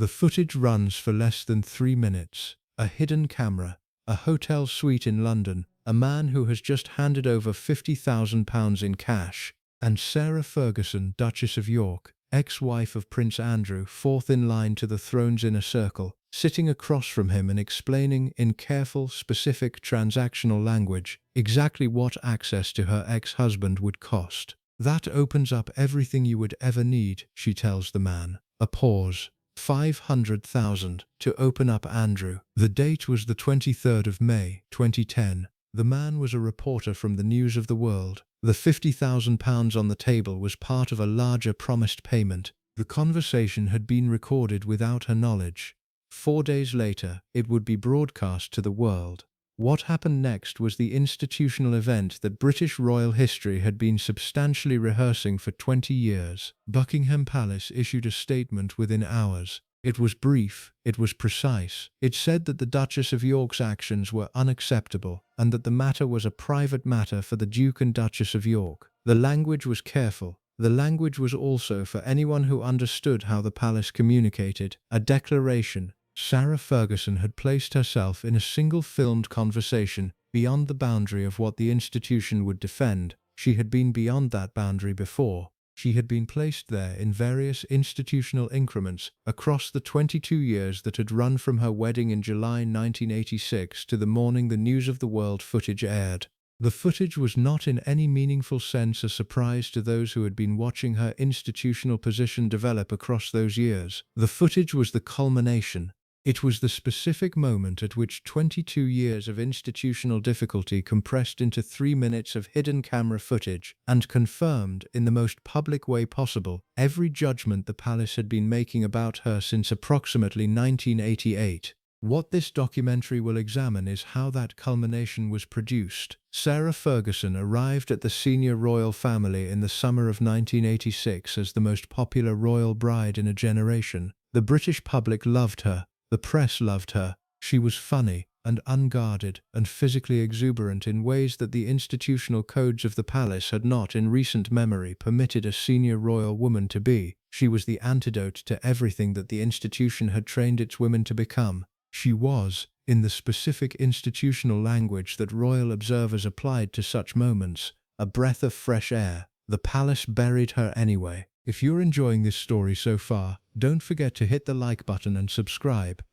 The footage runs for less than 3 minutes. A hidden camera, a hotel suite in London, a man who has just handed over £50,000 in cash, and Sarah Ferguson, Duchess of York, ex-wife of Prince Andrew, fourth in line to the throne's inner circle, sitting across from him and explaining in careful, specific transactional language exactly what access to her ex-husband would cost. That opens up everything you would ever need, she tells the man. A pause. 500,000 to open up Andrew. The date was the 23rd of May, 2010. The man was a reporter from the News of the World. The £50,000 on the table was part of a larger promised payment. The conversation had been recorded without her knowledge. 4 days later, it would be broadcast to the world. What happened next was the institutional event that British royal history had been substantially rehearsing for 20 years. Buckingham Palace issued a statement within hours. It was brief, it was precise. It said that the Duchess of York's actions were unacceptable and that the matter was a private matter for the Duke and Duchess of York. The language was careful. The language was also for anyone who understood how the palace communicated. A declaration. Sarah Ferguson had placed herself in a single filmed conversation beyond the boundary of what the institution would defend. She had been beyond that boundary before. She had been placed there in various institutional increments across the 22 years that had run from her wedding in July 1986 to the morning the News of the World footage aired. The footage was not in any meaningful sense a surprise to those who had been watching her institutional position develop across those years. The footage was the culmination. It was the specific moment at which 22 years of institutional difficulty compressed into 3 minutes of hidden camera footage and confirmed, in the most public way possible, every judgment the palace had been making about her since approximately 1988. What this documentary will examine is how that culmination was produced. Sarah Ferguson arrived at the senior royal family in the summer of 1986 as the most popular royal bride in a generation. The British public loved her. The press loved her. She was funny and unguarded and physically exuberant in ways that the institutional codes of the palace had not in recent memory permitted a senior royal woman to be. She was the antidote to everything that the institution had trained its women to become. She was, in the specific institutional language that royal observers applied to such moments, a breath of fresh air. The palace buried her anyway. If you're enjoying this story so far, don't forget to hit the like button and subscribe.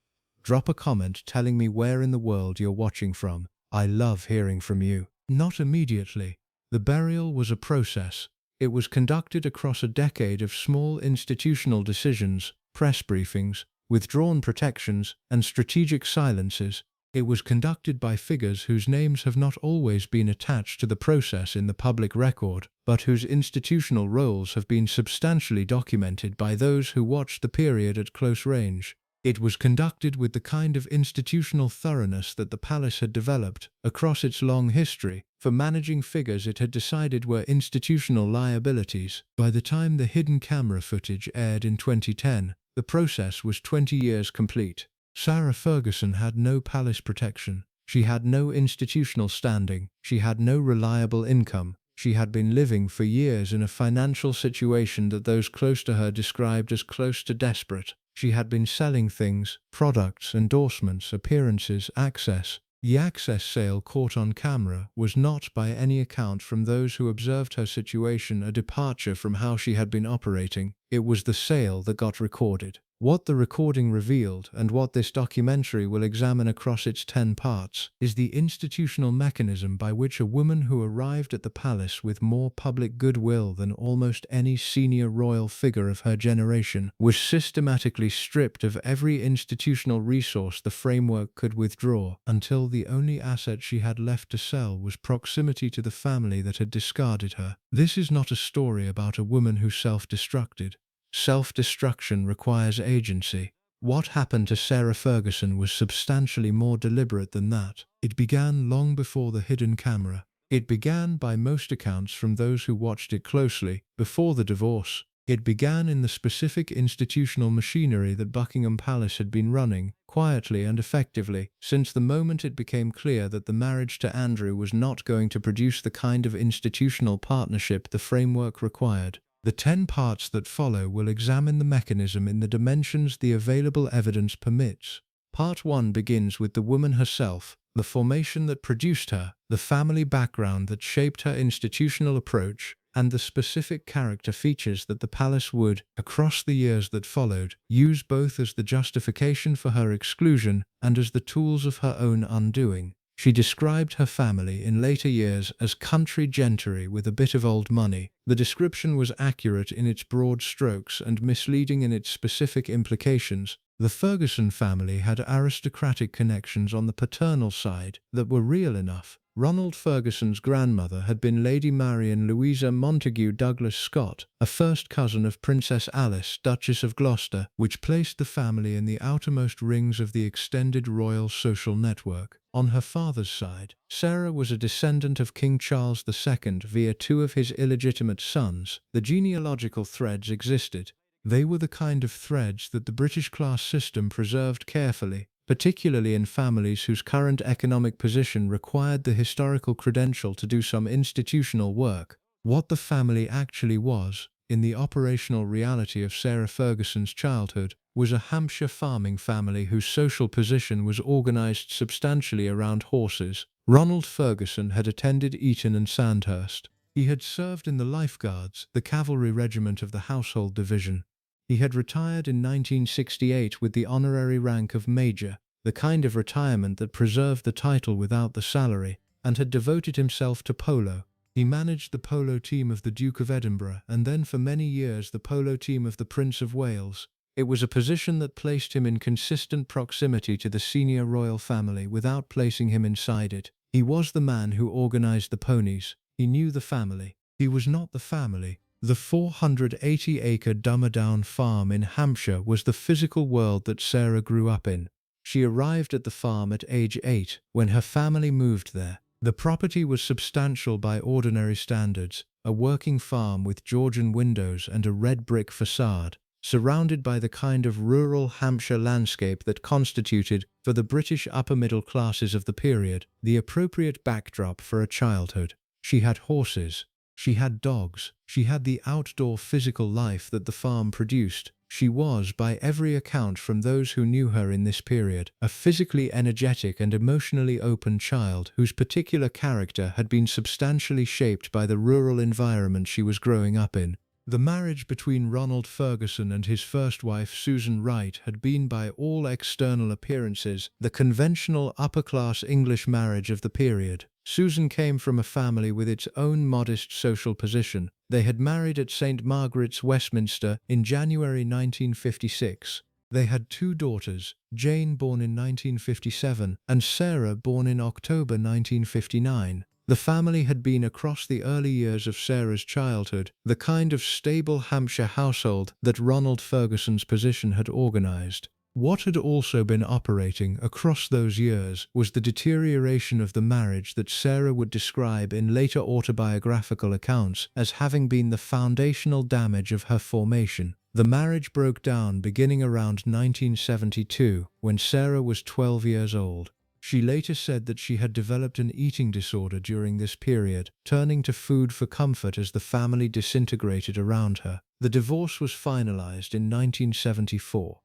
Drop a comment telling me where in the world you're watching from. I love hearing from you. Not immediately. The burial was a process. It was conducted across a decade of small institutional decisions, press briefings, withdrawn protections, and strategic silences. It was conducted by figures whose names have not always been attached to the process in the public record, but whose institutional roles have been substantially documented by those who watched the period at close range. It was conducted with the kind of institutional thoroughness that the palace had developed across its long history for managing figures it had decided were institutional liabilities. By the time the hidden camera footage aired in 2010, the process was 20 years complete. Sarah Ferguson had no palace protection. She had no institutional standing. She had no reliable income. She had been living for years in a financial situation that those close to her described as close to desperate. She had been selling things, products, endorsements, appearances, access. The access sale caught on camera was not, by any account from those who observed her situation, a departure from how she had been operating. It was the sale that got recorded. What the recording revealed, and what this documentary will examine across its 10 parts, is the institutional mechanism by which a woman who arrived at the palace with more public goodwill than almost any senior royal figure of her generation was systematically stripped of every institutional resource the framework could withdraw, until the only asset she had left to sell was proximity to the family that had discarded her. This is not a story about a woman who self-destructed. Self-destruction requires agency. What happened to Sarah Ferguson was substantially more deliberate than that. It began long before the hidden camera. It began, by most accounts from those who watched it closely, before the divorce. It began in the specific institutional machinery that Buckingham Palace had been running, quietly and effectively, since the moment it became clear that the marriage to Andrew was not going to produce the kind of institutional partnership the framework required. The 10 parts that follow will examine the mechanism in the dimensions the available evidence permits. Part 1 begins with the woman herself, the formation that produced her, the family background that shaped her institutional approach, and the specific character features that the palace would, across the years that followed, use both as the justification for her exclusion and as the tools of her own undoing. She described her family in later years as country gentry with a bit of old money. The description was accurate in its broad strokes and misleading in its specific implications. The Ferguson family had aristocratic connections on the paternal side that were real enough. Ronald Ferguson's grandmother had been Lady Marian Louisa Montague Douglas Scott, a first cousin of Princess Alice, Duchess of Gloucester, which placed the family in the outermost rings of the extended royal social network. On her father's side, Sarah was a descendant of King Charles II via 2 of his illegitimate sons. The genealogical threads existed. They were the kind of threads that the British class system preserved carefully, particularly in families whose current economic position required the historical credential to do some institutional work. What the family actually was, in the operational reality of Sarah Ferguson's childhood, was a Hampshire farming family whose social position was organised substantially around horses. Ronald Ferguson had attended Eton and Sandhurst. He had served in the Life Guards, the cavalry regiment of the Household Division. He had retired in 1968 with the honorary rank of Major, the kind of retirement that preserved the title without the salary, and had devoted himself to polo. He managed the polo team of the Duke of Edinburgh and then for many years the polo team of the Prince of Wales. It was a position that placed him in consistent proximity to the senior royal family without placing him inside it. He was the man who organized the ponies. He knew the family. He was not the family. The 480-acre Dummerdown farm in Hampshire was the physical world that Sarah grew up in. She arrived at the farm at age 8 when her family moved there. The property was substantial by ordinary standards, a working farm with Georgian windows and a red brick facade, surrounded by the kind of rural Hampshire landscape that constituted, for the British upper middle classes of the period, the appropriate backdrop for a childhood. She had horses. She had dogs. She had the outdoor physical life that the farm produced. She was, by every account from those who knew her in this period, a physically energetic and emotionally open child whose particular character had been substantially shaped by the rural environment she was growing up in. The marriage between Ronald Ferguson and his first wife Susan Wright had been by all external appearances the conventional upper-class English marriage of the period. Susan came from a family with its own modest social position. They had married at St. Margaret's, Westminster, in January 1956. They had 2 daughters, Jane born in 1957 and Sarah born in October 1959. The family had been across the early years of Sarah's childhood the kind of stable Hampshire household that Ronald Ferguson's position had organised. What had also been operating across those years was the deterioration of the marriage that Sarah would describe in later autobiographical accounts as having been the foundational damage of her formation. The marriage broke down beginning around 1972, when Sarah was 12 years old. She later said that she had developed an eating disorder during this period, turning to food for comfort as the family disintegrated around her. The divorce was finalized in 1974.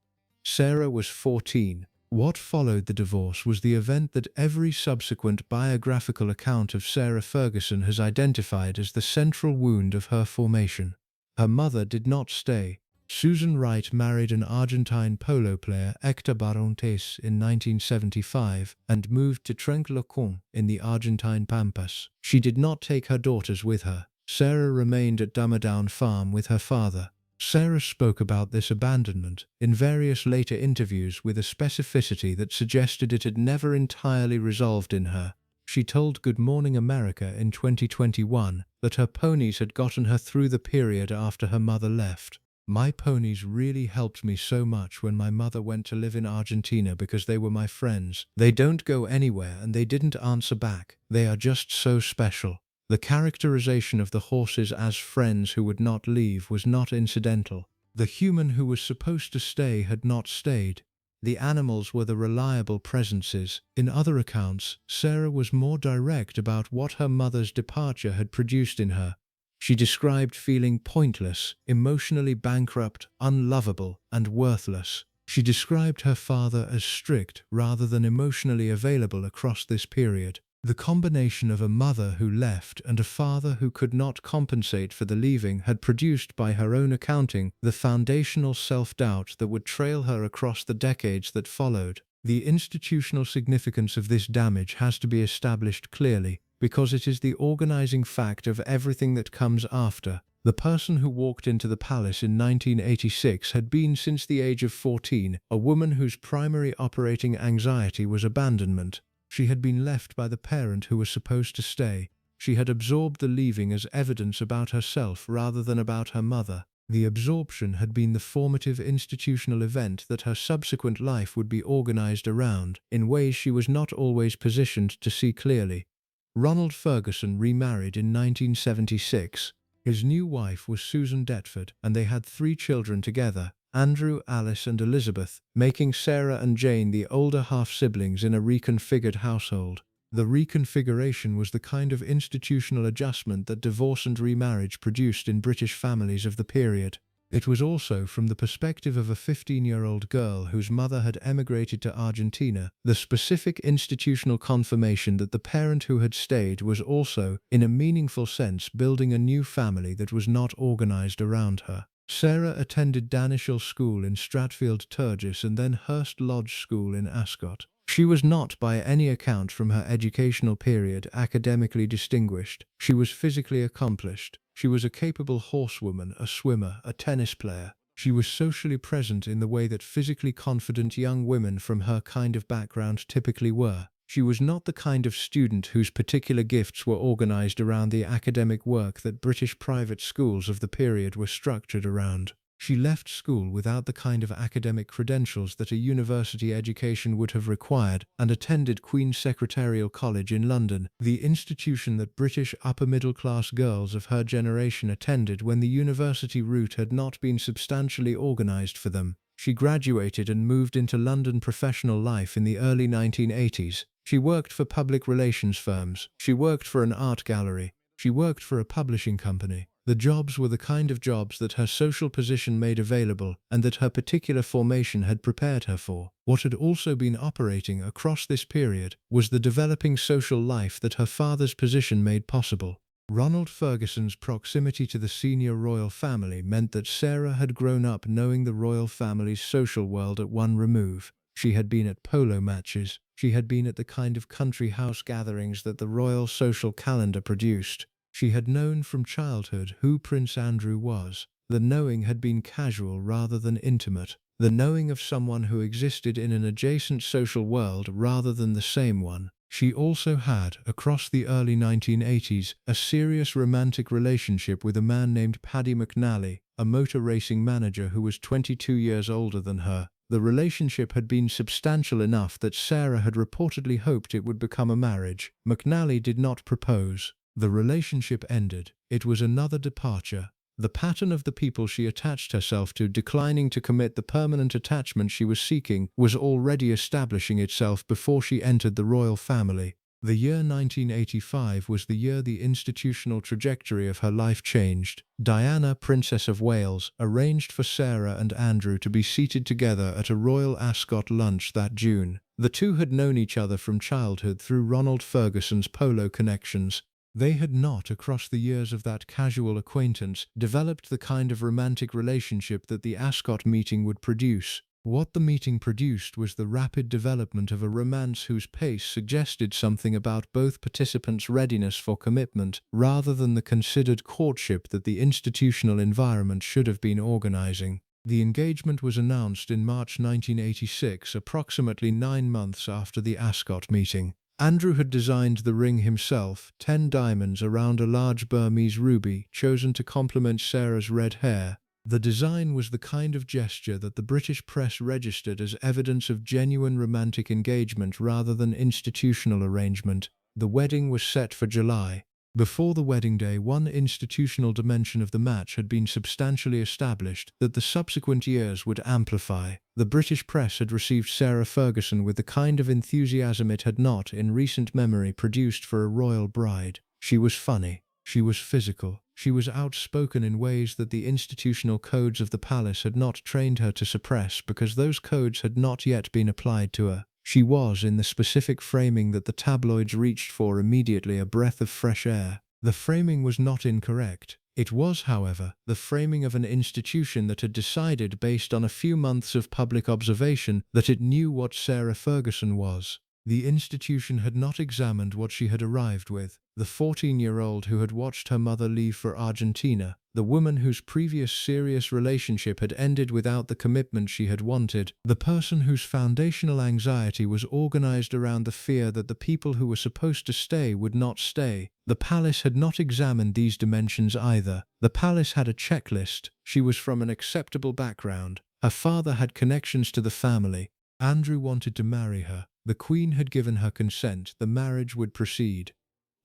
Sarah was 14. What followed the divorce was the event that every subsequent biographical account of Sarah Ferguson has identified as the central wound of her formation. Her mother did not stay. Susan Wright married an Argentine polo player, Hector Barrontes, in 1975 and moved to Trenc-le-Comte in the Argentine Pampas. She did not take her daughters with her. Sarah remained at Dummerdown Farm with her father. Sarah spoke about this abandonment in various later interviews with a specificity that suggested it had never entirely resolved in her. She told Good Morning America in 2021 that her ponies had gotten her through the period after her mother left. "My ponies really helped me so much when my mother went to live in Argentina because they were my friends. They don't go anywhere and they didn't answer back. They are just so special." The characterization of the horses as friends who would not leave was not incidental. The human who was supposed to stay had not stayed. The animals were the reliable presences. In other accounts, Sarah was more direct about what her mother's departure had produced in her. She described feeling pointless, emotionally bankrupt, unlovable, and worthless. She described her father as strict rather than emotionally available across this period. The combination of a mother who left and a father who could not compensate for the leaving had produced, by her own accounting, the foundational self-doubt that would trail her across the decades that followed. The institutional significance of this damage has to be established clearly, because it is the organizing fact of everything that comes after. The person who walked into the palace in 1986 had been, since the age of 14, a woman whose primary operating anxiety was abandonment. She had been left by the parent who was supposed to stay. She had absorbed the leaving as evidence about herself rather than about her mother. The absorption had been the formative institutional event that her subsequent life would be organized around, in ways she was not always positioned to see clearly. Ronald Ferguson remarried in 1976. His new wife was Susan Detford, and they had 3 children together: Andrew, Alice, and Elizabeth, making Sarah and Jane the older half-siblings in a reconfigured household. The reconfiguration was the kind of institutional adjustment that divorce and remarriage produced in British families of the period. It was also, from the perspective of a 15-year-old girl whose mother had emigrated to Argentina, the specific institutional confirmation that the parent who had stayed was also, in a meaningful sense, building a new family that was not organized around her. Sarah attended Danishall School in Stratfield Turgis and then Hurst Lodge School in Ascot. She was not, by any account from her educational period, academically distinguished. She was physically accomplished. She was a capable horsewoman, a swimmer, a tennis player. She was socially present in the way that physically confident young women from her kind of background typically were. She was not the kind of student whose particular gifts were organized around the academic work that British private schools of the period were structured around. She left school without the kind of academic credentials that a university education would have required, and attended Queen's Secretarial College in London, the institution that British upper-middle-class girls of her generation attended when the university route had not been substantially organized for them. She graduated and moved into London professional life in the early 1980s. She worked for public relations firms. She worked for an art gallery. She worked for a publishing company. The jobs were the kind of jobs that her social position made available and that her particular formation had prepared her for. What had also been operating across this period was the developing social life that her father's position made possible. Ronald Ferguson's proximity to the senior royal family meant that Sarah had grown up knowing the royal family's social world at one remove. She had been at polo matches. She had been at the kind of country house gatherings that the royal social calendar produced. She had known from childhood who Prince Andrew was. The knowing had been casual rather than intimate. The knowing of someone who existed in an adjacent social world rather than the same one. She also had, across the early 1980s, a serious romantic relationship with a man named Paddy McNally, a motor racing manager who was 22 years older than her. The relationship had been substantial enough that Sarah had reportedly hoped it would become a marriage. McNally did not propose. The relationship ended. It was another departure. The pattern of the people she attached herself to declining to commit the permanent attachment she was seeking was already establishing itself before she entered the royal family. The year 1985 was the year the institutional trajectory of her life changed. Diana, Princess of Wales, arranged for Sarah and Andrew to be seated together at a Royal Ascot lunch that June. The two had known each other from childhood through Ronald Ferguson's polo connections. They had not, across the years of that casual acquaintance, developed the kind of romantic relationship that the Ascot meeting would produce. What the meeting produced was the rapid development of a romance whose pace suggested something about both participants' readiness for commitment, rather than the considered courtship that the institutional environment should have been organizing. The engagement was announced in March 1986, approximately 9 months after the Ascot meeting. Andrew had designed the ring himself, 10 diamonds around a large Burmese ruby, chosen to complement Sarah's red hair. The design was the kind of gesture that the British press registered as evidence of genuine romantic engagement rather than institutional arrangement. The wedding was set for July. Before the wedding day, one institutional dimension of the match had been substantially established that the subsequent years would amplify. The British press had received Sarah Ferguson with the kind of enthusiasm it had not, in recent memory, produced for a royal bride. She was funny. She was physical. She was outspoken in ways that the institutional codes of the palace had not trained her to suppress because those codes had not yet been applied to her. She was, in the specific framing that the tabloids reached for immediately, a breath of fresh air. The framing was not incorrect. It was, however, the framing of an institution that had decided, based on a few months of public observation, that it knew what Sarah Ferguson was. The institution had not examined what she had arrived with. The 14-year-old who had watched her mother leave for Argentina, the woman whose previous serious relationship had ended without the commitment she had wanted, the person whose foundational anxiety was organized around the fear that the people who were supposed to stay would not stay. The palace had not examined these dimensions either. The palace had a checklist. She was from an acceptable background. Her father had connections to the family. Andrew wanted to marry her. The Queen had given her consent. The marriage would proceed.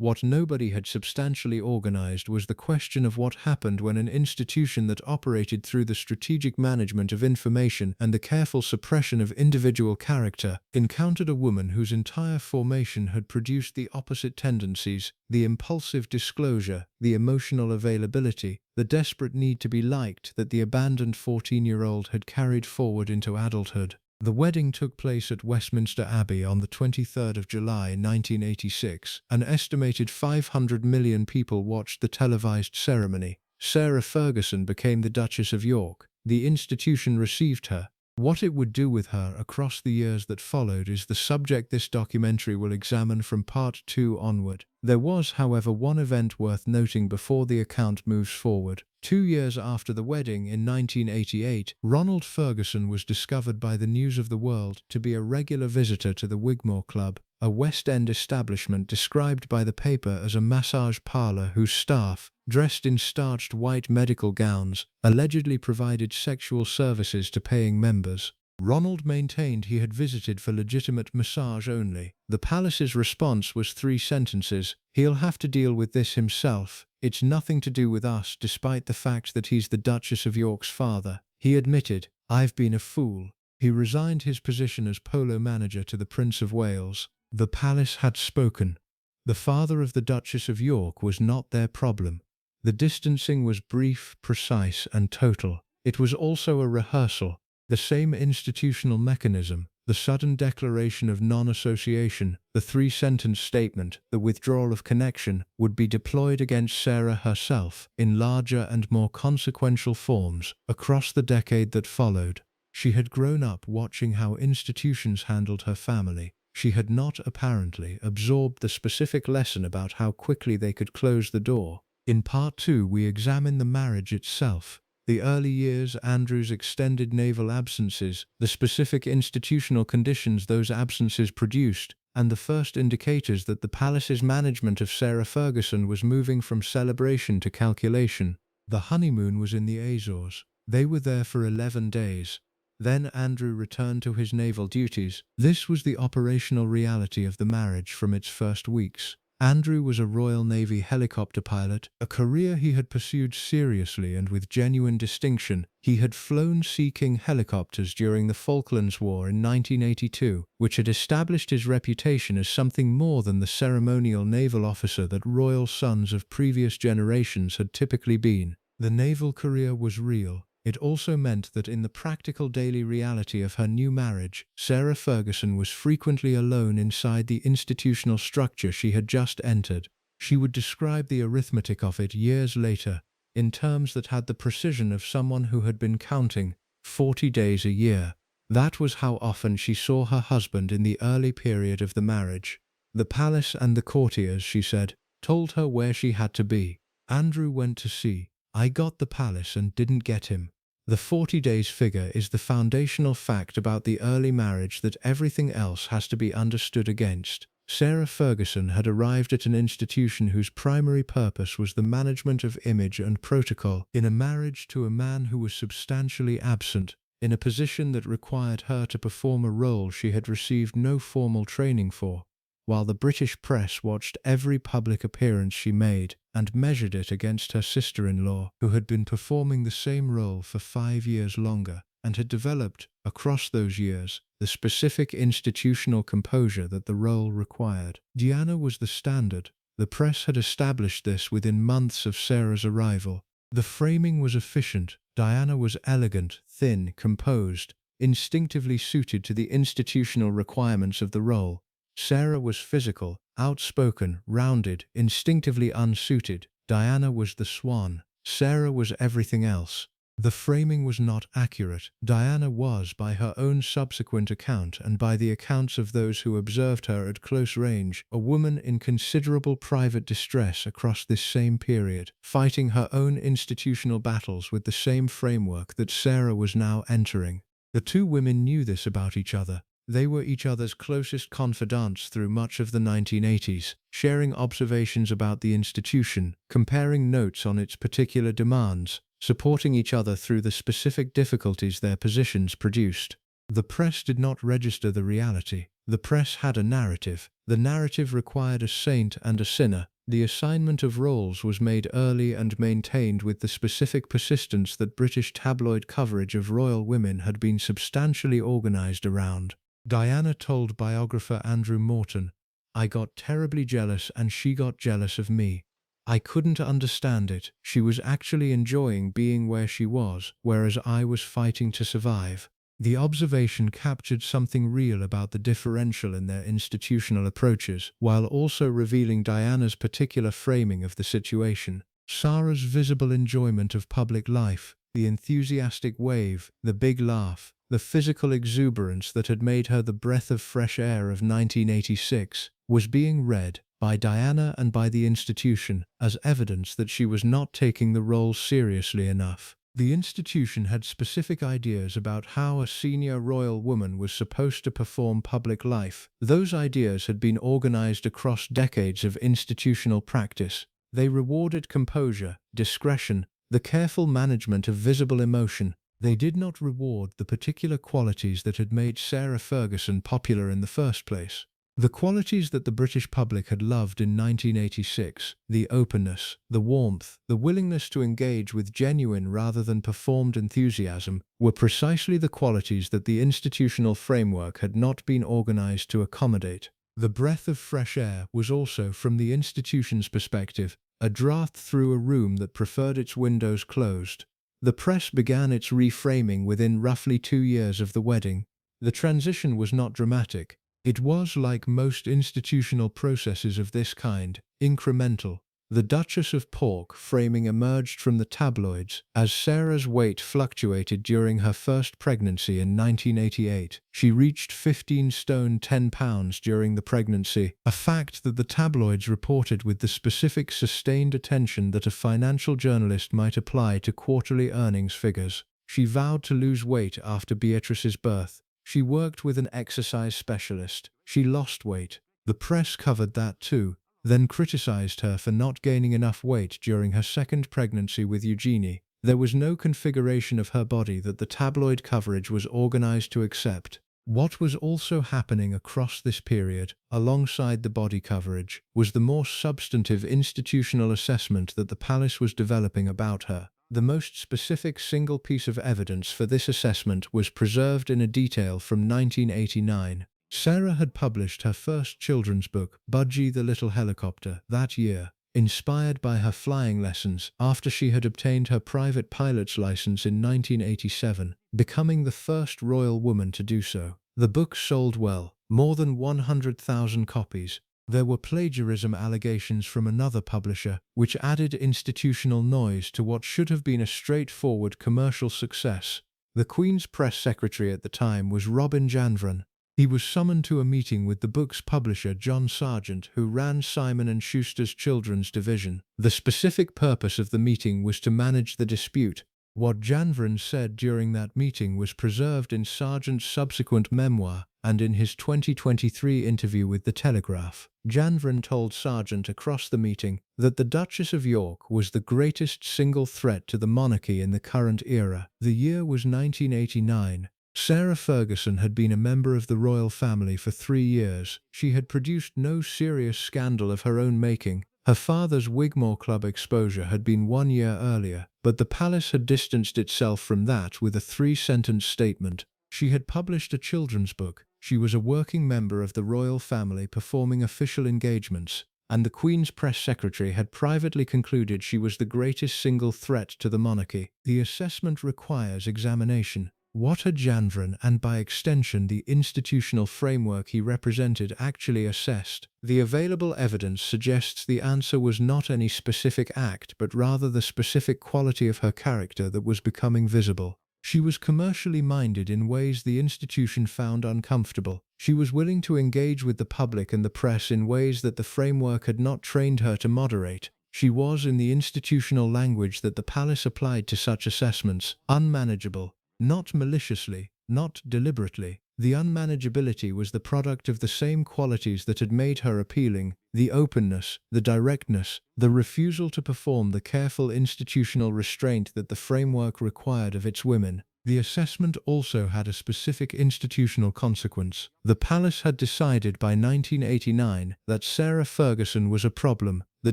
What nobody had substantially organized was the question of what happened when an institution that operated through the strategic management of information and the careful suppression of individual character encountered a woman whose entire formation had produced the opposite tendencies: the impulsive disclosure, the emotional availability, the desperate need to be liked that the abandoned 14-year-old had carried forward into adulthood. The wedding took place at Westminster Abbey on the 23rd of July 1986. An estimated 500 million people watched the televised ceremony. Sarah Ferguson became the Duchess of York. The institution received her. What it would do with her across the years that followed is the subject this documentary will examine from part 2 onward. There was, however, one event worth noting before the account moves forward. 2 years after the wedding, in 1988, Ronald Ferguson was discovered by the News of the World to be a regular visitor to the Wigmore Club, a West End establishment described by the paper as a massage parlor whose staff, dressed in starched white medical gowns, allegedly provided sexual services to paying members. Ronald maintained he had visited for legitimate massage only. The palace's response was 3 sentences: "He'll have to deal with this himself. It's nothing to do with us, despite the fact that he's the Duchess of York's father." He admitted, "I've been a fool." He resigned his position as polo manager to the Prince of Wales. The palace had spoken. The father of the Duchess of York was not their problem. The distancing was brief, precise, and total. It was also a rehearsal. The same institutional mechanism, the sudden declaration of non-association, the 3-sentence statement, the withdrawal of connection, would be deployed against Sarah herself in larger and more consequential forms across the decade that followed. She had grown up watching how institutions handled her family. She had not, apparently, absorbed the specific lesson about how quickly they could close the door. In part 2, we examine the marriage itself. The early years, Andrew's extended naval absences, the specific institutional conditions those absences produced, and the first indicators that the palace's management of Sarah Ferguson was moving from celebration to calculation. The honeymoon was in the Azores. They were there for 11 days. Then Andrew returned to his naval duties. This was the operational reality of the marriage from its first weeks. Andrew was a Royal Navy helicopter pilot, a career he had pursued seriously and with genuine distinction. He had flown Sea King helicopters during the Falklands War in 1982, which had established his reputation as something more than the ceremonial naval officer that royal sons of previous generations had typically been. The naval career was real. It also meant that in the practical daily reality of her new marriage, Sarah Ferguson was frequently alone inside the institutional structure she had just entered. She would describe the arithmetic of it years later, in terms that had the precision of someone who had been counting 40 days a year. That was how often she saw her husband in the early period of the marriage. The palace and the courtiers, she said, told her where she had to be. Andrew went to sea. I got the palace and didn't get him. The 40 days figure is the foundational fact about the early marriage that everything else has to be understood against. Sarah Ferguson had arrived at an institution whose primary purpose was the management of image and protocol in a marriage to a man who was substantially absent, in a position that required her to perform a role she had received no formal training for. While the British press watched every public appearance she made and measured it against her sister-in-law, who had been performing the same role for 5 years longer and had developed, across those years, the specific institutional composure that the role required. Diana was the standard. The press had established this within months of Sarah's arrival. The framing was efficient. Diana was elegant, thin, composed, instinctively suited to the institutional requirements of the role. Sarah was physical, outspoken, rounded, instinctively unsuited. Diana was the swan. Sarah was everything else. The framing was not accurate. Diana was, by her own subsequent account and by the accounts of those who observed her at close range, a woman in considerable private distress across this same period, fighting her own institutional battles with the same framework that Sarah was now entering. The two women knew this about each other. They were each other's closest confidants through much of the 1980s, sharing observations about the institution, comparing notes on its particular demands, supporting each other through the specific difficulties their positions produced. The press did not register the reality. The press had a narrative. The narrative required a saint and a sinner. The assignment of roles was made early and maintained with the specific persistence that British tabloid coverage of royal women had been substantially organized around. Diana told biographer Andrew Morton, "I got terribly jealous and she got jealous of me. I couldn't understand it. She was actually enjoying being where she was, whereas I was fighting to survive." The observation captured something real about the differential in their institutional approaches, while also revealing Diana's particular framing of the situation. Sarah's visible enjoyment of public life, the enthusiastic wave, the big laugh, the physical exuberance that had made her the breath of fresh air of 1986, was being read, by Diana and by the institution, as evidence that she was not taking the role seriously enough. The institution had specific ideas about how a senior royal woman was supposed to perform public life. Those ideas had been organized across decades of institutional practice. They rewarded composure, discretion, the careful management of visible emotion. They did not reward the particular qualities that had made Sarah Ferguson popular in the first place. The qualities that the British public had loved in 1986, the openness, the warmth, the willingness to engage with genuine rather than performed enthusiasm, were precisely the qualities that the institutional framework had not been organized to accommodate. The breath of fresh air was also, from the institution's perspective, a draught through a room that preferred its windows closed. The press began its reframing within roughly 2 years of the wedding. The transition was not dramatic. It was, like most institutional processes of this kind, incremental. The Duchess of Pork framing emerged from the tabloids as Sarah's weight fluctuated during her first pregnancy in 1988. She reached 15 stone 10 pounds during the pregnancy, a fact that the tabloids reported with the specific sustained attention that a financial journalist might apply to quarterly earnings figures. She vowed to lose weight after Beatrice's birth. She worked with an exercise specialist. She lost weight. The press covered that too, then criticized her for not gaining enough weight during her second pregnancy with Eugenie. There was no configuration of her body that the tabloid coverage was organized to accept. What was also happening across this period, alongside the body coverage, was the more substantive institutional assessment that the palace was developing about her. The most specific single piece of evidence for this assessment was preserved in a detail from 1989. Sarah had published her first children's book, Budgie the Little Helicopter, that year, inspired by her flying lessons after she had obtained her private pilot's license in 1987, becoming the first royal woman to do so. The book sold well, more than 100,000 copies. There were plagiarism allegations from another publisher, which added institutional noise to what should have been a straightforward commercial success. The Queen's press secretary at the time was Robin Janvran. He was summoned to a meeting with the book's publisher John Sargent, who ran Simon & Schuster's children's division. The specific purpose of the meeting was to manage the dispute. What Janvran said during that meeting was preserved in Sargent's subsequent memoir and in his 2023 interview with The Telegraph. Janvran told Sargent across the meeting that the Duchess of York was the greatest single threat to the monarchy in the current era. The year was 1989. Sarah Ferguson had been a member of the royal family for 3 years. She had produced no serious scandal of her own making. Her father's Wigmore Club exposure had been 1 year earlier, but the palace had distanced itself from that with a 3-sentence statement. She had published a children's book. She was a working member of the royal family performing official engagements. and the Queen's press secretary had privately concluded she was the greatest single threat to the monarchy. The assessment requires examination. What had Janvrin, and by extension the institutional framework he represented, actually assessed? The available evidence suggests the answer was not any specific act, but rather the specific quality of her character that was becoming visible. She was commercially minded in ways the institution found uncomfortable. She was willing to engage with the public and the press in ways that the framework had not trained her to moderate. She was, in the institutional language that the palace applied to such assessments, unmanageable. Not maliciously, not deliberately. The unmanageability was the product of the same qualities that had made her appealing: the openness, the directness, the refusal to perform the careful institutional restraint that the framework required of its women. The assessment also had a specific institutional consequence. The palace had decided by 1989 that Sarah Ferguson was a problem. The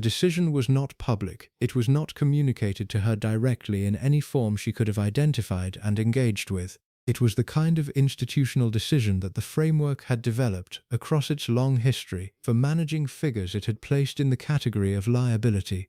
decision was not public. It was not communicated to her directly in any form she could have identified and engaged with. It was the kind of institutional decision that the framework had developed, across its long history, for managing figures it had placed in the category of liability.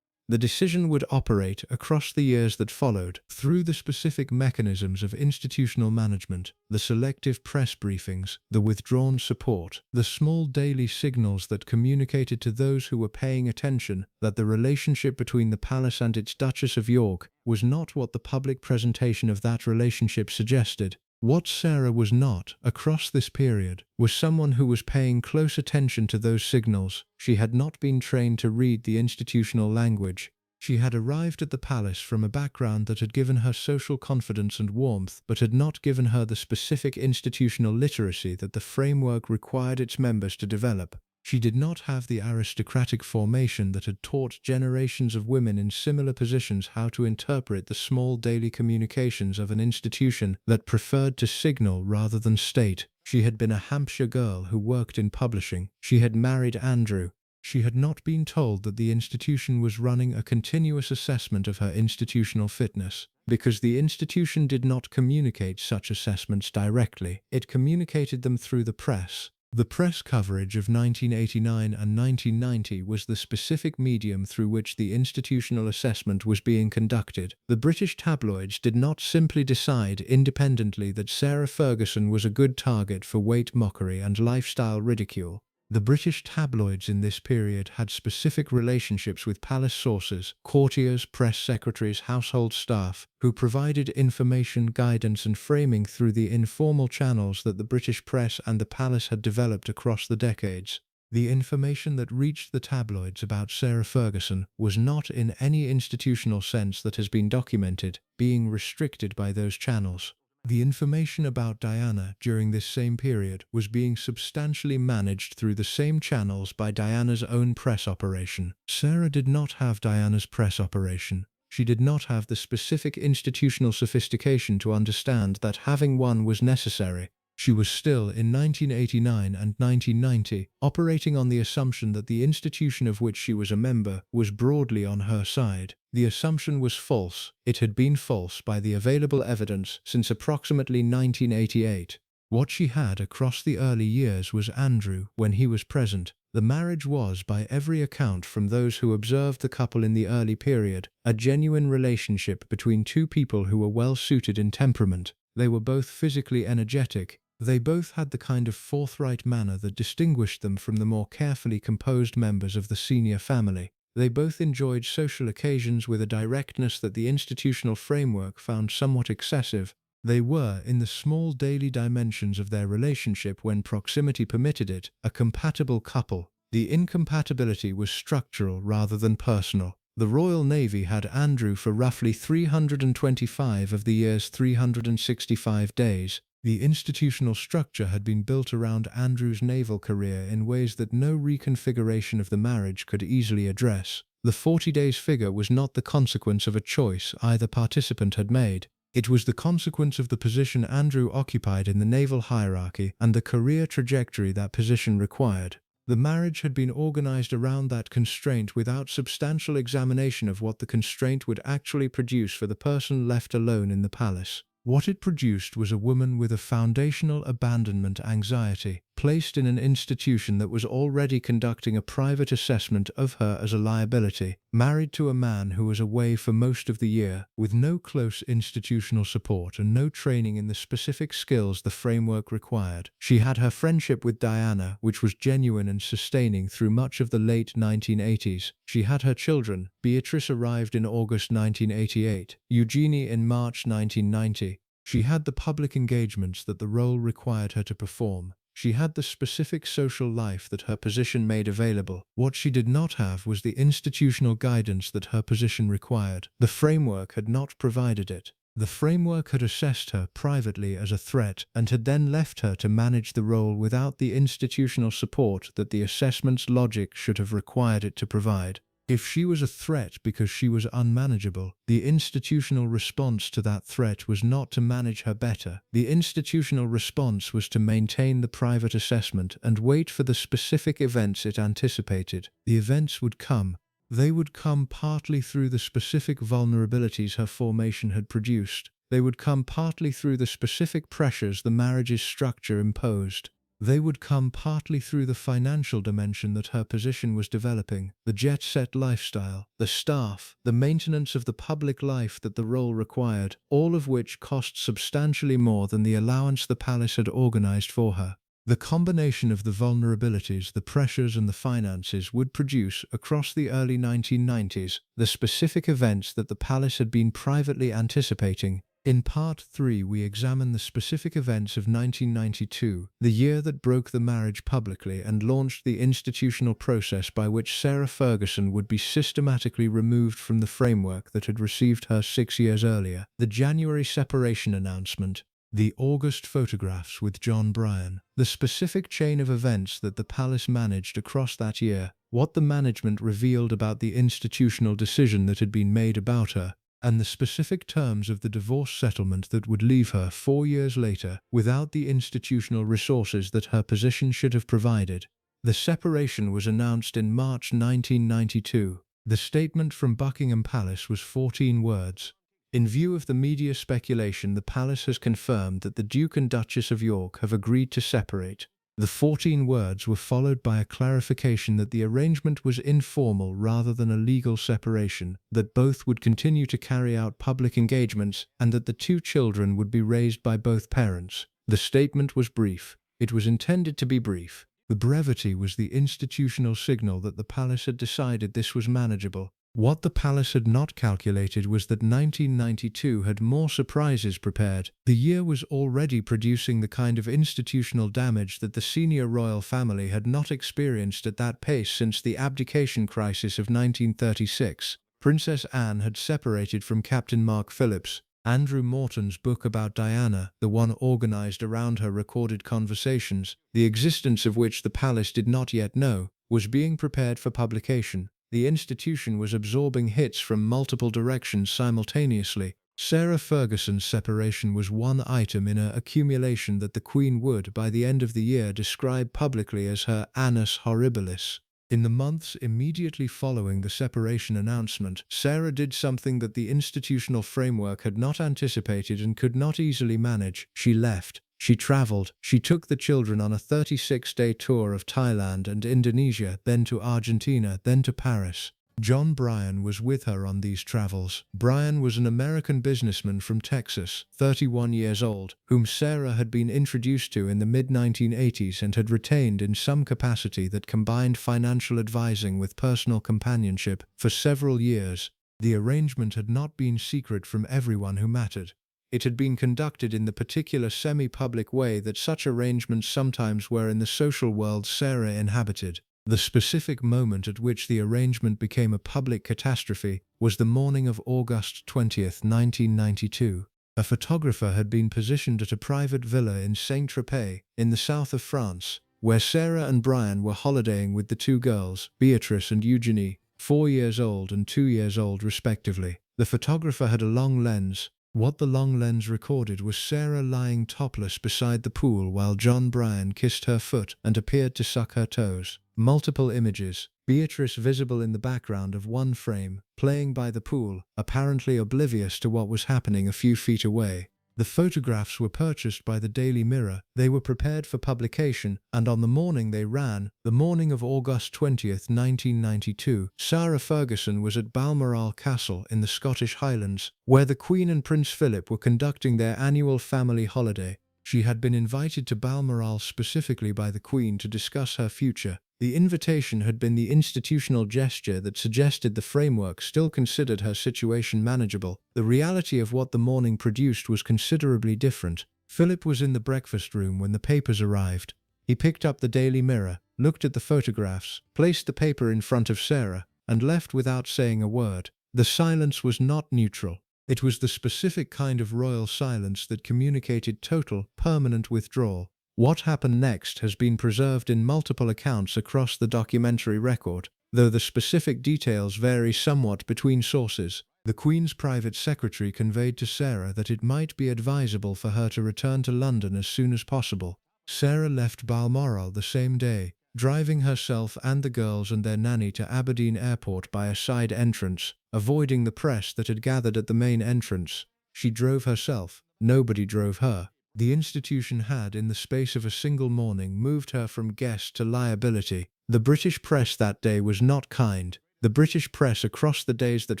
The decision would operate across the years that followed, through the specific mechanisms of institutional management, the selective press briefings, the withdrawn support, the small daily signals that communicated to those who were paying attention that the relationship between the palace and its Duchess of York was not what the public presentation of that relationship suggested. What Sarah was not, across this period, was someone who was paying close attention to those signals. She had not been trained to read the institutional language. She had arrived at the palace from a background that had given her social confidence and warmth, but had not given her the specific institutional literacy that the framework required its members to develop. She did not have the aristocratic formation that had taught generations of women in similar positions how to interpret the small daily communications of an institution that preferred to signal rather than state. She had been a Hampshire girl who worked in publishing. She had married Andrew. She had not been told that the institution was running a continuous assessment of her institutional fitness. Because the institution did not communicate such assessments directly, it communicated them through the press. The press coverage of 1989 and 1990 was the specific medium through which the institutional assessment was being conducted. The British tabloids did not simply decide independently that Sarah Ferguson was a good target for weight mockery and lifestyle ridicule. The British tabloids in this period had specific relationships with palace sources, courtiers, press secretaries, household staff, who provided information, guidance and framing through the informal channels that the British press and the palace had developed across the decades. The information that reached the tabloids about Sarah Ferguson was not, in any institutional sense that has been documented, being restricted by those channels. The information about Diana during this same period was being substantially managed through the same channels by Diana's own press operation. Sarah did not have Diana's press operation. She did not have the specific institutional sophistication to understand that having one was necessary. She was still, in 1989 and 1990, operating on the assumption that the institution of which she was a member was broadly on her side. The assumption was false. It had been false by the available evidence since approximately 1988. What she had across the early years was Andrew when he was present. The marriage was, by every account from those who observed the couple in the early period, a genuine relationship between two people who were well suited in temperament. They were both physically energetic. They both had the kind of forthright manner that distinguished them from the more carefully composed members of the senior family. They both enjoyed social occasions with a directness that the institutional framework found somewhat excessive. They were, in the small daily dimensions of their relationship when proximity permitted it, a compatible couple. The incompatibility was structural rather than personal. The Royal Navy had Andrew for roughly 325 of the year's 365 days. The institutional structure had been built around Andrew's naval career in ways that no reconfiguration of the marriage could easily address. The 40 days figure was not the consequence of a choice either participant had made. It was the consequence of the position Andrew occupied in the naval hierarchy and the career trajectory that position required. The marriage had been organized around that constraint without substantial examination of what the constraint would actually produce for the person left alone in the palace. What it produced was a woman with a foundational abandonment anxiety. placed in an institution that was already conducting a private assessment of her as a liability, married to a man who was away for most of the year, with no close institutional support and no training in the specific skills the framework required. She had her friendship with Diana, which was genuine and sustaining through much of the late 1980s. She had her children. Beatrice arrived in August 1988, Eugenie in March 1990. She had the public engagements that the role required her to perform. She had the specific social life that her position made available. What she did not have was the institutional guidance that her position required. The framework had not provided it. The framework had assessed her privately as a threat and had then left her to manage the role without the institutional support that the assessment's logic should have required it to provide. If she was a threat because she was unmanageable, the institutional response to that threat was not to manage her better. The institutional response was to maintain the private assessment and wait for the specific events it anticipated. The events would come. They would come partly through the specific vulnerabilities her formation had produced. They would come partly through the specific pressures the marriage's structure imposed. They would come partly through the financial dimension that her position was developing, the jet-set lifestyle, the staff, the maintenance of the public life that the role required, all of which cost substantially more than the allowance the palace had organized for her. The combination of the vulnerabilities, the pressures and the finances would produce, across the early 1990s, the specific events that the palace had been privately anticipating. In Part 3 we examine the specific events of 1992, the year that broke the marriage publicly and launched the institutional process by which Sarah Ferguson would be systematically removed from the framework that had received her 6 years earlier. The January separation announcement, the August photographs with John Bryan, the specific chain of events that the palace managed across that year, what the management revealed about the institutional decision that had been made about her, and the specific terms of the divorce settlement that would leave her 4 years later without the institutional resources that her position should have provided. The separation was announced in March 1992. The statement from Buckingham Palace was 14 words. In view of the media speculation, the palace has confirmed that the Duke and Duchess of York have agreed to separate. The 14 words were followed by a clarification that the arrangement was informal rather than a legal separation, that both would continue to carry out public engagements, and that the 2 children would be raised by both parents. The statement was brief. It was intended to be brief. The brevity was the institutional signal that the palace had decided this was manageable. What the palace had not calculated was that 1992 had more surprises prepared. The year was already producing the kind of institutional damage that the senior royal family had not experienced at that pace since the abdication crisis of 1936. Princess Anne had separated from Captain Mark Phillips. Andrew Morton's book about Diana, the one organized around her recorded conversations, the existence of which the palace did not yet know, was being prepared for publication. The institution was absorbing hits from multiple directions simultaneously. Sarah Ferguson's separation was one item in an accumulation that the Queen would, by the end of the year, describe publicly as her annus horribilis. In the months immediately following the separation announcement, Sarah did something that the institutional framework had not anticipated and could not easily manage. She left. She traveled. She took the children on a 36-day tour of Thailand and Indonesia, then to Argentina, then to Paris. John Bryan was with her on these travels. Bryan was an American businessman from Texas, 31 years old, whom Sarah had been introduced to in the mid-1980s and had retained in some capacity that combined financial advising with personal companionship for several years. The arrangement had not been secret from everyone who mattered. It had been conducted in the particular semi-public way that such arrangements sometimes were in the social world Sarah inhabited. The specific moment at which the arrangement became a public catastrophe was the morning of August 20, 1992. A photographer had been positioned at a private villa in Saint-Tropez, in the south of France, where Sarah and Bryan were holidaying with the 2 girls, Beatrice and Eugenie, 4 years old and 2 years old respectively. The photographer had a long lens. What the long lens recorded was Sarah lying topless beside the pool while John Bryan kissed her foot and appeared to suck her toes. Multiple images. Beatrice visible in the background of one frame, playing by the pool, apparently oblivious to what was happening a few feet away. The photographs were purchased by the Daily Mirror, they were prepared for publication, and on the morning they ran, the morning of August 20th, 1992, Sarah Ferguson was at Balmoral Castle in the Scottish Highlands, where the Queen and Prince Philip were conducting their annual family holiday. She had been invited to Balmoral specifically by the Queen to discuss her future. The invitation had been the institutional gesture that suggested the framework still considered her situation manageable. The reality of what the morning produced was considerably different. Philip was in the breakfast room when the papers arrived. He picked up the Daily Mirror, looked at the photographs, placed the paper in front of Sarah, and left without saying a word. The silence was not neutral. It was the specific kind of royal silence that communicated total, permanent withdrawal. What happened next has been preserved in multiple accounts across the documentary record, though the specific details vary somewhat between sources. The Queen's private secretary conveyed to Sarah that it might be advisable for her to return to London as soon as possible. Sarah left Balmoral the same day, driving herself and the girls and their nanny to Aberdeen Airport by a side entrance, avoiding the press that had gathered at the main entrance. She drove herself. Nobody drove her. The institution had, in the space of a single morning, moved her from guest to liability. The British press that day was not kind. The British press across the days that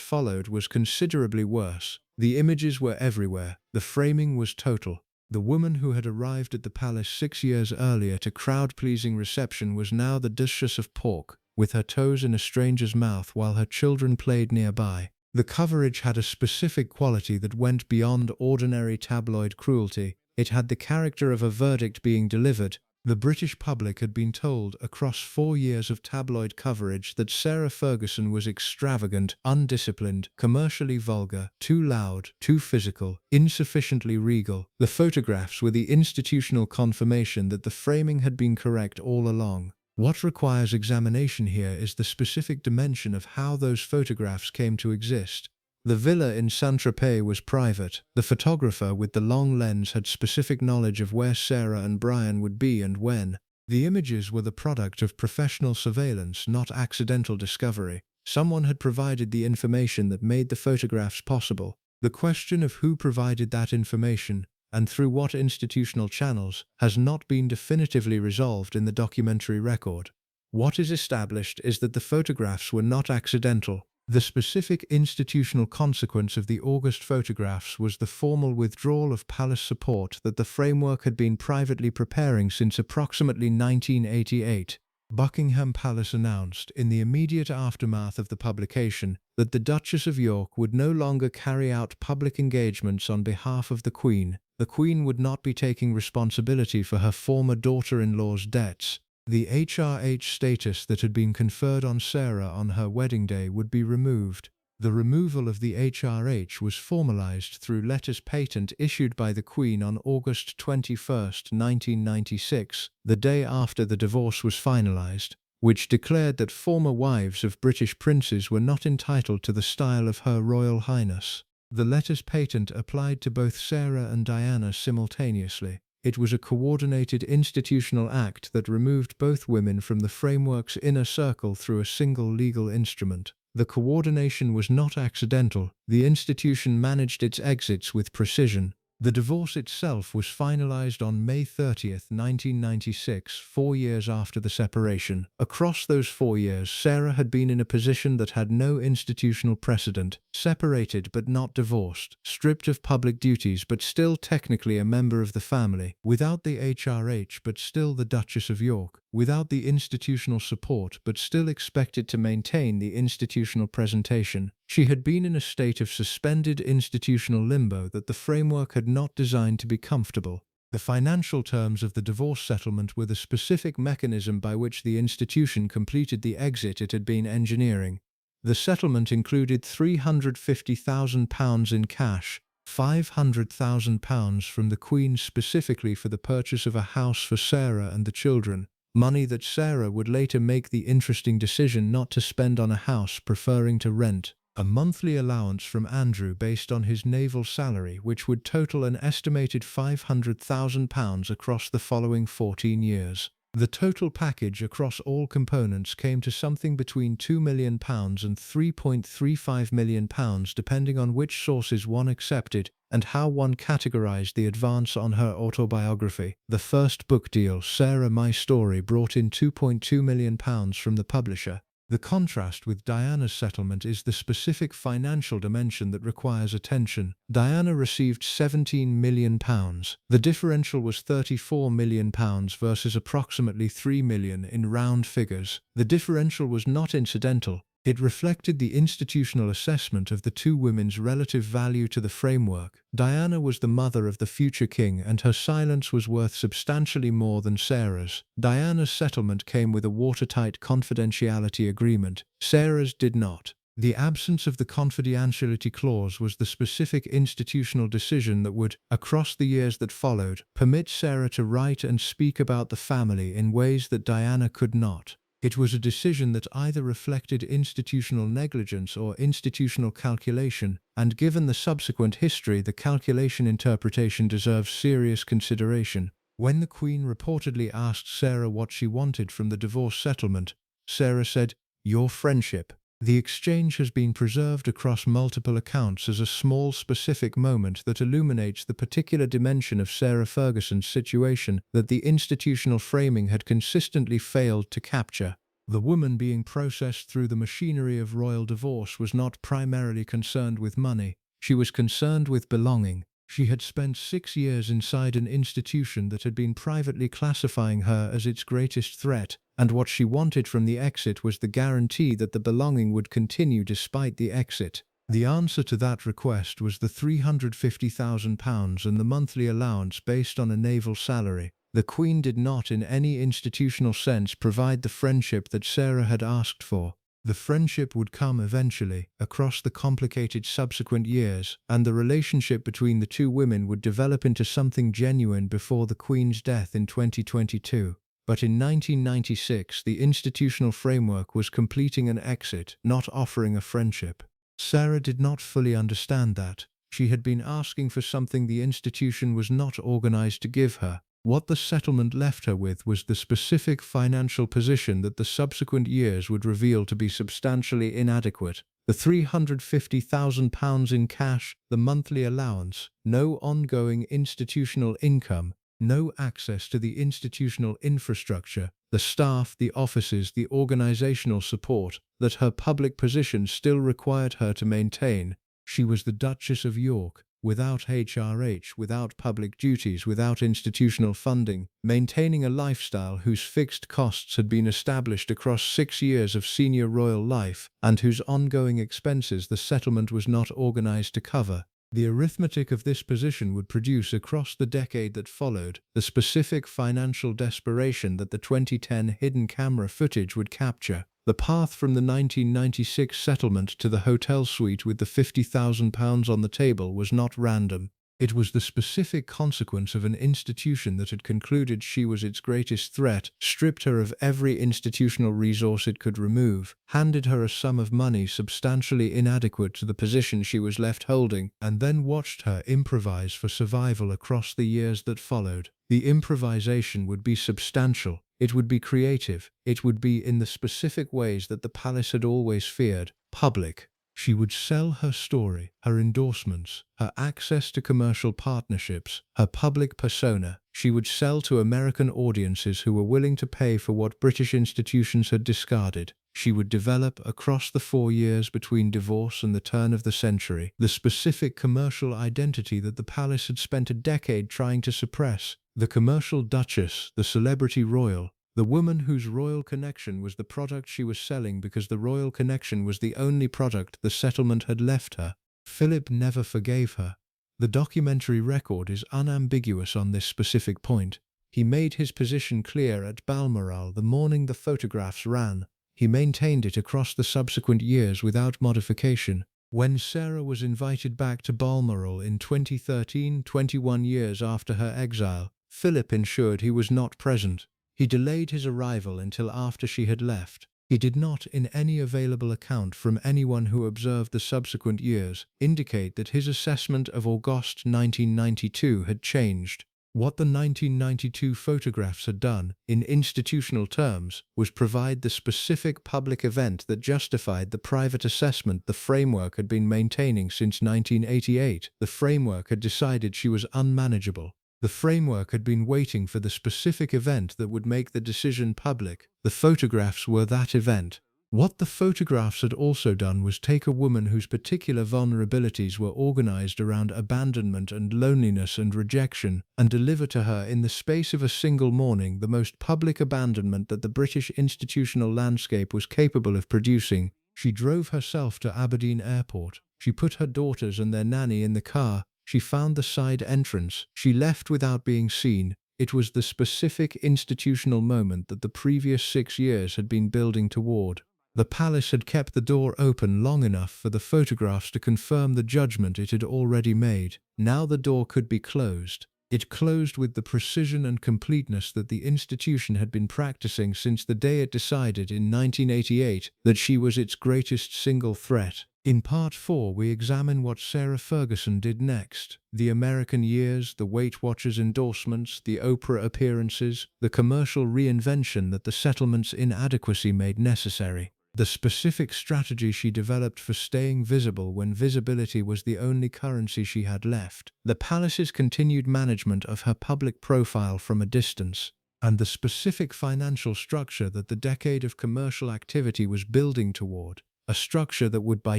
followed was considerably worse. The images were everywhere. The framing was total. The woman who had arrived at the palace 6 years earlier to crowd-pleasing reception was now the Duchess of Pork, with her toes in a stranger's mouth while her children played nearby. The coverage had a specific quality that went beyond ordinary tabloid cruelty. It had the character of a verdict being delivered. The British public had been told across 4 years of tabloid coverage that Sarah Ferguson was extravagant, undisciplined, commercially vulgar, too loud, too physical, insufficiently regal. The photographs were the institutional confirmation that the framing had been correct all along. What requires examination here is the specific dimension of how those photographs came to exist. The villa in Saint-Tropez was private. The photographer with the long lens had specific knowledge of where Sarah and Brian would be and when. The images were the product of professional surveillance, not accidental discovery. Someone had provided the information that made the photographs possible. The question of who provided that information, and through what institutional channels, has not been definitively resolved in the documentary record. What is established is that the photographs were not accidental. The specific institutional consequence of the August photographs was the formal withdrawal of palace support that the framework had been privately preparing since approximately 1988. Buckingham Palace announced, in the immediate aftermath of the publication, that the Duchess of York would no longer carry out public engagements on behalf of the Queen. The Queen would not be taking responsibility for her former daughter-in-law's debts. The HRH status that had been conferred on Sarah on her wedding day would be removed. The removal of the HRH was formalized through letters patent issued by the Queen on August 21, 1996, the day after the divorce was finalized, which declared that former wives of British princes were not entitled to the style of Her Royal Highness. The letters patent applied to both Sarah and Diana simultaneously. It was a coordinated institutional act that removed both women from the framework's inner circle through a single legal instrument. The coordination was not accidental. The institution managed its exits with precision. The divorce itself was finalized on May 30, 1996, 4 years after the separation. Across those 4 years, Sarah had been in a position that had no institutional precedent, separated but not divorced, stripped of public duties but still technically a member of the family, without the HRH but still the Duchess of York, without the institutional support but still expected to maintain the institutional presentation. She had been in a state of suspended institutional limbo that the framework had not designed to be comfortable. The financial terms of the divorce settlement were the specific mechanism by which the institution completed the exit it had been engineering. The settlement included £350,000 in cash, £500,000 from the Queen specifically for the purchase of a house for Sarah and the children, money that Sarah would later make the interesting decision not to spend on a house, preferring to rent. A monthly allowance from Andrew based on his naval salary, which would total an estimated £500,000 across the following 14 years. The total package across all components came to something between £2 million and £3.35 million depending on which sources one accepted. and how one categorized the advance on her autobiography. The first book deal, Sarah My Story, brought in £2.2 million from the publisher. The contrast with Diana's settlement is the specific financial dimension that requires attention. Diana received £17 million. The differential was £34 million versus approximately £3 million in round figures. The differential was not incidental. It reflected the institutional assessment of the two women's relative value to the framework. Diana was the mother of the future king, and her silence was worth substantially more than Sarah's. Diana's settlement came with a watertight confidentiality agreement. Sarah's did not. The absence of the confidentiality clause was the specific institutional decision that would, across the years that followed, permit Sarah to write and speak about the family in ways that Diana could not. It was a decision that either reflected institutional negligence or institutional calculation, and given the subsequent history, the calculation interpretation deserves serious consideration. When the Queen reportedly asked Sarah what she wanted from the divorce settlement, Sarah said, "Your friendship." The exchange has been preserved across multiple accounts as a small specific moment that illuminates the particular dimension of Sarah Ferguson's situation that the institutional framing had consistently failed to capture. The woman being processed through the machinery of royal divorce was not primarily concerned with money. She was concerned with belonging. She had spent 6 years inside an institution that had been privately classifying her as its greatest threat, and what she wanted from the exit was the guarantee that the belonging would continue despite the exit. The answer to that request was the £350,000 and the monthly allowance based on a naval salary. The Queen did not, in any institutional sense, provide the friendship that Sarah had asked for. The friendship would come eventually, across the complicated subsequent years, and the relationship between the two women would develop into something genuine before the Queen's death in 2022. But in 1996, the institutional framework was completing an exit, not offering a friendship. Sarah did not fully understand that. She had been asking for something the institution was not organized to give her. What the settlement left her with was the specific financial position that the subsequent years would reveal to be substantially inadequate. The £350,000 in cash, the monthly allowance, no ongoing institutional income, no access to the institutional infrastructure, the staff, the offices, the organizational support that her public position still required her to maintain. She was the Duchess of York, without HRH, without public duties, without institutional funding, maintaining a lifestyle whose fixed costs had been established across 6 years of senior royal life, and whose ongoing expenses the settlement was not organized to cover. The arithmetic of this position would produce across the decade that followed the specific financial desperation that the 2010 hidden camera footage would capture. The path from the 1996 settlement to the hotel suite with the £50,000 on the table was not random. It was the specific consequence of an institution that had concluded she was its greatest threat, stripped her of every institutional resource it could remove, handed her a sum of money substantially inadequate to the position she was left holding, and then watched her improvise for survival across the years that followed. The improvisation would be substantial. It would be creative. It would be in the specific ways that the palace had always feared: public. She would sell her story, her endorsements, her access to commercial partnerships, her public persona. She would sell to American audiences who were willing to pay for what British institutions had discarded. She would develop, across the 4 years between divorce and the turn of the century, the specific commercial identity that the palace had spent a decade trying to suppress. The commercial duchess, the celebrity royal, the woman whose royal connection was the product she was selling because the royal connection was the only product the settlement had left her. Philip never forgave her. The documentary record is unambiguous on this specific point. He made his position clear at Balmoral the morning the photographs ran. He maintained it across the subsequent years without modification. When Sarah was invited back to Balmoral in 2013, 21 years after her exile, Philip ensured he was not present. He delayed his arrival until after she had left. He did not, in any available account from anyone who observed the subsequent years, indicate that his assessment of August 1992 had changed. What the 1992 photographs had done, in institutional terms, was provide the specific public event that justified the private assessment the framework had been maintaining since 1988. The framework had decided she was unmanageable. The framework had been waiting for the specific event that would make the decision public. The photographs were that event. What the photographs had also done was take a woman whose particular vulnerabilities were organized around abandonment and loneliness and rejection, and deliver to her in the space of a single morning the most public abandonment that the British institutional landscape was capable of producing. She drove herself to Aberdeen Airport. She put her daughters and their nanny in the car. She found the side entrance. She left without being seen. It was the specific institutional moment that the previous 6 years had been building toward. The palace had kept the door open long enough for the photographs to confirm the judgment it had already made. Now the door could be closed. It closed with the precision and completeness that the institution had been practicing since the day it decided in 1988 that she was its greatest single threat. In Part 4 we examine what Sarah Ferguson did next. The American years, the Weight Watchers endorsements, the Oprah appearances, the commercial reinvention that the settlement's inadequacy made necessary. The specific strategy she developed for staying visible when visibility was the only currency she had left. The palace's continued management of her public profile from a distance. And the specific financial structure that the decade of commercial activity was building toward. A structure that would by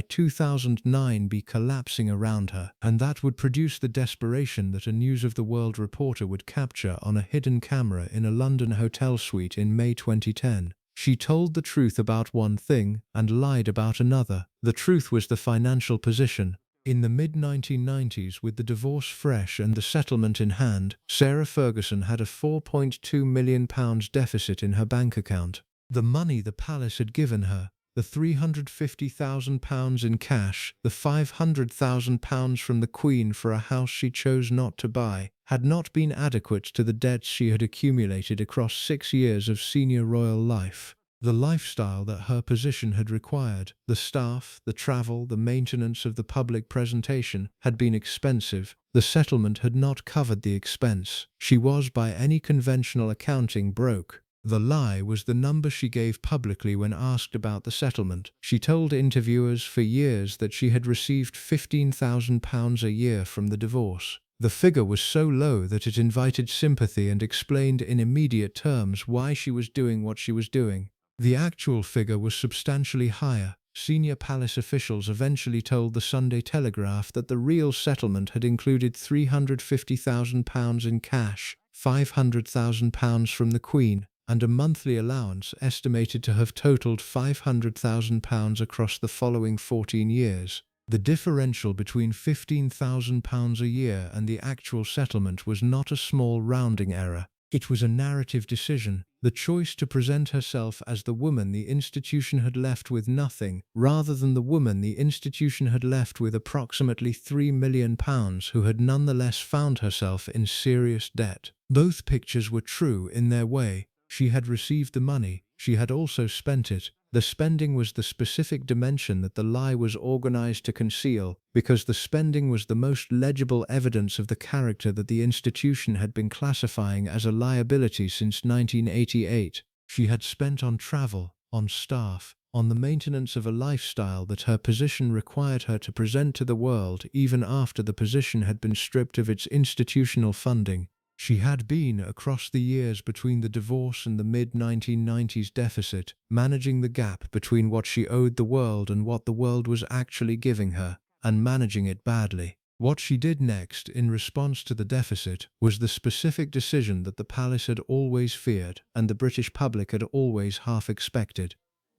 2009 be collapsing around her, and that would produce the desperation that a News of the World reporter would capture on a hidden camera in a London hotel suite in May 2010. She told the truth about one thing and lied about another. The truth was the financial position. In the mid-1990s, with the divorce fresh and the settlement in hand, Sarah Ferguson had a £4.2 million deficit in her bank account. The money the palace had given her, the £350,000 in cash, the £500,000 from the Queen for a house she chose not to buy, had not been adequate to the debts she had accumulated across 6 years of senior royal life. The lifestyle that her position had required, the staff, the travel, the maintenance of the public presentation, had been expensive. The settlement had not covered the expense. She was, by any conventional accounting, broke. The lie was the number she gave publicly when asked about the settlement. She told interviewers for years that she had received £15,000 a year from the divorce. The figure was so low that it invited sympathy and explained in immediate terms why she was doing what she was doing. The actual figure was substantially higher. Senior palace officials eventually told the Sunday Telegraph that the real settlement had included £350,000 in cash, £500,000 from the Queen, and a monthly allowance estimated to have totaled £500,000 across the following 14 years. The differential between £15,000 a year and the actual settlement was not a small rounding error. It was a narrative decision, the choice to present herself as the woman the institution had left with nothing, rather than the woman the institution had left with approximately £3 million, who had nonetheless found herself in serious debt. Both pictures were true in their way. She had received the money, she had also spent it. The spending was the specific dimension that the lie was organized to conceal, because the spending was the most legible evidence of the character that the institution had been classifying as a liability since 1988. She had spent on travel, on staff, on the maintenance of a lifestyle that her position required her to present to the world even after the position had been stripped of its institutional funding. She had been, across the years between the divorce and the mid-1990s deficit, managing the gap between what she owed the world and what the world was actually giving her, and managing it badly. What she did next, in response to the deficit, was the specific decision that the palace had always feared and the British public had always half expected.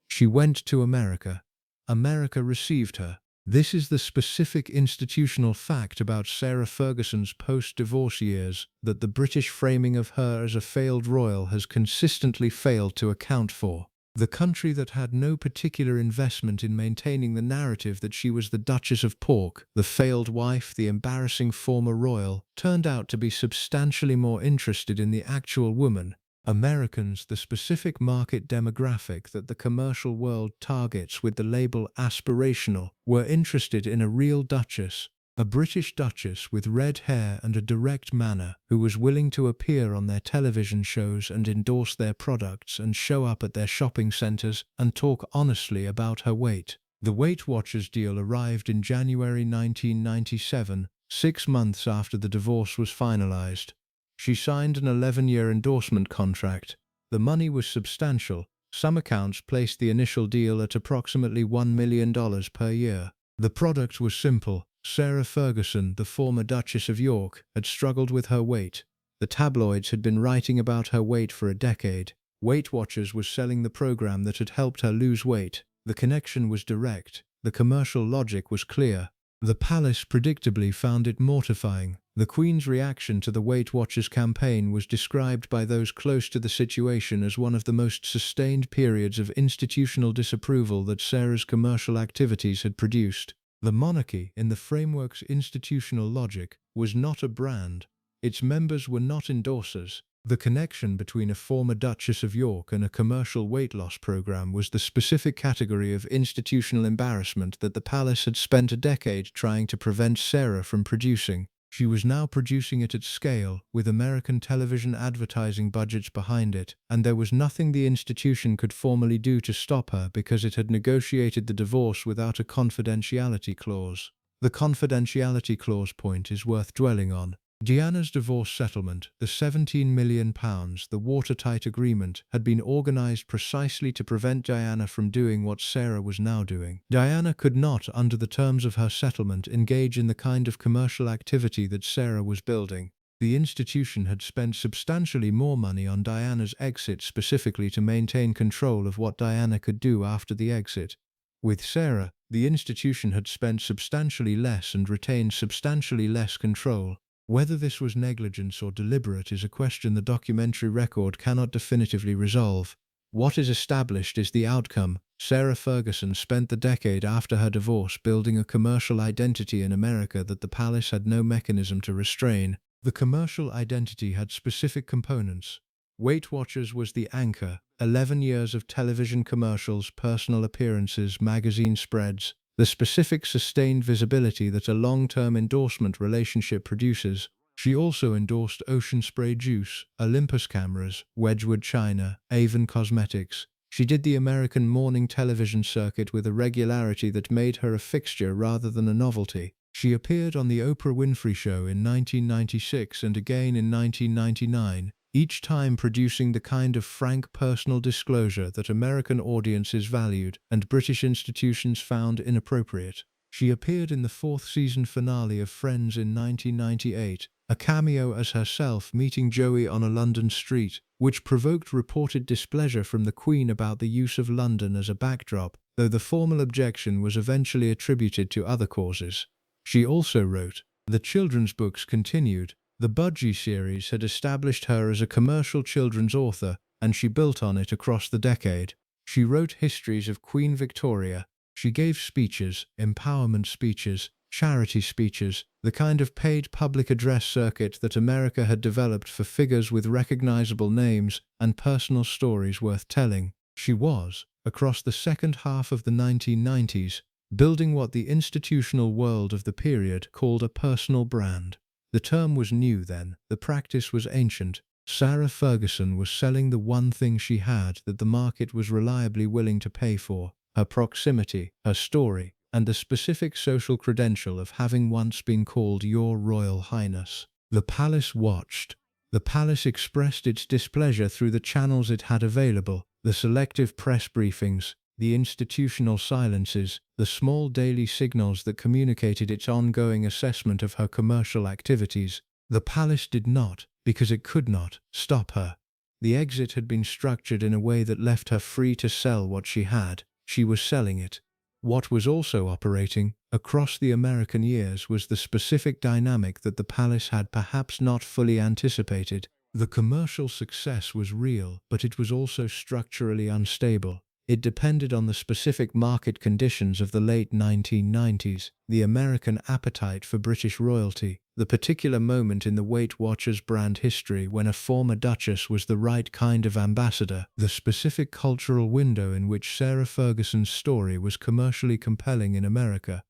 She went to America. America received her. This is the specific institutional fact about Sarah Ferguson's post-divorce years that the British framing of her as a failed royal has consistently failed to account for. The country that had no particular investment in maintaining the narrative that she was the Duchess of Pork, the failed wife, the embarrassing former royal, turned out to be substantially more interested in the actual woman. Americans, the specific market demographic that the commercial world targets with the label aspirational, were interested in a real duchess. A British duchess with red hair and a direct manner who was willing to appear on their television shows and endorse their products and show up at their shopping centers and talk honestly about her weight. The Weight Watchers deal arrived in January 1997, 6 months after the divorce was finalized. She signed an 11-year endorsement contract. The money was substantial. Some accounts placed the initial deal at approximately $1 million per year. The product was simple. Sarah Ferguson, the former Duchess of York, had struggled with her weight. The tabloids had been writing about her weight for a decade. Weight Watchers was selling the program that had helped her lose weight. The connection was direct. The commercial logic was clear. The palace predictably found it mortifying. The Queen's reaction to the Weight Watchers campaign was described by those close to the situation as one of the most sustained periods of institutional disapproval that Sarah's commercial activities had produced. The monarchy, in the framework's institutional logic, was not a brand. Its members were not endorsers. The connection between a former Duchess of York and a commercial weight loss program was the specific category of institutional embarrassment that the palace had spent a decade trying to prevent Sarah from producing. She was now producing it at scale, with American television advertising budgets behind it, and there was nothing the institution could formally do to stop her because it had negotiated the divorce without a confidentiality clause. The confidentiality clause point is worth dwelling on. Diana's divorce settlement, the £17 million, the watertight agreement, had been organized precisely to prevent Diana from doing what Sarah was now doing. Diana could not, under the terms of her settlement, engage in the kind of commercial activity that Sarah was building. The institution had spent substantially more money on Diana's exit specifically to maintain control of what Diana could do after the exit. With Sarah, the institution had spent substantially less and retained substantially less control. Whether this was negligence or deliberate is a question the documentary record cannot definitively resolve. What is established is the outcome. Sarah Ferguson spent the decade after her divorce building a commercial identity in America that the palace had no mechanism to restrain. The commercial identity had specific components. Weight Watchers was the anchor. 11 years of television commercials, personal appearances, magazine spreads. The specific sustained visibility that a long-term endorsement relationship produces. She also endorsed Ocean Spray Juice, Olympus cameras, Wedgwood china, Avon cosmetics. She did the American morning television circuit with a regularity that made her a fixture rather than a novelty. She appeared on The Oprah Winfrey Show in 1996 and again in 1999, each time producing the kind of frank personal disclosure that American audiences valued and British institutions found inappropriate. She appeared in the 4th season finale of Friends in 1998, a cameo as herself meeting Joey on a London street, which provoked reported displeasure from the Queen about the use of London as a backdrop, though the formal objection was eventually attributed to other causes. She also wrote. The children's books continued. The Budgie series had established her as a commercial children's author, and she built on it across the decade. She wrote histories of Queen Victoria. She gave speeches, empowerment speeches, charity speeches, the kind of paid public address circuit that America had developed for figures with recognizable names and personal stories worth telling. She was, across the second half of the 1990s, building what the institutional world of the period called a personal brand. The term was new then, the practice was ancient. Sarah Ferguson was selling the one thing she had that the market was reliably willing to pay for: her proximity, her story, and the specific social credential of having once been called Your Royal Highness. The palace watched. The palace expressed its displeasure through the channels it had available: the selective press briefings, the institutional silences, the small daily signals that communicated its ongoing assessment of her commercial activities. The palace did not, because it could not, stop her. The exit had been structured in a way that left her free to sell what she had. She was selling it. What was also operating, across the American years, was the specific dynamic that the palace had perhaps not fully anticipated. The commercial success was real, but it was also structurally unstable. It depended on the specific market conditions of the late 1990s, the American appetite for British royalty, the particular moment in the Weight Watchers brand history when a former duchess was the right kind of ambassador, the specific cultural window in which Sarah Ferguson's story was commercially compelling in America.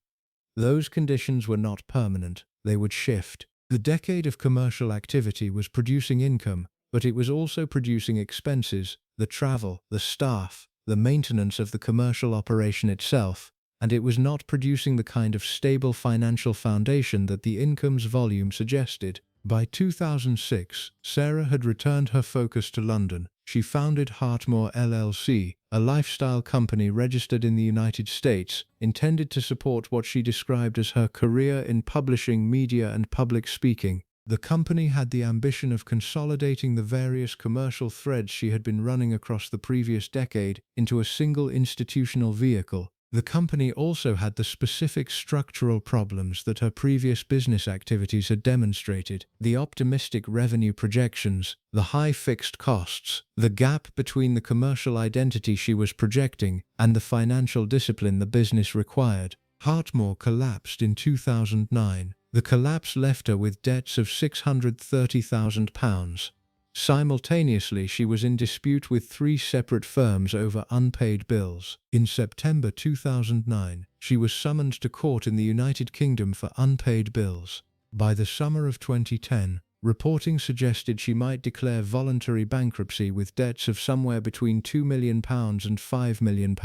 Those conditions were not permanent, they would shift. The decade of commercial activity was producing income, but it was also producing expenses, the travel, the staff, the maintenance of the commercial operation itself, and it was not producing the kind of stable financial foundation that the income's volume suggested. By 2006, Sarah had returned her focus to London. She founded Hartmore LLC, a lifestyle company registered in the United States, intended to support what she described as her career in publishing, media, and public speaking. The company had the ambition of consolidating the various commercial threads she had been running across the previous decade into a single institutional vehicle. The company also had the specific structural problems that her previous business activities had demonstrated: the optimistic revenue projections, the high fixed costs, the gap between the commercial identity she was projecting and the financial discipline the business required. Hartmore collapsed in 2009. The collapse left her with debts of £630,000. Simultaneously, she was in dispute with 3 separate firms over unpaid bills. In September 2009, she was summoned to court in the United Kingdom for unpaid bills. By the summer of 2010, reporting suggested she might declare voluntary bankruptcy with debts of somewhere between £2 million and £5 million,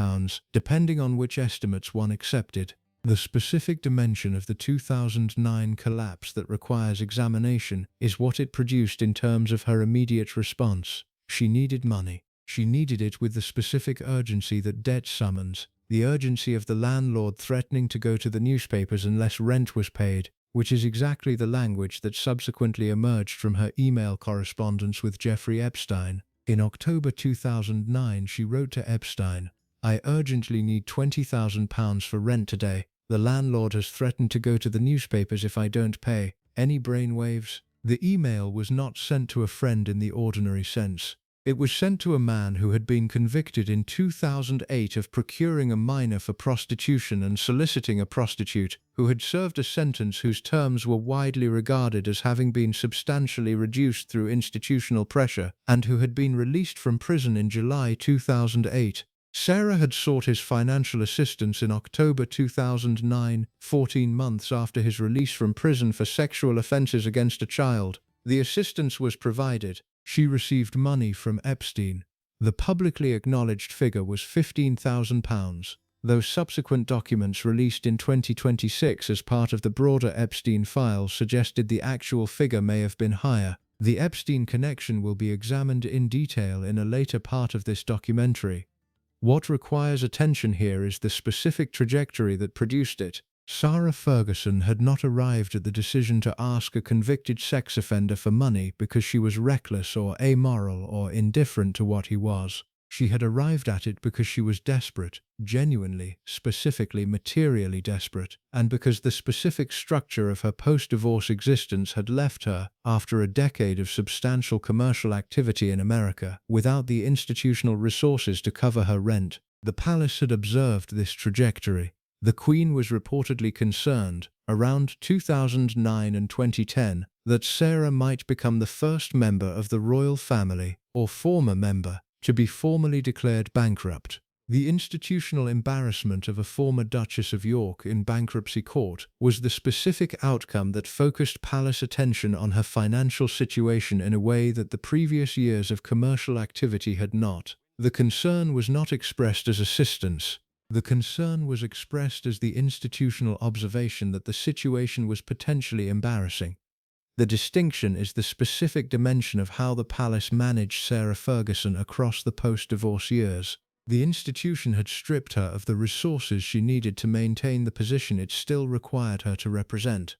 depending on which estimates one accepted. The specific dimension of the 2009 collapse that requires examination is what it produced in terms of her immediate response. She needed money. She needed it with the specific urgency that debt summons, the urgency of the landlord threatening to go to the newspapers unless rent was paid, which is exactly the language that subsequently emerged from her email correspondence with Jeffrey Epstein. In October 2009, she wrote to Epstein, "I urgently need £20,000 for rent today. The landlord has threatened to go to the newspapers if I don't pay. Any brainwaves?" The email was not sent to a friend in the ordinary sense. It was sent to a man who had been convicted in 2008 of procuring a minor for prostitution and soliciting a prostitute, who had served a sentence whose terms were widely regarded as having been substantially reduced through institutional pressure, and who had been released from prison in July 2008. Sarah had sought his financial assistance in October 2009, 14 months after his release from prison for sexual offenses against a child. The assistance was provided. She received money from Epstein. The publicly acknowledged figure was £15,000, though subsequent documents released in 2026 as part of the broader Epstein files suggested the actual figure may have been higher. The Epstein connection will be examined in detail in a later part of this documentary. What requires attention here is the specific trajectory that produced it. Sarah Ferguson had not arrived at the decision to ask a convicted sex offender for money because she was reckless or amoral or indifferent to what he was. She had arrived at it because she was desperate, genuinely, specifically, materially desperate, and because the specific structure of her post-divorce existence had left her, after a decade of substantial commercial activity in America, without the institutional resources to cover her rent. The palace had observed this trajectory. The Queen was reportedly concerned, around 2009 and 2010, that Sarah might become the first member of the royal family, or former member, to be formally declared bankrupt. The institutional embarrassment of a former Duchess of York in bankruptcy court was the specific outcome that focused palace attention on her financial situation in a way that the previous years of commercial activity had not. The concern was not expressed as assistance. The concern was expressed as the institutional observation that the situation was potentially embarrassing. The distinction is the specific dimension of how the palace managed Sarah Ferguson across the post-divorce years. The institution had stripped her of the resources she needed to maintain the position it still required her to represent.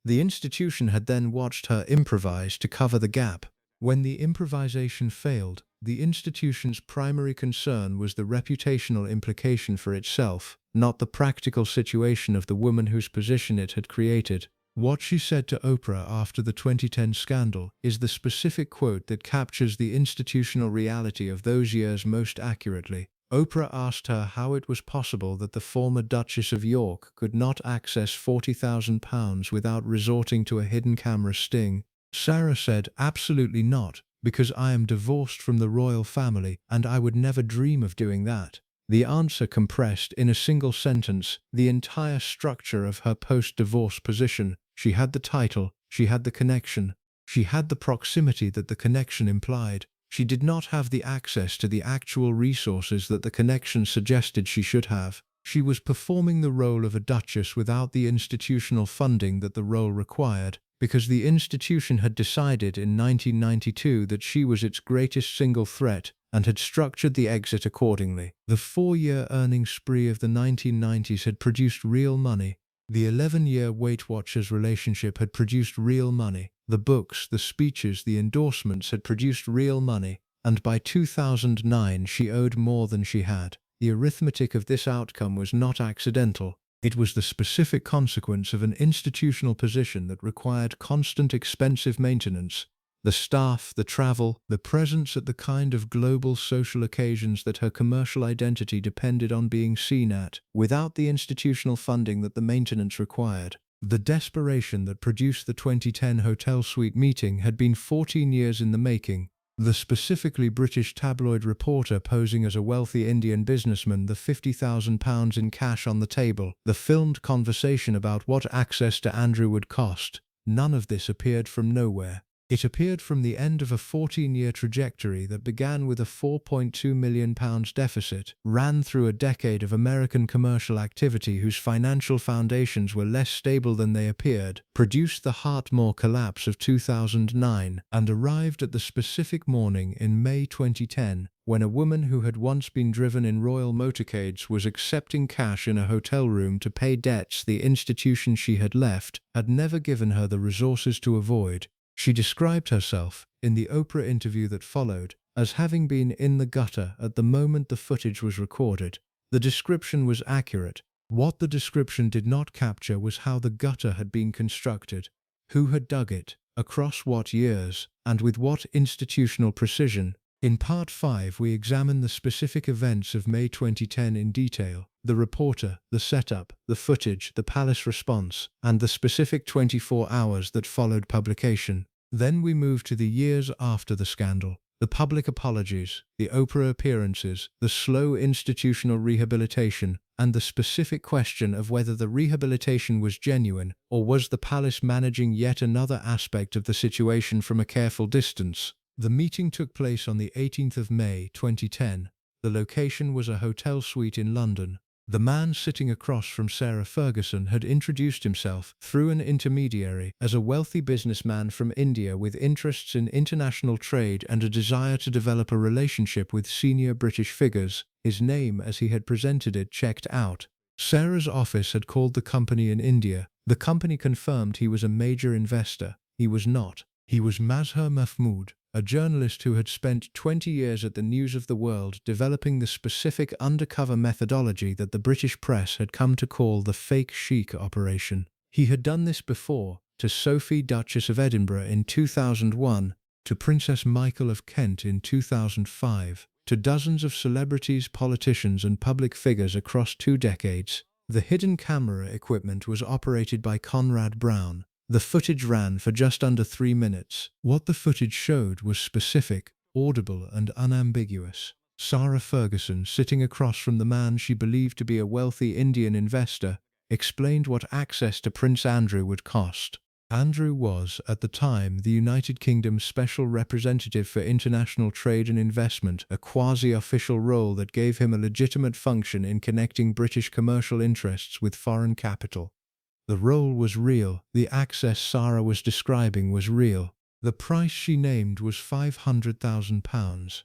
The institution had then watched her improvise to cover the gap. When the improvisation failed, the institution's primary concern was the reputational implication for itself, not the practical situation of the woman whose position it had created. What she said to Oprah after the 2010 scandal is the specific quote that captures the institutional reality of those years most accurately. Oprah asked her how it was possible that the former Duchess of York could not access £40,000 without resorting to a hidden camera sting. Sarah said, "Absolutely not, because I am divorced from the royal family and I would never dream of doing that." The answer compressed in a single sentence the entire structure of her post-divorce position. She had the title, she had the connection, she had the proximity that the connection implied. She did not have the access to the actual resources that the connection suggested she should have. She was performing the role of a duchess without the institutional funding that the role required, because the institution had decided in 1992 that she was its greatest single threat and had structured the exit accordingly. The 4-year earnings spree of the 1990s had produced real money. The 11-year Weight Watchers relationship had produced real money. The books, the speeches, the endorsements had produced real money, and by 2009 she owed more than she had. The arithmetic of this outcome was not accidental. It was the specific consequence of an institutional position that required constant expensive maintenance. The staff, the travel, the presence at the kind of global social occasions that her commercial identity depended on being seen at, without the institutional funding that the maintenance required. The desperation that produced the 2010 hotel suite meeting had been 14 years in the making. The specifically British tabloid reporter posing as a wealthy Indian businessman, the £50,000 in cash on the table, the filmed conversation about what access to Andrew would cost. None of this appeared from nowhere. It appeared from the end of a 14-year trajectory that began with a £4.2 million deficit, ran through a decade of American commercial activity whose financial foundations were less stable than they appeared, produced the Hartmore collapse of 2009, and arrived at the specific morning in May 2010, when a woman who had once been driven in royal motorcades was accepting cash in a hotel room to pay debts the institution she had left had never given her the resources to avoid. She described herself, in the Oprah interview that followed, as having been in the gutter at the moment the footage was recorded. The description was accurate. What the description did not capture was how the gutter had been constructed, who had dug it, across what years, and with what institutional precision. In Part 5 we examine the specific events of May 2010 in detail, the reporter, the setup, the footage, the palace response, and the specific 24 hours that followed publication. Then we move to the years after the scandal, the public apologies, the Oprah appearances, the slow institutional rehabilitation, and the specific question of whether the rehabilitation was genuine, or was the palace managing yet another aspect of the situation from a careful distance. The meeting took place on the 18th of May 2010. The location was a hotel suite in London. The man sitting across from Sarah Ferguson had introduced himself, through an intermediary, as a wealthy businessman from India with interests in international trade and a desire to develop a relationship with senior British figures. His name, as he had presented it, checked out. Sarah's office had called the company in India. The company confirmed he was a major investor. He was not. He was Mazhar Mahmood, a journalist who had spent 20 years at the News of the World developing the specific undercover methodology that the British press had come to call the fake chic operation. He had done this before, to Sophie, Duchess of Edinburgh in 2001, to Princess Michael of Kent in 2005, to dozens of celebrities, politicians and public figures across 2 decades. The hidden camera equipment was operated by Conrad Brown. The footage ran for just under 3 minutes. What the footage showed was specific, audible and unambiguous. Sarah Ferguson, sitting across from the man she believed to be a wealthy Indian investor, explained what access to Prince Andrew would cost. Andrew was, at the time, the United Kingdom's special representative for international trade and investment, a quasi-official role that gave him a legitimate function in connecting British commercial interests with foreign capital. The role was real. The access Sarah was describing was real. The price she named was £500,000.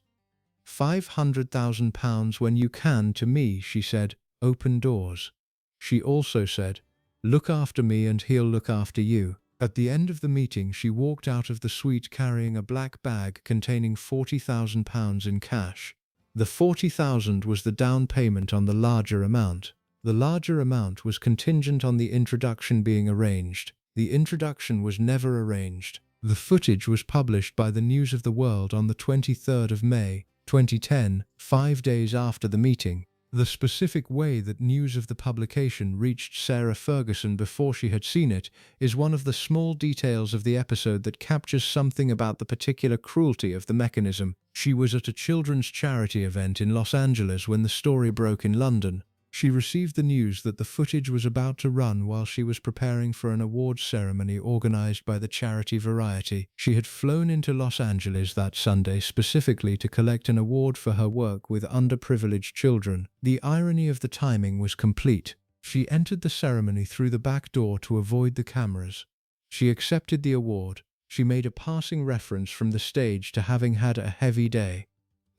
£500,000 when you can, to me, she said, open doors. She also said, look after me and he'll look after you. At the end of the meeting she walked out of the suite carrying a black bag containing £40,000 in cash. The £40,000 was the down payment on the larger amount. The larger amount was contingent on the introduction being arranged. The introduction was never arranged. The footage was published by the News of the World on the 23rd of May, 2010, 5 days after the meeting. The specific way that news of the publication reached Sarah Ferguson before she had seen it is one of the small details of the episode that captures something about the particular cruelty of the mechanism. She was at a children's charity event in Los Angeles when the story broke in London. She received the news that the footage was about to run while she was preparing for an awards ceremony organized by the charity Variety. She had flown into Los Angeles that Sunday specifically to collect an award for her work with underprivileged children. The irony of the timing was complete. She entered the ceremony through the back door to avoid the cameras. She accepted the award. She made a passing reference from the stage to having had a heavy day.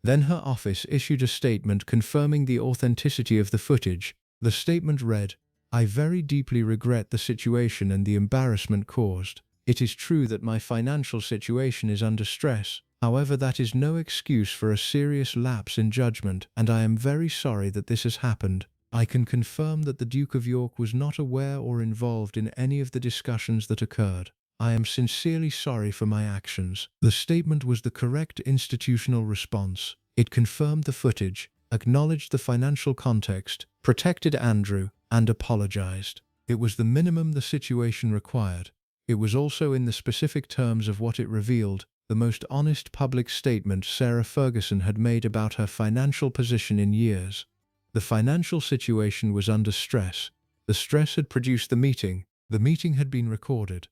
Then her office issued a statement confirming the authenticity of the footage. The statement read, "I very deeply regret the situation and the embarrassment caused. It is true that my financial situation is under stress. However, that is no excuse for a serious lapse in judgment, and I am very sorry that this has happened. I can confirm that the Duke of York was not aware or involved in any of the discussions that occurred. I am sincerely sorry for my actions." The statement was the correct institutional response. It confirmed the footage, acknowledged the financial context, protected Andrew, and apologized. It was the minimum the situation required. It was also in the specific terms of what it revealed, the most honest public statement Sarah Ferguson had made about her financial position in years. The financial situation was under stress. The stress had produced the meeting. The meeting had been recorded.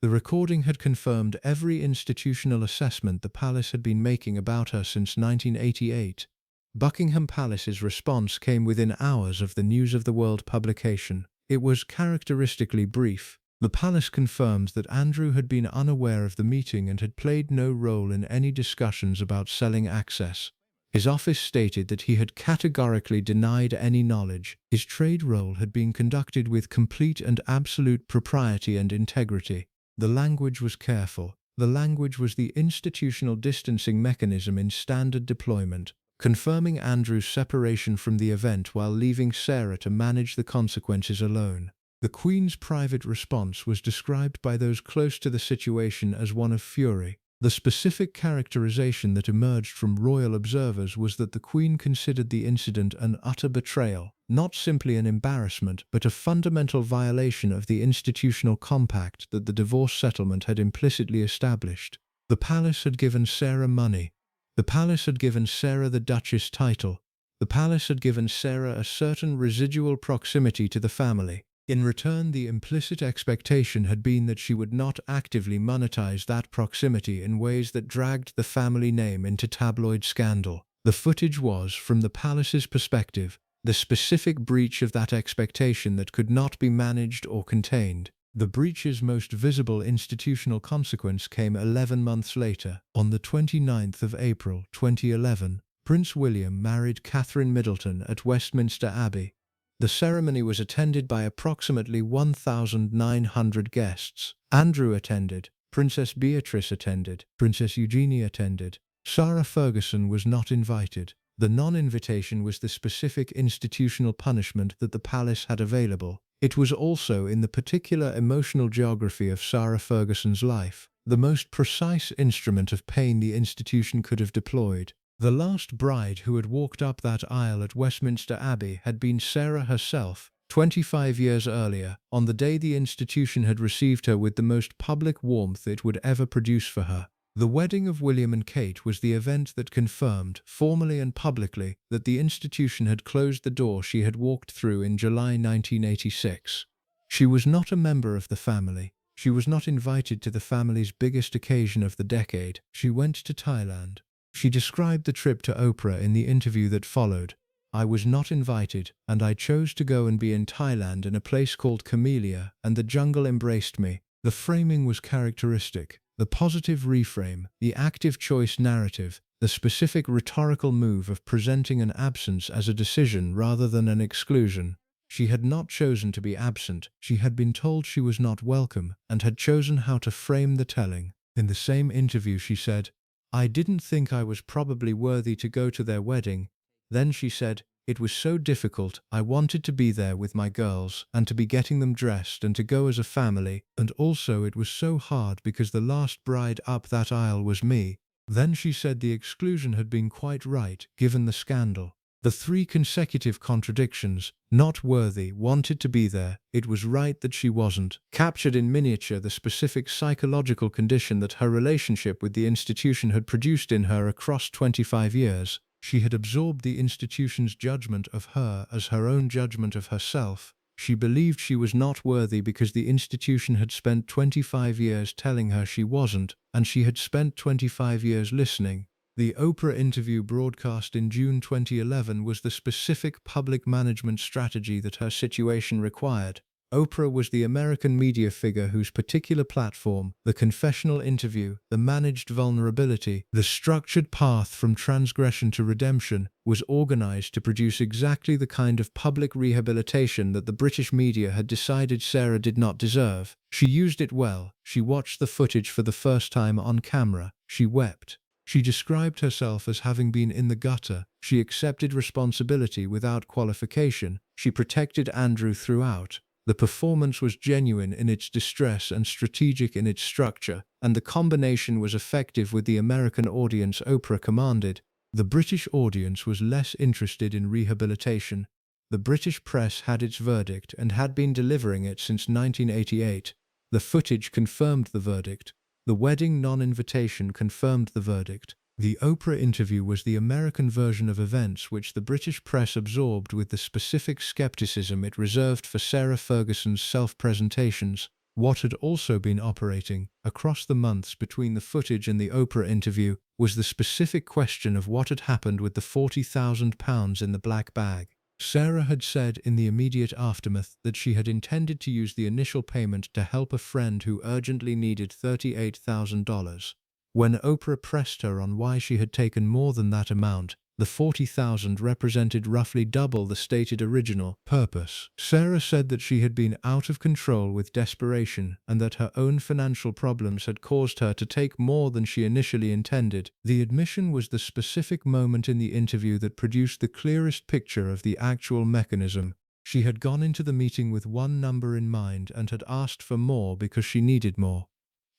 The recording had confirmed every institutional assessment the palace had been making about her since 1988. Buckingham Palace's response came within hours of the News of the World publication. It was characteristically brief. The palace confirmed that Andrew had been unaware of the meeting and had played no role in any discussions about selling access. His office stated that he had categorically denied any knowledge. His trade role had been conducted with complete and absolute propriety and integrity. The language was careful. The language was the institutional distancing mechanism in standard deployment, confirming Andrew's separation from the event while leaving Sarah to manage the consequences alone. The Queen's private response was described by those close to the situation as one of fury. The specific characterization that emerged from royal observers was that the Queen considered the incident an utter betrayal, not simply an embarrassment, but a fundamental violation of the institutional compact that the divorce settlement had implicitly established. The palace had given Sarah money. The palace had given Sarah the Duchess title. The palace had given Sarah a certain residual proximity to the family. In return, the implicit expectation had been that she would not actively monetize that proximity in ways that dragged the family name into tabloid scandal. The footage was, from the palace's perspective, the specific breach of that expectation that could not be managed or contained. The breach's most visible institutional consequence came 11 months later. On the 29th of April 2011, Prince William married Catherine Middleton at Westminster Abbey. The ceremony was attended by approximately 1,900 guests. Andrew attended, Princess Beatrice attended, Princess Eugenie attended. Sarah Ferguson was not invited. The non-invitation was the specific institutional punishment that the palace had available. It was also, in the particular emotional geography of Sarah Ferguson's life, the most precise instrument of pain the institution could have deployed. The last bride who had walked up that aisle at Westminster Abbey had been Sarah herself, 25 years earlier, on the day the institution had received her with the most public warmth it would ever produce for her. The wedding of William and Kate was the event that confirmed, formally and publicly, that the institution had closed the door she had walked through in July 1986. She was not a member of the family. She was not invited to the family's biggest occasion of the decade. She went to Thailand. She described the trip to Oprah in the interview that followed. "I was not invited, and I chose to go and be in Thailand in a place called Camellia, and the jungle embraced me." The framing was characteristic. The positive reframe, the active choice narrative, the specific rhetorical move of presenting an absence as a decision rather than an exclusion. She had not chosen to be absent. She had been told she was not welcome, and had chosen how to frame the telling. In the same interview she said, "I didn't think I was probably worthy to go to their wedding." Then she said, "It was so difficult. I wanted to be there with my girls, and to be getting them dressed and to go as a family, and also it was so hard because the last bride up that aisle was me." Then she said the exclusion had been quite right, given the scandal. The three consecutive contradictions: not worthy, wanted to be there, it was right that she wasn't, captured in miniature the specific psychological condition that her relationship with the institution had produced in her across 25 years. She had absorbed the institution's judgment of her as her own judgment of herself. She believed she was not worthy because the institution had spent 25 years telling her she wasn't, and she had spent 25 years listening. The Oprah interview broadcast in June 2011 was the specific public management strategy that her situation required. Oprah was the American media figure whose particular platform, the confessional interview, the managed vulnerability, the structured path from transgression to redemption, was organized to produce exactly the kind of public rehabilitation that the British media had decided Sarah did not deserve. She used it well. She watched the footage for the first time on camera. She wept. She described herself as having been in the gutter. She accepted responsibility without qualification. She protected Andrew throughout. The performance was genuine in its distress and strategic in its structure, and the combination was effective with the American audience Oprah commanded. The British audience was less interested in rehabilitation. The British press had its verdict and had been delivering it since 1988. The footage confirmed the verdict. The wedding non-invitation confirmed the verdict. The Oprah interview was the American version of events which the British press absorbed with the specific skepticism it reserved for Sarah Ferguson's self-presentations. What had also been operating, across the months between the footage and the Oprah interview, was the specific question of what had happened with the £40,000 in the black bag. Sarah had said in the immediate aftermath that she had intended to use the initial payment to help a friend who urgently needed $38,000. When Oprah pressed her on why she had taken more than that amount, the $40,000 represented roughly double the stated original purpose. Sarah said that she had been out of control with desperation and that her own financial problems had caused her to take more than she initially intended. The admission was the specific moment in the interview that produced the clearest picture of the actual mechanism. She had gone into the meeting with one number in mind and had asked for more because she needed more.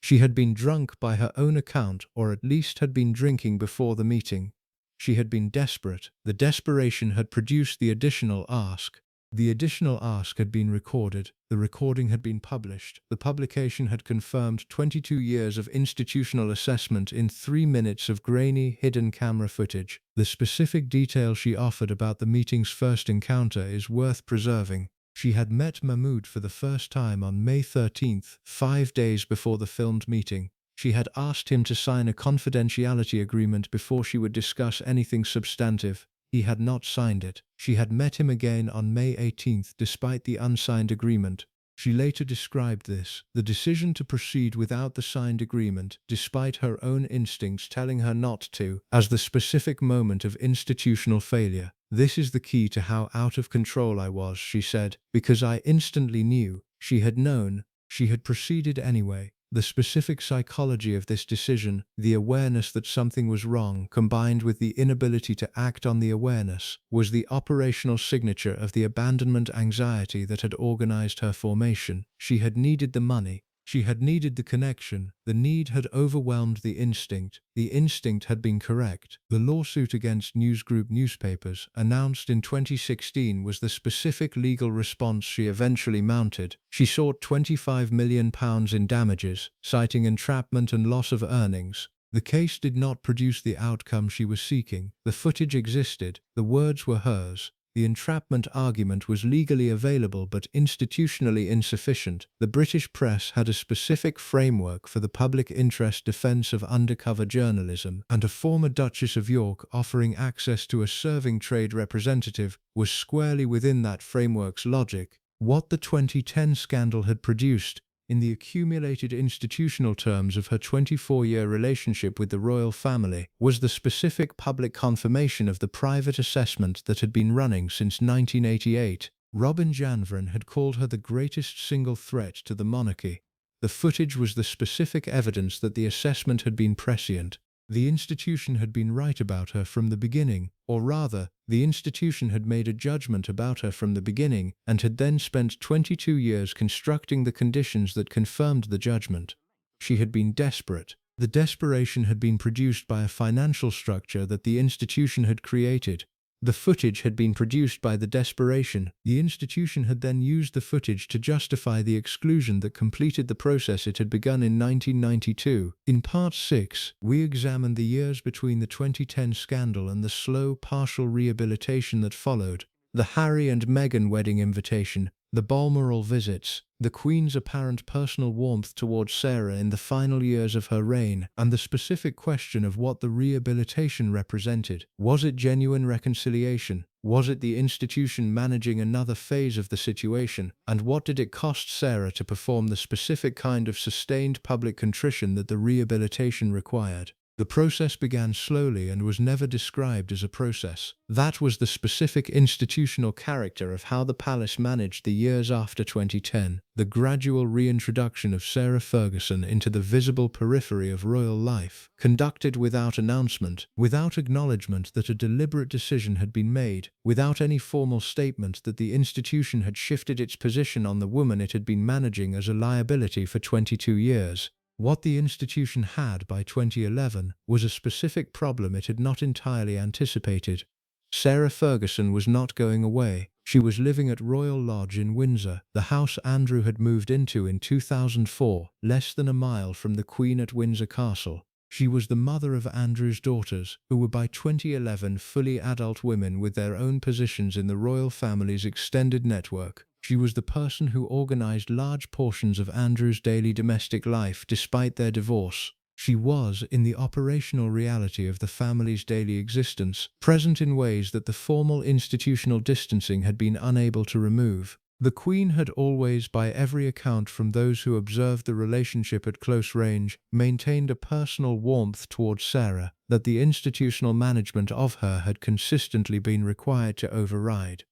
She had been drunk by her own account, or at least had been drinking before the meeting. She had been desperate. The desperation had produced the additional ask. The additional ask had been recorded. The recording had been published. The publication had confirmed 22 years of institutional assessment in 3 minutes of grainy, hidden camera footage. The specific detail she offered about the meeting's first encounter is worth preserving. She had met Mahmoud for the first time on May 13, 5 days before the filmed meeting. She had asked him to sign a confidentiality agreement before she would discuss anything substantive. He had not signed it. She had met him again on May 18 despite the unsigned agreement. She later described this, the decision to proceed without the signed agreement, despite her own instincts telling her not to, as the specific moment of institutional failure. "This is the key to how out of control I was," she said, "because I instantly knew." She had known. She had proceeded anyway. The specific psychology of this decision, the awareness that something was wrong, combined with the inability to act on the awareness, was the operational signature of the abandonment anxiety that had organized her formation. She had needed the money. She had needed the connection. The need had overwhelmed the instinct. The instinct had been correct. The lawsuit against News Group newspapers, announced in 2016, was the specific legal response she eventually mounted. She sought £25 million in damages, citing entrapment and loss of earnings. The case did not produce the outcome she was seeking. The footage existed. The words were hers. The entrapment argument was legally available but institutionally insufficient. The British press had a specific framework for the public interest defense of undercover journalism, and a former Duchess of York offering access to a serving trade representative was squarely within that framework's logic. What the 2010 scandal had produced, in the accumulated institutional terms of her 24-year relationship with the royal family, was the specific public confirmation of the private assessment that had been running since 1988. Robin Janvrin had called her the greatest single threat to the monarchy. The footage was the specific evidence that the assessment had been prescient. The institution had been right about her from the beginning, or rather, the institution had made a judgment about her from the beginning and had then spent 22 years constructing the conditions that confirmed the judgment. She had been desperate. The desperation had been produced by a financial structure that the institution had created. The footage had been produced by the desperation. The institution had then used the footage to justify the exclusion that completed the process it had begun in 1992. In Part 6, we examined the years between the 2010 scandal and the slow, partial rehabilitation that followed. The Harry and Meghan wedding invitation, the Balmoral visits, the Queen's apparent personal warmth towards Sarah in the final years of her reign, and the specific question of what the rehabilitation represented. Was it genuine reconciliation? Was it the institution managing another phase of the situation? And what did it cost Sarah to perform the specific kind of sustained public contrition that the rehabilitation required? The process began slowly and was never described as a process. That was the specific institutional character of how the palace managed the years after 2010, the gradual reintroduction of Sarah Ferguson into the visible periphery of royal life, conducted without announcement, without acknowledgement that a deliberate decision had been made, without any formal statement that the institution had shifted its position on the woman it had been managing as a liability for 22 years. What the institution had by 2011 was a specific problem it had not entirely anticipated. Sarah Ferguson was not going away. She was living at Royal Lodge in Windsor, the house Andrew had moved into in 2004, less than a mile from the Queen at Windsor Castle. She was the mother of Andrew's daughters, who were by 2011 fully adult women with their own positions in the royal family's extended network. She was the person who organized large portions of Andrew's daily domestic life despite their divorce. She was, in the operational reality of the family's daily existence, present in ways that the formal institutional distancing had been unable to remove. The Queen had always, by every account from those who observed the relationship at close range, maintained a personal warmth towards Sarah that the institutional management of her had consistently been required to override.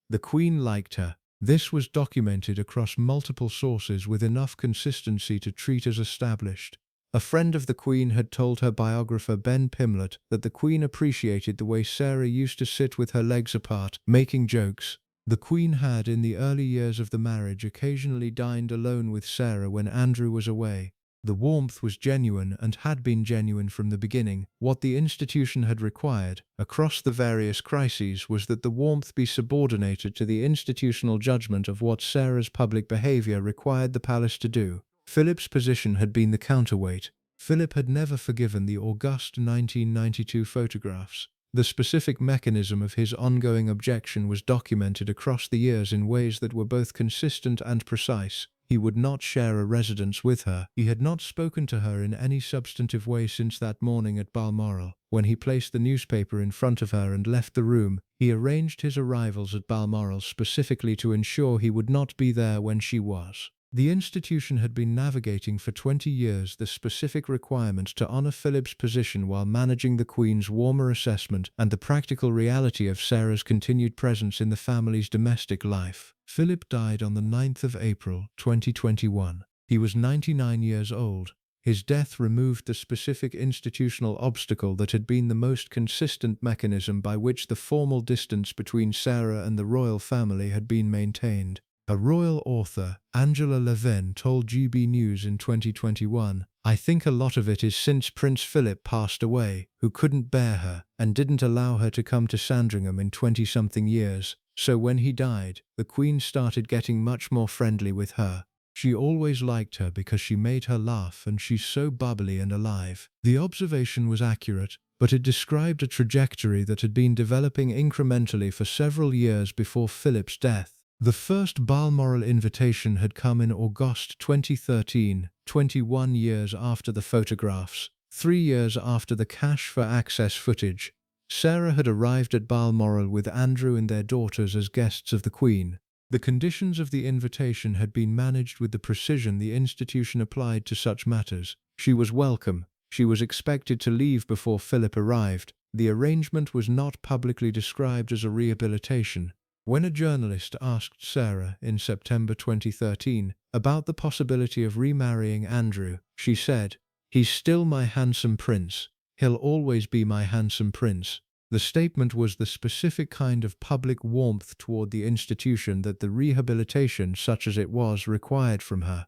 The Queen liked her. This was documented across multiple sources with enough consistency to treat as established. A friend of the Queen had told her biographer Ben Pimlett that the Queen appreciated the way Sarah used to sit with her legs apart, making jokes. The Queen had, in the early years of the marriage, occasionally dined alone with Sarah when Andrew was away. The warmth was genuine and had been genuine from the beginning. What the institution had required, across the various crises, was that the warmth be subordinated to the institutional judgment of what Sarah's public behavior required the palace to do. Philip's position had been the counterweight. Philip had never forgiven the august 1992 photographs. The specific mechanism of his ongoing objection was documented across the years in ways that were both consistent and precise. He would not share a residence with her. He had not spoken to her in any substantive way since that morning at Balmoral. When he placed the newspaper in front of her and left the room, he arranged his arrivals at Balmoral specifically to ensure he would not be there when she was. The institution had been navigating for 20 years the specific requirement to honor Philip's position while managing the Queen's warmer assessment and the practical reality of Sarah's continued presence in the family's domestic life. Philip died on the 9th of April, 2021. He was 99 years old. His death removed the specific institutional obstacle that had been the most consistent mechanism by which the formal distance between Sarah and the royal family had been maintained. A royal author, Angela Levin, told GB News in 2021, "I think a lot of it is since Prince Philip passed away, who couldn't bear her and didn't allow her to come to Sandringham in 20-something years. So when he died, the Queen started getting much more friendly with her. She always liked her because she made her laugh and she's so bubbly and alive." The observation was accurate, but it described a trajectory that had been developing incrementally for several years before Philip's death. The first Balmoral invitation had come in August 2013, 21 years after the photographs, 3 years after the cash for access footage. Sarah had arrived at Balmoral with Andrew and their daughters as guests of the Queen. The conditions of the invitation had been managed with the precision the institution applied to such matters. She was welcome. She was expected to leave before Philip arrived. The arrangement was not publicly described as a rehabilitation. When a journalist asked Sarah in September 2013 about the possibility of remarrying Andrew, she said, "He's still my handsome prince. He'll always be my handsome prince." The statement was the specific kind of public warmth toward the institution that the rehabilitation, such as it was, required from her.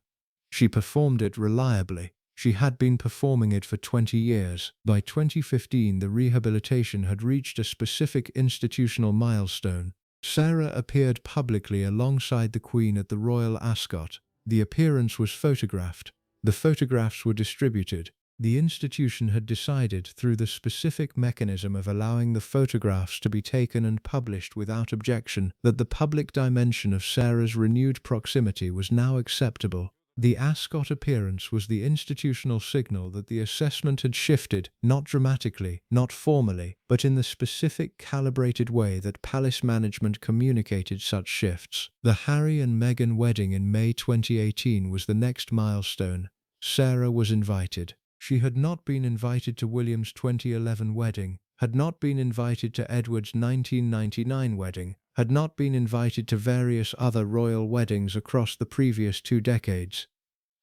She performed it reliably. She had been performing it for 20 years. By 2015, the rehabilitation had reached a specific institutional milestone. Sarah appeared publicly alongside the Queen at the Royal Ascot. The appearance was photographed. The photographs were distributed. The institution had decided, through the specific mechanism of allowing the photographs to be taken and published without objection, that the public dimension of Sarah's renewed proximity was now acceptable. The Ascot appearance was the institutional signal that the assessment had shifted, not dramatically, not formally, but in the specific calibrated way that palace management communicated such shifts. The Harry and Meghan wedding in May 2018 was the next milestone. Sarah was invited. She had not been invited to William's 2011 wedding, had not been invited to Edward's 1999 wedding, had not been invited to various other royal weddings across the previous 2 decades.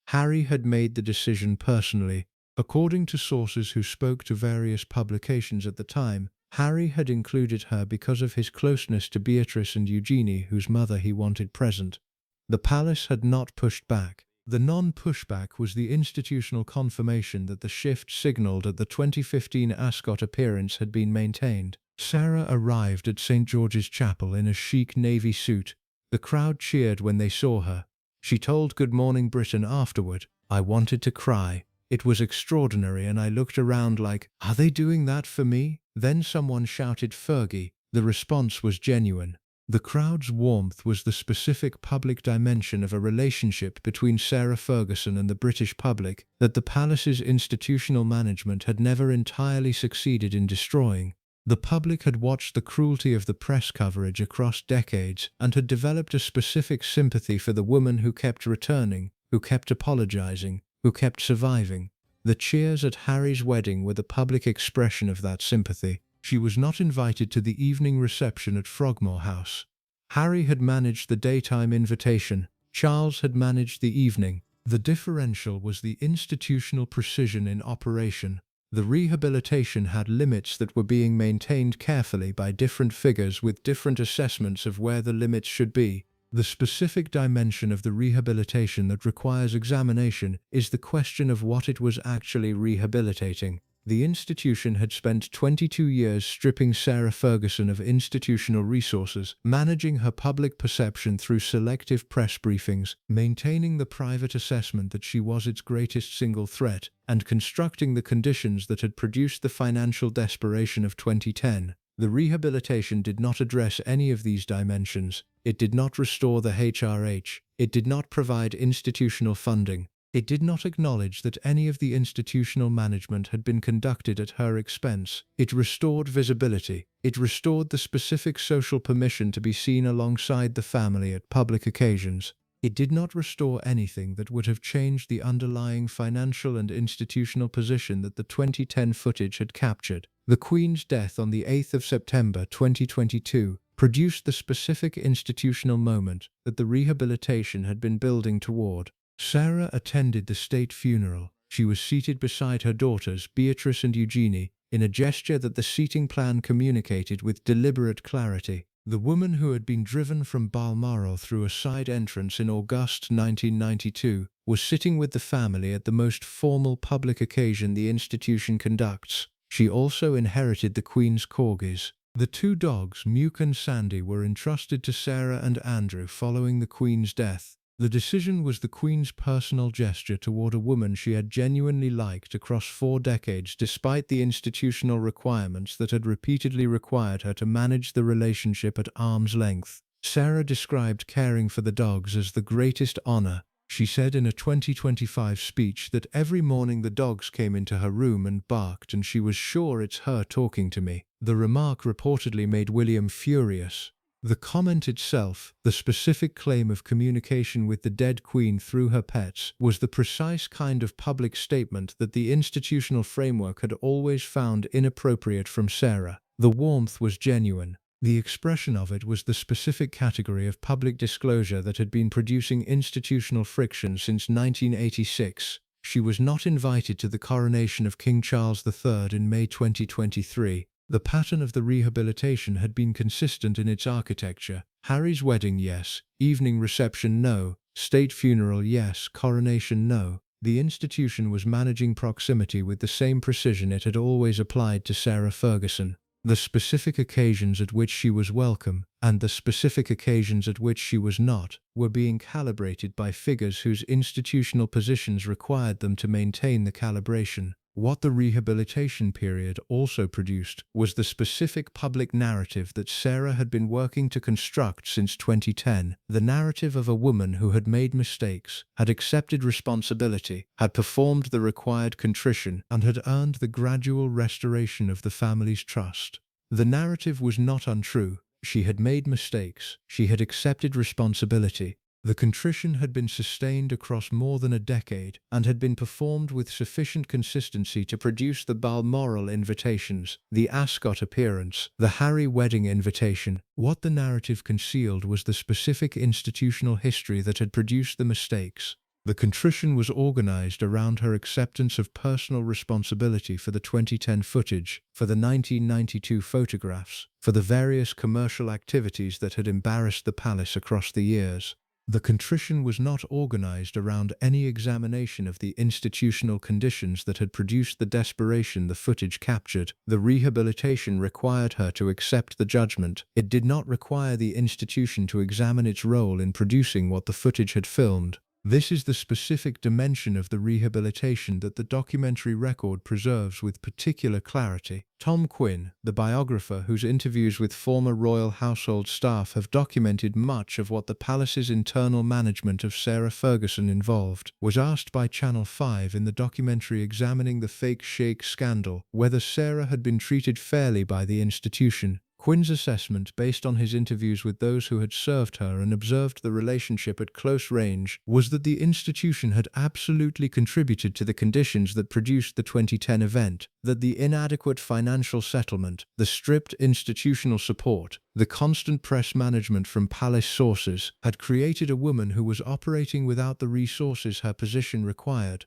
Harry had made the decision personally. According to sources who spoke to various publications at the time, Harry had included her because of his closeness to Beatrice and Eugenie, whose mother he wanted present. The palace had not pushed back. The non-pushback was the institutional confirmation that the shift signalled at the 2015 Ascot appearance had been maintained. Sarah arrived at St. George's Chapel in a chic navy suit. The crowd cheered when they saw her. She told Good Morning Britain afterward, "I wanted to cry. It was extraordinary, and I looked around like, are they doing that for me?" Then someone shouted Fergie. The response was genuine. The crowd's warmth was the specific public dimension of a relationship between Sarah Ferguson and the British public that the palace's institutional management had never entirely succeeded in destroying. The public had watched the cruelty of the press coverage across decades and had developed a specific sympathy for the woman who kept returning, who kept apologizing, who kept surviving. The cheers at Harry's wedding were the public expression of that sympathy. She was not invited to the evening reception at Frogmore House. Harry had managed the daytime invitation. Charles had managed the evening. The differential was the institutional precision in operation. The rehabilitation had limits that were being maintained carefully by different figures with different assessments of where the limits should be. The specific dimension of the rehabilitation that requires examination is the question of what it was actually rehabilitating. The institution had spent 22 years stripping Sarah Ferguson of institutional resources, managing her public perception through selective press briefings, maintaining the private assessment that she was its greatest single threat, and constructing the conditions that had produced the financial desperation of 2010. The rehabilitation did not address any of these dimensions. It did not restore the HRH. It did not provide institutional funding. It did not acknowledge that any of the institutional management had been conducted at her expense. It restored visibility. It restored the specific social permission to be seen alongside the family at public occasions. It did not restore anything that would have changed the underlying financial and institutional position that the 2010 footage had captured. The Queen's death on the 8th of September 2022 produced the specific institutional moment that the rehabilitation had been building toward. Sarah attended the state funeral. She was seated beside her daughters, Beatrice and Eugenie, in a gesture that the seating plan communicated with deliberate clarity. The woman who had been driven from Balmoral through a side entrance in August 1992 was sitting with the family at the most formal public occasion the institution conducts. She also inherited the Queen's corgis. The 2 dogs, Muke and Sandy, were entrusted to Sarah and Andrew following the Queen's death. The decision was the Queen's personal gesture toward a woman she had genuinely liked across 4 decades, despite the institutional requirements that had repeatedly required her to manage the relationship at arm's length. Sarah described caring for the dogs as the greatest honor. She said in a 2025 speech that every morning the dogs came into her room and barked, and she was sure it's her talking to me. The remark reportedly made William furious. The comment itself, the specific claim of communication with the dead Queen through her pets, was the precise kind of public statement that the institutional framework had always found inappropriate from Sarah. The warmth was genuine. The expression of it was the specific category of public disclosure that had been producing institutional friction since 1986. She was not invited to the coronation of King Charles III in May 2023. The pattern of the rehabilitation had been consistent in its architecture. Harry's wedding, yes. Evening reception, no. State funeral, yes. Coronation, no. The institution was managing proximity with the same precision it had always applied to Sarah Ferguson. The specific occasions at which she was welcome, and the specific occasions at which she was not, were being calibrated by figures whose institutional positions required them to maintain the calibration. What the rehabilitation period also produced was the specific public narrative that Sarah had been working to construct since 2010, the narrative of a woman who had made mistakes, had accepted responsibility, had performed the required contrition, and had earned the gradual restoration of the family's trust. The narrative was not untrue. She had made mistakes. She had accepted responsibility. The contrition had been sustained across more than a decade and had been performed with sufficient consistency to produce the Balmoral invitations, the Ascot appearance, the Harry wedding invitation. What the narrative concealed was the specific institutional history that had produced the mistakes. The contrition was organized around her acceptance of personal responsibility for the 2010 footage, for the 1992 photographs, for the various commercial activities that had embarrassed the palace across the years. The contrition was not organized around any examination of the institutional conditions that had produced the desperation the footage captured. The rehabilitation required her to accept the judgment. It did not require the institution to examine its role in producing what the footage had filmed. This is the specific dimension of the rehabilitation that the documentary record preserves with particular clarity. Tom Quinn, the biographer whose interviews with former royal household staff have documented much of what the palace's internal management of Sarah Ferguson involved, was asked by Channel 5 in the documentary examining the fake sheikh scandal whether Sarah had been treated fairly by the institution. Quinn's assessment, based on his interviews with those who had served her and observed the relationship at close range, was that the institution had absolutely contributed to the conditions that produced the 2010 event, that the inadequate financial settlement, the stripped institutional support, the constant press management from palace sources, had created a woman who was operating without the resources her position required.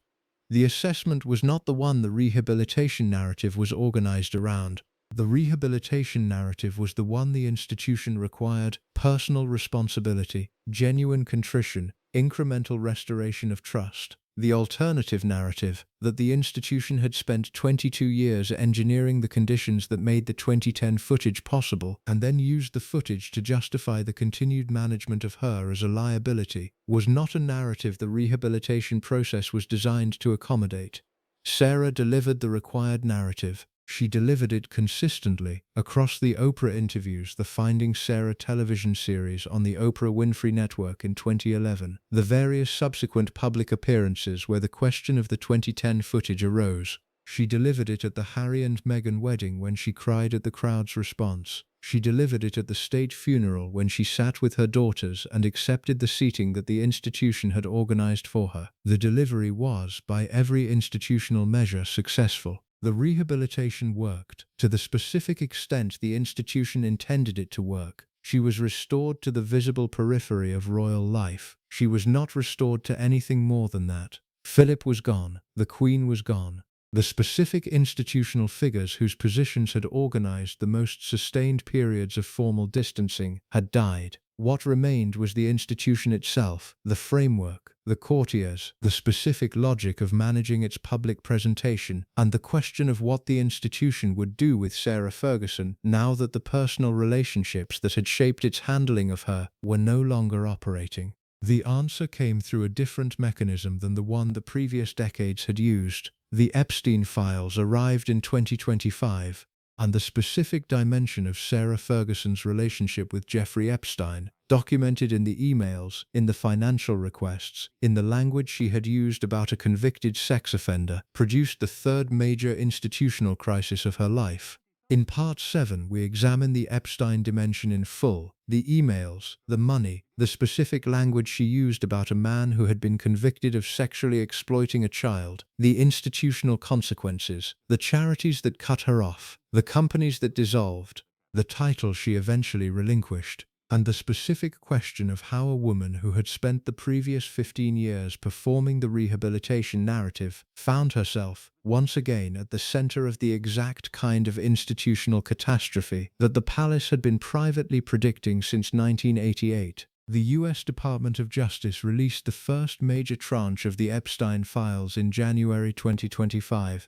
The assessment was not the one the rehabilitation narrative was organized around. The rehabilitation narrative was the one the institution required: personal responsibility, genuine contrition, incremental restoration of trust. The alternative narrative, that the institution had spent 22 years engineering the conditions that made the 2010 footage possible and then used the footage to justify the continued management of her as a liability, was not a narrative the rehabilitation process was designed to accommodate. Sarah delivered the required narrative. She delivered it consistently across the Oprah interviews, the Finding Sarah television series on the Oprah Winfrey Network in 2011, the various subsequent public appearances where the question of the 2010 footage arose. She delivered it at the Harry and Meghan wedding when she cried at the crowd's response. She delivered it at the state funeral when she sat with her daughters and accepted the seating that the institution had organized for her. The delivery was, by every institutional measure, successful. The rehabilitation worked to the specific extent the institution intended it to work. She was restored to the visible periphery of royal life. She was not restored to anything more than that. Philip was gone. The Queen was gone. The specific institutional figures whose positions had organized the most sustained periods of formal distancing had died. What remained was the institution itself, the framework, the courtiers, the specific logic of managing its public presentation, and the question of what the institution would do with Sarah Ferguson now that the personal relationships that had shaped its handling of her were no longer operating. The answer came through a different mechanism than the one the previous decades had used. The Epstein files arrived in 2025, and the specific dimension of Sarah Ferguson's relationship with Jeffrey Epstein, documented in the emails, in the financial requests, in the language she had used about a convicted sex offender, produced the third major institutional crisis of her life. In Part 7, we examine the Epstein dimension in full: the emails, the money, the specific language she used about a man who had been convicted of sexually exploiting a child, the institutional consequences, the charities that cut her off, the companies that dissolved, the title she eventually relinquished, and the specific question of how a woman who had spent the previous 15 years performing the rehabilitation narrative found herself, once again, at the center of the exact kind of institutional catastrophe that the palace had been privately predicting since 1988. The U.S. Department of Justice released the first major tranche of the Epstein files in January 2025.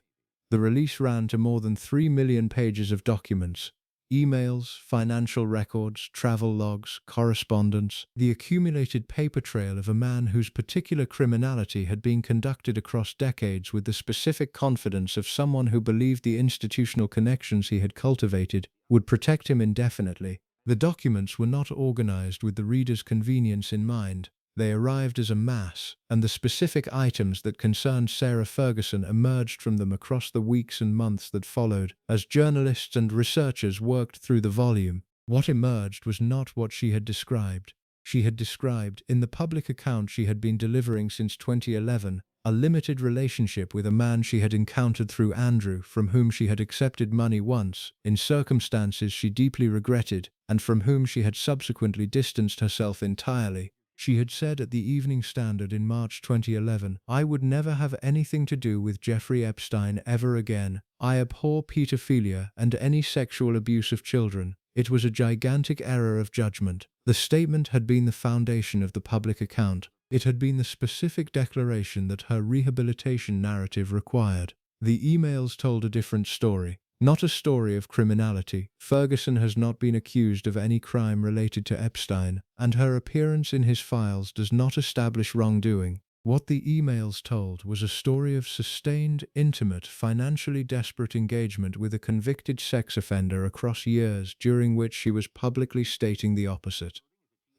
The release ran to more than 3 million pages of documents, emails, financial records, travel logs, correspondence, the accumulated paper trail of a man whose particular criminality had been conducted across decades with the specific confidence of someone who believed the institutional connections he had cultivated would protect him indefinitely. The documents were not organized with the reader's convenience in mind. They arrived as a mass, and the specific items that concerned Sarah Ferguson emerged from them across the weeks and months that followed. As journalists and researchers worked through the volume, what emerged was not what she had described. She had described, in the public account she had been delivering since 2011, a limited relationship with a man she had encountered through Andrew, from whom she had accepted money once, in circumstances she deeply regretted, and from whom she had subsequently distanced herself entirely. She had said at the Evening Standard in March 2011, "I would never have anything to do with Jeffrey Epstein ever again. I abhor pedophilia and any sexual abuse of children. It was a gigantic error of judgment." The statement had been the foundation of the public account. It had been the specific declaration that her rehabilitation narrative required. The emails told a different story. Not a story of criminality. Ferguson has not been accused of any crime related to Epstein, and her appearance in his files does not establish wrongdoing. What the emails told was a story of sustained, intimate, financially desperate engagement with a convicted sex offender across years during which she was publicly stating the opposite.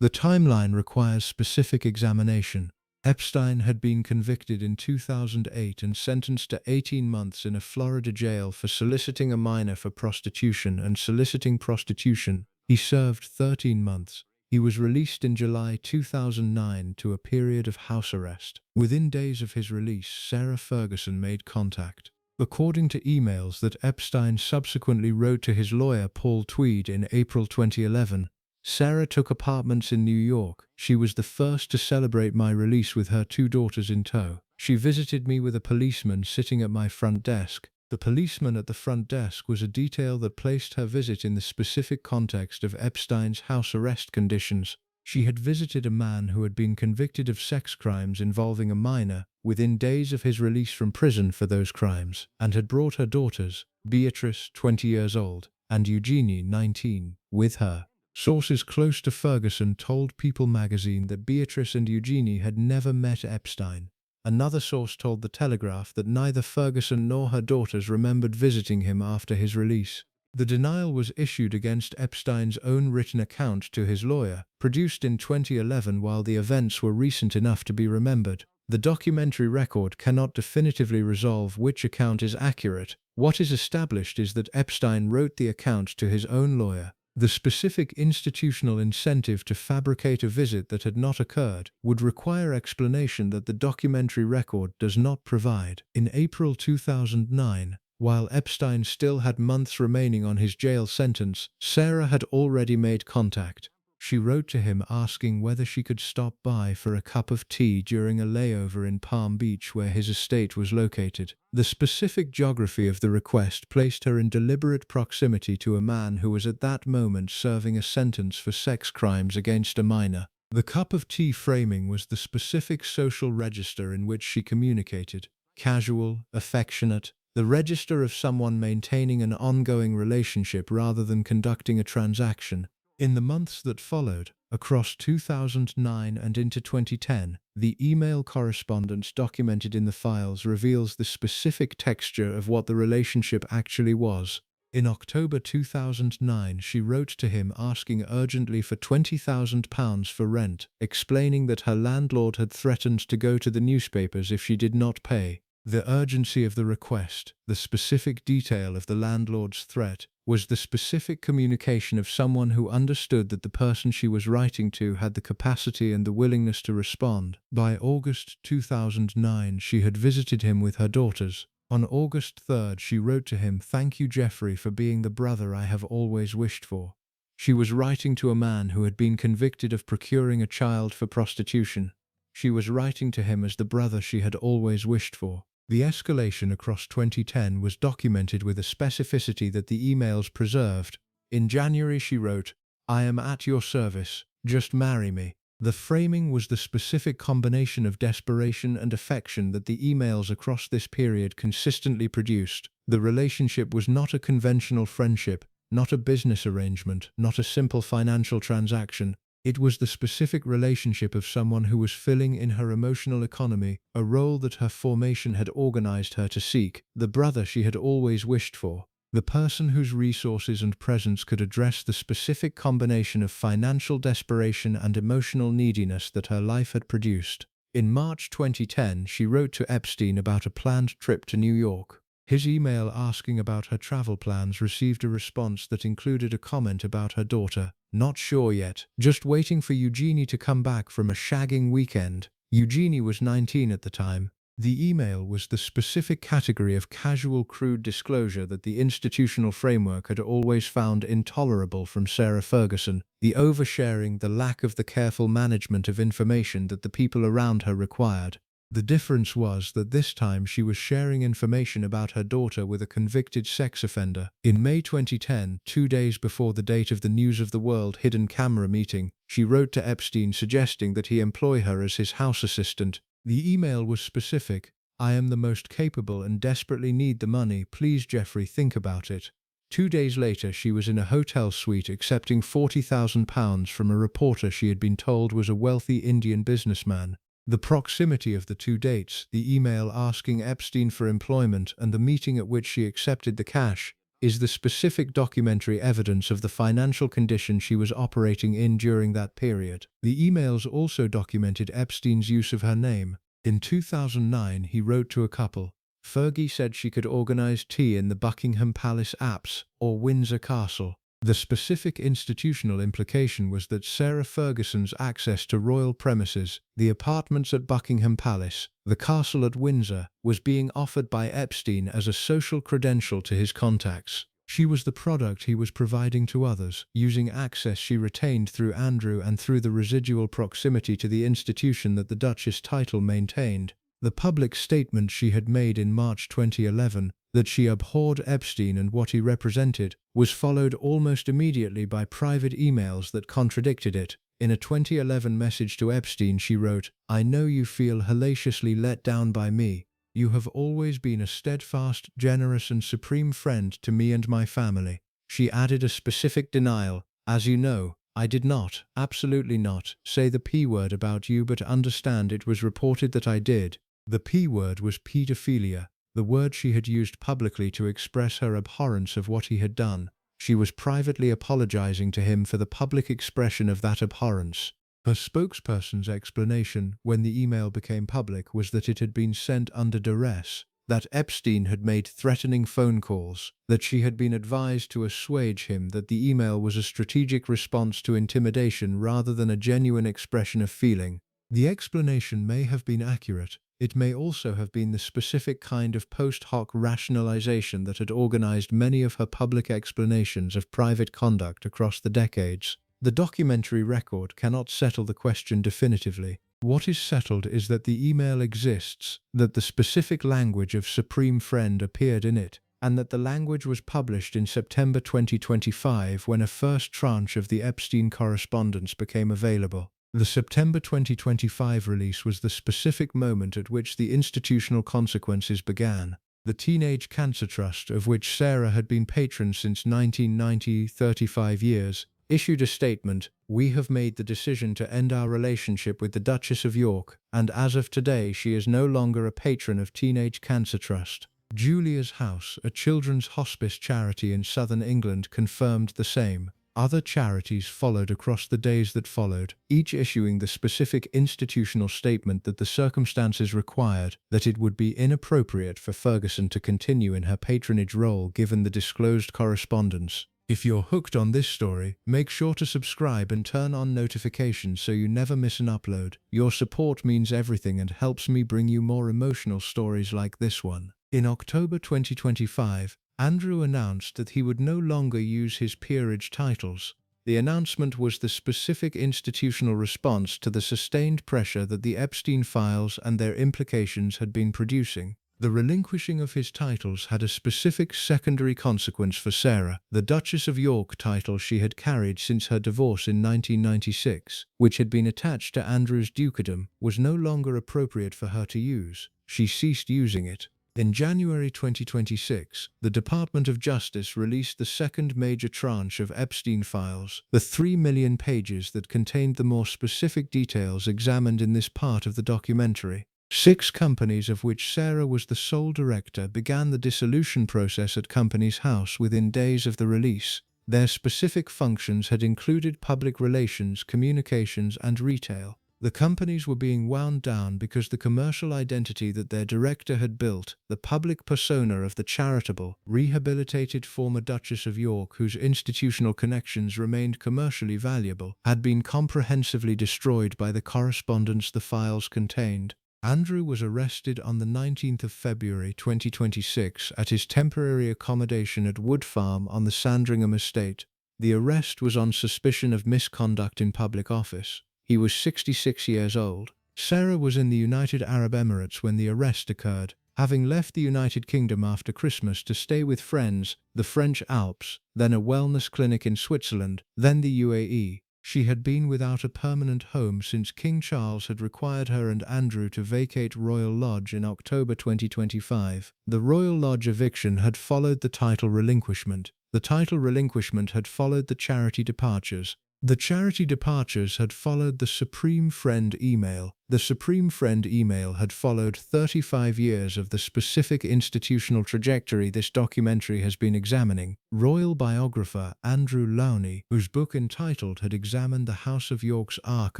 The timeline requires specific examination. Epstein had been convicted in 2008 and sentenced to 18 months in a Florida jail for soliciting a minor for prostitution and soliciting prostitution. He served 13 months. He was released in July 2009 to a period of house arrest. Within days of his release, Sarah Ferguson made contact. According to emails that Epstein subsequently wrote to his lawyer Paul Tweed in April 2011, Sarah took apartments in New York. She was the first to celebrate my release with her 2 daughters in tow. She visited me with a policeman sitting at my front desk. The policeman at the front desk was a detail that placed her visit in the specific context of Epstein's house arrest conditions. She had visited a man who had been convicted of sex crimes involving a minor within days of his release from prison for those crimes, and had brought her daughters, Beatrice, 20 years old, and Eugenie, 19, with her. Sources close to Ferguson told People magazine that Beatrice and Eugenie had never met Epstein. Another source told The Telegraph that neither Ferguson nor her daughters remembered visiting him after his release. The denial was issued against Epstein's own written account to his lawyer, produced in 2011 while the events were recent enough to be remembered. The documentary record cannot definitively resolve which account is accurate. What is established is that Epstein wrote the account to his own lawyer. The specific institutional incentive to fabricate a visit that had not occurred would require explanation that the documentary record does not provide. In April 2009, while Epstein still had months remaining on his jail sentence, Sarah had already made contact. She wrote to him asking whether she could stop by for a cup of tea during a layover in Palm Beach where his estate was located. The specific geography of the request placed her in deliberate proximity to a man who was at that moment serving a sentence for sex crimes against a minor. The cup of tea framing was the specific social register in which she communicated. Casual, affectionate, the register of someone maintaining an ongoing relationship rather than conducting a transaction. In the months that followed, across 2009 and into 2010, the email correspondence documented in the files reveals the specific texture of what the relationship actually was. In October 2009, she wrote to him asking urgently for £20,000 for rent, explaining that her landlord had threatened to go to the newspapers if she did not pay. The urgency of the request, the specific detail of the landlord's threat, was the specific communication of someone who understood that the person she was writing to had the capacity and the willingness to respond. By August 2009, she had visited him with her daughters. On August 3rd, she wrote to him, "Thank you, Jeffrey, for being the brother I have always wished for." She was writing to a man who had been convicted of procuring a child for prostitution. She was writing to him as the brother she had always wished for. The escalation across 2010 was documented with a specificity that the emails preserved. In January she wrote, "I am at your service, just marry me." The framing was the specific combination of desperation and affection that the emails across this period consistently produced. The relationship was not a conventional friendship, not a business arrangement, not a simple financial transaction. It was the specific relationship of someone who was filling in her emotional economy, a role that her formation had organized her to seek, the brother she had always wished for, the person whose resources and presence could address the specific combination of financial desperation and emotional neediness that her life had produced. In March 2010, she wrote to Epstein about a planned trip to New York. His email asking about her travel plans received a response that included a comment about her daughter. Not sure yet, just waiting for Eugenie to come back from a shagging weekend. Eugenie was 19 at the time. The email was the specific category of casual crude disclosure that the institutional framework had always found intolerable from Sarah Ferguson, the oversharing, the lack of the careful management of information that the people around her required. The difference was that this time she was sharing information about her daughter with a convicted sex offender. In May 2010, 2 days before the date of the News of the World hidden camera meeting, she wrote to Epstein suggesting that he employ her as his house assistant. The email was specific. "I am the most capable and desperately need the money. Please, Jeffrey, think about it." 2 days later, she was in a hotel suite accepting £40,000 from a reporter she had been told was a wealthy Indian businessman. The proximity of the two dates, the email asking Epstein for employment and the meeting at which she accepted the cash, is the specific documentary evidence of the financial condition she was operating in during that period. The emails also documented Epstein's use of her name. In 2009, he wrote to a couple. Fergie said she could organize tea in the Buckingham Palace apse or Windsor Castle. The specific institutional implication was that Sarah Ferguson's access to royal premises, the apartments at Buckingham Palace, the castle at Windsor, was being offered by Epstein as a social credential to his contacts. She was the product he was providing to others, using access she retained through Andrew and through the residual proximity to the institution that the Duchess title maintained. The public statement she had made in March 2011, that she abhorred Epstein and what he represented, was followed almost immediately by private emails that contradicted it. In a 2011 message to Epstein, she wrote, "I know you feel hellaciously let down by me. You have always been a steadfast, generous and supreme friend to me and my family." She added a specific denial. "As you know, I did not, absolutely not, say the P word about you, but understand it was reported that I did." The P word was pedophilia, the word she had used publicly to express her abhorrence of what he had done. She was privately apologizing to him for the public expression of that abhorrence. Her spokesperson's explanation, when the email became public, was that it had been sent under duress, that Epstein had made threatening phone calls, that she had been advised to assuage him, that the email was a strategic response to intimidation rather than a genuine expression of feeling. The explanation may have been accurate. It may also have been the specific kind of post hoc rationalization that had organized many of her public explanations of private conduct across the decades. The documentary record cannot settle the question definitively. What is settled is that the email exists, that the specific language of Supreme Friend appeared in it, and that the language was published in September 2025 when a first tranche of the Epstein correspondence became available. The September 2025 release was the specific moment at which the institutional consequences began. The Teenage Cancer Trust, of which Sarah had been patron since 1990, 35 years, issued a statement, "We have made the decision to end our relationship with the Duchess of York, and as of today she is no longer a patron of Teenage Cancer Trust." Julia's House, a children's hospice charity in southern England, confirmed the same. Other charities followed across the days that followed, each issuing the specific institutional statement that the circumstances required, that it would be inappropriate for Ferguson to continue in her patronage role given the disclosed correspondence. If you're hooked on this story, make sure to subscribe and turn on notifications so you never miss an upload. Your support means everything and helps me bring you more emotional stories like this one. In October 2025, Andrew announced that he would no longer use his peerage titles. The announcement was the specific institutional response to the sustained pressure that the Epstein files and their implications had been producing. The relinquishing of his titles had a specific secondary consequence for Sarah. The Duchess of York title she had carried since her divorce in 1996, which had been attached to Andrew's dukedom, was no longer appropriate for her to use. She ceased using it. In January 2026, the Department of Justice released the second major tranche of Epstein files, the 3 million pages that contained the more specific details examined in this part of the documentary. 6 companies, of which Sarah was the sole director, began the dissolution process at Companies House within days of the release. Their specific functions had included public relations, communications, and retail. The companies were being wound down because the commercial identity that their director had built, the public persona of the charitable, rehabilitated former Duchess of York whose institutional connections remained commercially valuable, had been comprehensively destroyed by the correspondence the files contained. Andrew was arrested on the 19th of February 2026 at his temporary accommodation at Wood Farm on the Sandringham estate. The arrest was on suspicion of misconduct in public office. He was 66 years old. Sarah was in the United Arab Emirates when the arrest occurred, having left the United Kingdom after Christmas to stay with friends, the French Alps, then a wellness clinic in Switzerland, then the UAE. She had been without a permanent home since King Charles had required her and Andrew to vacate Royal Lodge in October 2025. The Royal Lodge eviction had followed the title relinquishment. The title relinquishment had followed the charity departures. The charity departures had followed the Supreme Friend email. The Supreme Friend email had followed 35 years of the specific institutional trajectory this documentary has been examining. Royal biographer Andrew Lowney, whose book entitled had examined the House of York's arc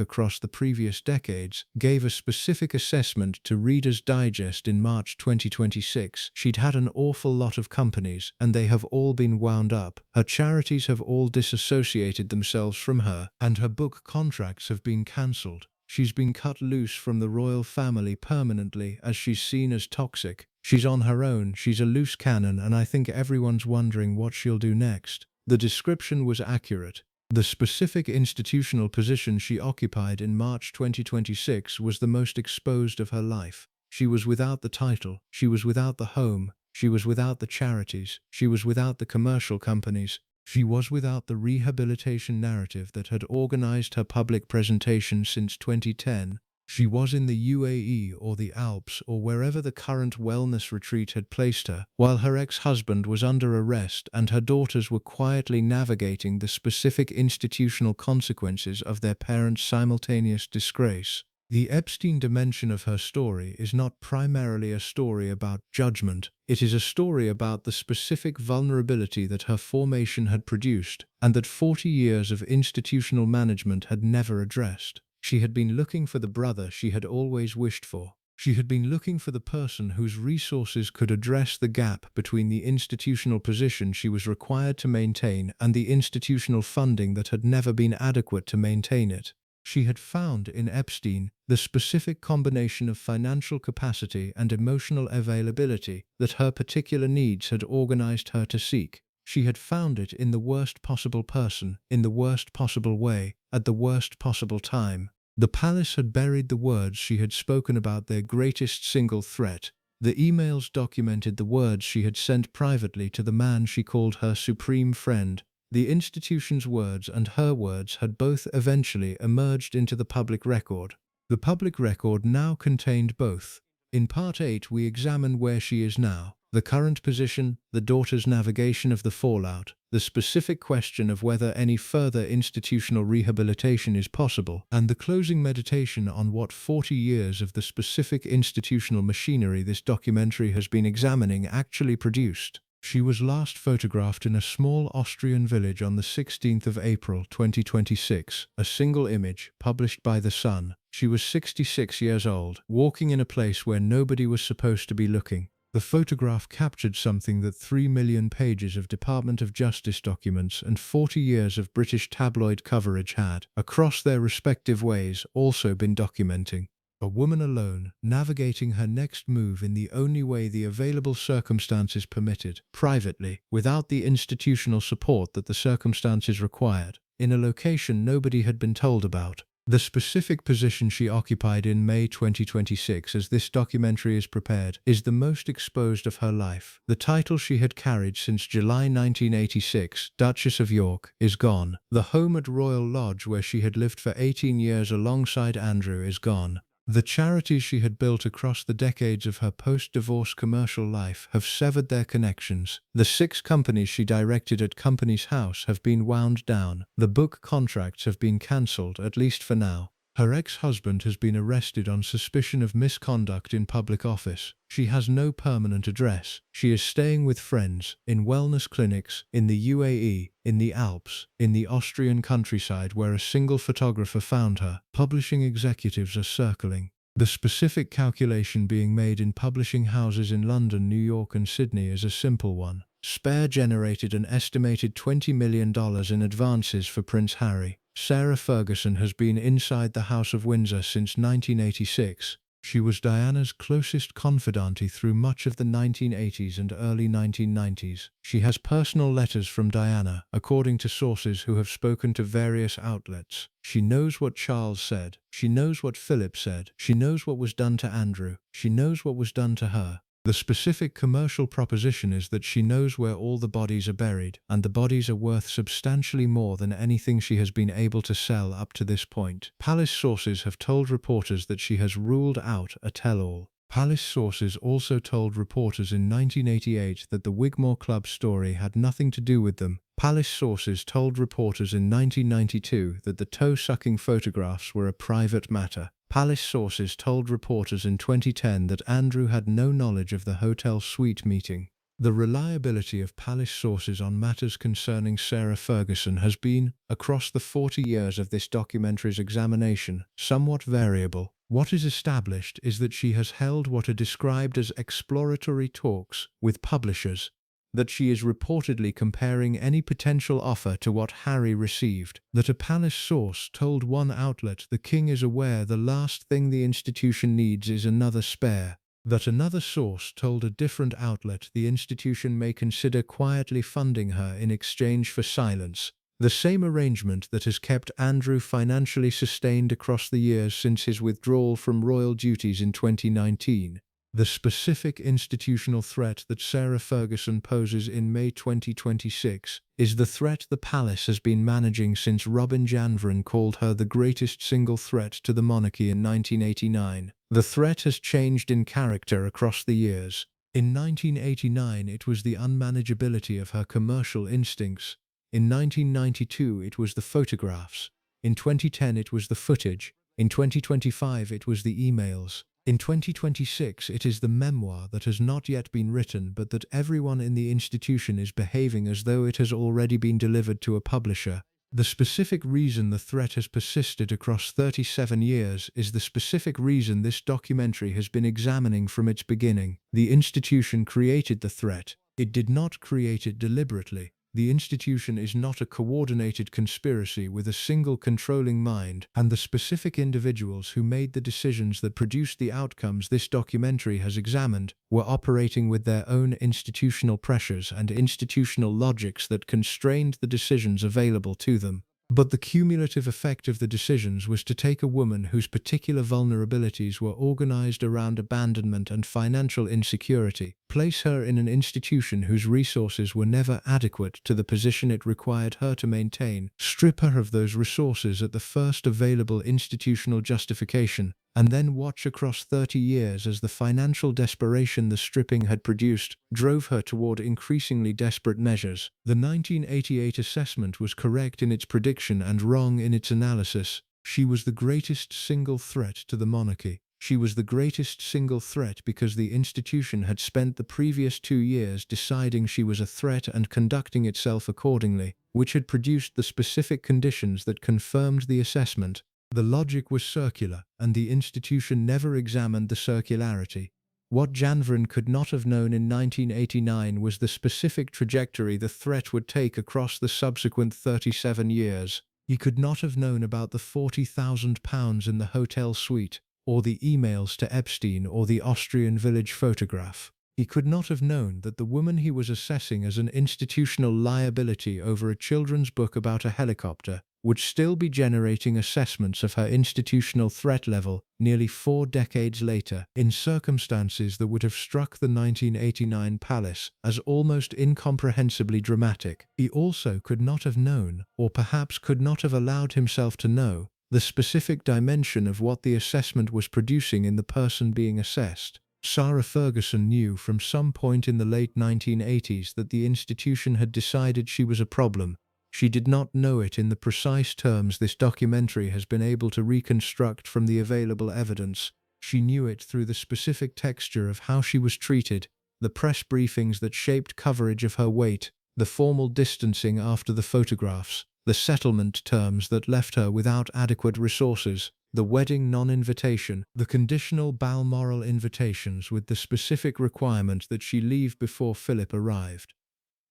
across the previous decades, gave a specific assessment to Reader's Digest in March 2026. She'd had an awful lot of companies, and they have all been wound up. Her charities have all disassociated themselves from her, and her book contracts have been cancelled. She's been cut loose from the royal family permanently as she's seen as toxic. She's on her own, she's a loose cannon, and I think everyone's wondering what she'll do next. The description was accurate. The specific institutional position she occupied in March 2026 was the most exposed of her life. She was without the title, she was without the home, she was without the charities, she was without the commercial companies. She was without the rehabilitation narrative that had organized her public presentation since 2010. She was in the UAE or the Alps or wherever the current wellness retreat had placed her, while her ex-husband was under arrest and her daughters were quietly navigating the specific institutional consequences of their parents' simultaneous disgrace. The Epstein dimension of her story is not primarily a story about judgment. It is a story about the specific vulnerability that her formation had produced and that 40 years of institutional management had never addressed. She had been looking for the brother she had always wished for. She had been looking for the person whose resources could address the gap between the institutional position she was required to maintain and the institutional funding that had never been adequate to maintain it. She had found in Epstein the specific combination of financial capacity and emotional availability that her particular needs had organized her to seek. She had found it in the worst possible person, in the worst possible way, at the worst possible time. The palace had buried the words she had spoken about their greatest single threat. The emails documented the words she had sent privately to the man she called her supreme friend. The institution's words and her words had both eventually emerged into the public record. The public record now contained both. In Part 8 we examine where she is now, the current position, the daughter's navigation of the fallout, the specific question of whether any further institutional rehabilitation is possible, and the closing meditation on what 40 years of the specific institutional machinery this documentary has been examining actually produced. She was last photographed in a small Austrian village on the 16th of April 2026, a single image published by The Sun. She was 66 years old, walking in a place where nobody was supposed to be looking. The photograph captured something that 3 million pages of Department of Justice documents and 40 years of British tabloid coverage had, across their respective ways, also been documenting. A woman alone, navigating her next move in the only way the available circumstances permitted, privately, without the institutional support that the circumstances required, in a location nobody had been told about. The specific position she occupied in May 2026 as this documentary is prepared is the most exposed of her life. The title she had carried since July 1986, Duchess of York, is gone. The home at Royal Lodge where she had lived for 18 years alongside Andrew is gone. The charities she had built across the decades of her post-divorce commercial life have severed their connections. The 6 companies she directed at Companies House have been wound down. The book contracts have been cancelled, at least for now. Her ex-husband has been arrested on suspicion of misconduct in public office. She has no permanent address. She is staying with friends, in wellness clinics, in the UAE, in the Alps, in the Austrian countryside where a single photographer found her. Publishing executives are circling. The specific calculation being made in publishing houses in London, New York and Sydney is a simple one. Spare generated an estimated $20 million in advances for Prince Harry. Sarah Ferguson has been inside the House of Windsor since 1986. She was Diana's closest confidante through much of the 1980s and early 1990s. She has personal letters from Diana, according to sources who have spoken to various outlets. She knows what Charles said. She knows what Philip said. She knows what was done to Andrew. She knows what was done to her. The specific commercial proposition is that she knows where all the bodies are buried, and the bodies are worth substantially more than anything she has been able to sell up to this point. Palace sources have told reporters that she has ruled out a tell-all. Palace sources also told reporters in 1988 that the Wigmore Club story had nothing to do with them. Palace sources told reporters in 1992 that the toe-sucking photographs were a private matter. Palace sources told reporters in 2010 that Andrew had no knowledge of the hotel suite meeting. The reliability of Palace sources on matters concerning Sarah Ferguson has been, across the 40 years of this documentary's examination, somewhat variable. What is established is that she has held what are described as exploratory talks with publishers, that she is reportedly comparing any potential offer to what Harry received, that a Palace source told one outlet the king is aware the last thing the institution needs is another spare, that another source told a different outlet the institution may consider quietly funding her in exchange for silence, the same arrangement that has kept Andrew financially sustained across the years since his withdrawal from royal duties in 2019. The specific institutional threat that Sarah Ferguson poses in May 2026 is the threat the palace has been managing since Robin Janvrin called her the greatest single threat to the monarchy in 1989. The threat has changed in character across the years. In 1989 it was the unmanageability of her commercial instincts. In 1992 it was the photographs. In 2010 it was the footage. In 2025 it was the emails. In 2026, it is the memoir that has not yet been written but that everyone in the institution is behaving as though it has already been delivered to a publisher. The specific reason the threat has persisted across 37 years is the specific reason this documentary has been examining from its beginning. The institution created the threat. It did not create it deliberately. The institution is not a coordinated conspiracy with a single controlling mind, and the specific individuals who made the decisions that produced the outcomes this documentary has examined were operating with their own institutional pressures and institutional logics that constrained the decisions available to them. But the cumulative effect of the decisions was to take a woman whose particular vulnerabilities were organized around abandonment and financial insecurity, place her in an institution whose resources were never adequate to the position it required her to maintain, strip her of those resources at the first available institutional justification, and then watch across 30 years as the financial desperation the stripping had produced drove her toward increasingly desperate measures. The 1988 assessment was correct in its prediction and wrong in its analysis. She was the greatest single threat to the monarchy. She was the greatest single threat because the institution had spent the previous 2 years deciding she was a threat and conducting itself accordingly, which had produced the specific conditions that confirmed the assessment. The logic was circular, and the institution never examined the circularity. What Janvrin could not have known in 1989 was the specific trajectory the threat would take across the subsequent 37 years. He could not have known about the £40,000 in the hotel suite, or the emails to Epstein or the Austrian village photograph. He could not have known that the woman he was assessing as an institutional liability over a children's book about a helicopter would still be generating assessments of her institutional threat level nearly 4 decades later, in circumstances that would have struck the 1989 Palace as almost incomprehensibly dramatic. He also could not have known, or perhaps could not have allowed himself to know, the specific dimension of what the assessment was producing in the person being assessed. Sarah Ferguson knew from some point in the late 1980s that the institution had decided she was a problem. She did not know it in the precise terms this documentary has been able to reconstruct from the available evidence. She knew it through the specific texture of how she was treated, the press briefings that shaped coverage of her weight, the formal distancing after the photographs, the settlement terms that left her without adequate resources, the wedding non-invitation, the conditional Balmoral invitations with the specific requirement that she leave before Philip arrived.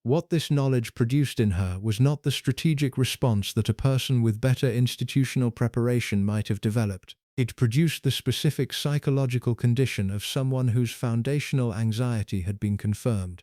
What this knowledge produced in her was not the strategic response that a person with better institutional preparation might have developed. It produced the specific psychological condition of someone whose foundational anxiety had been confirmed.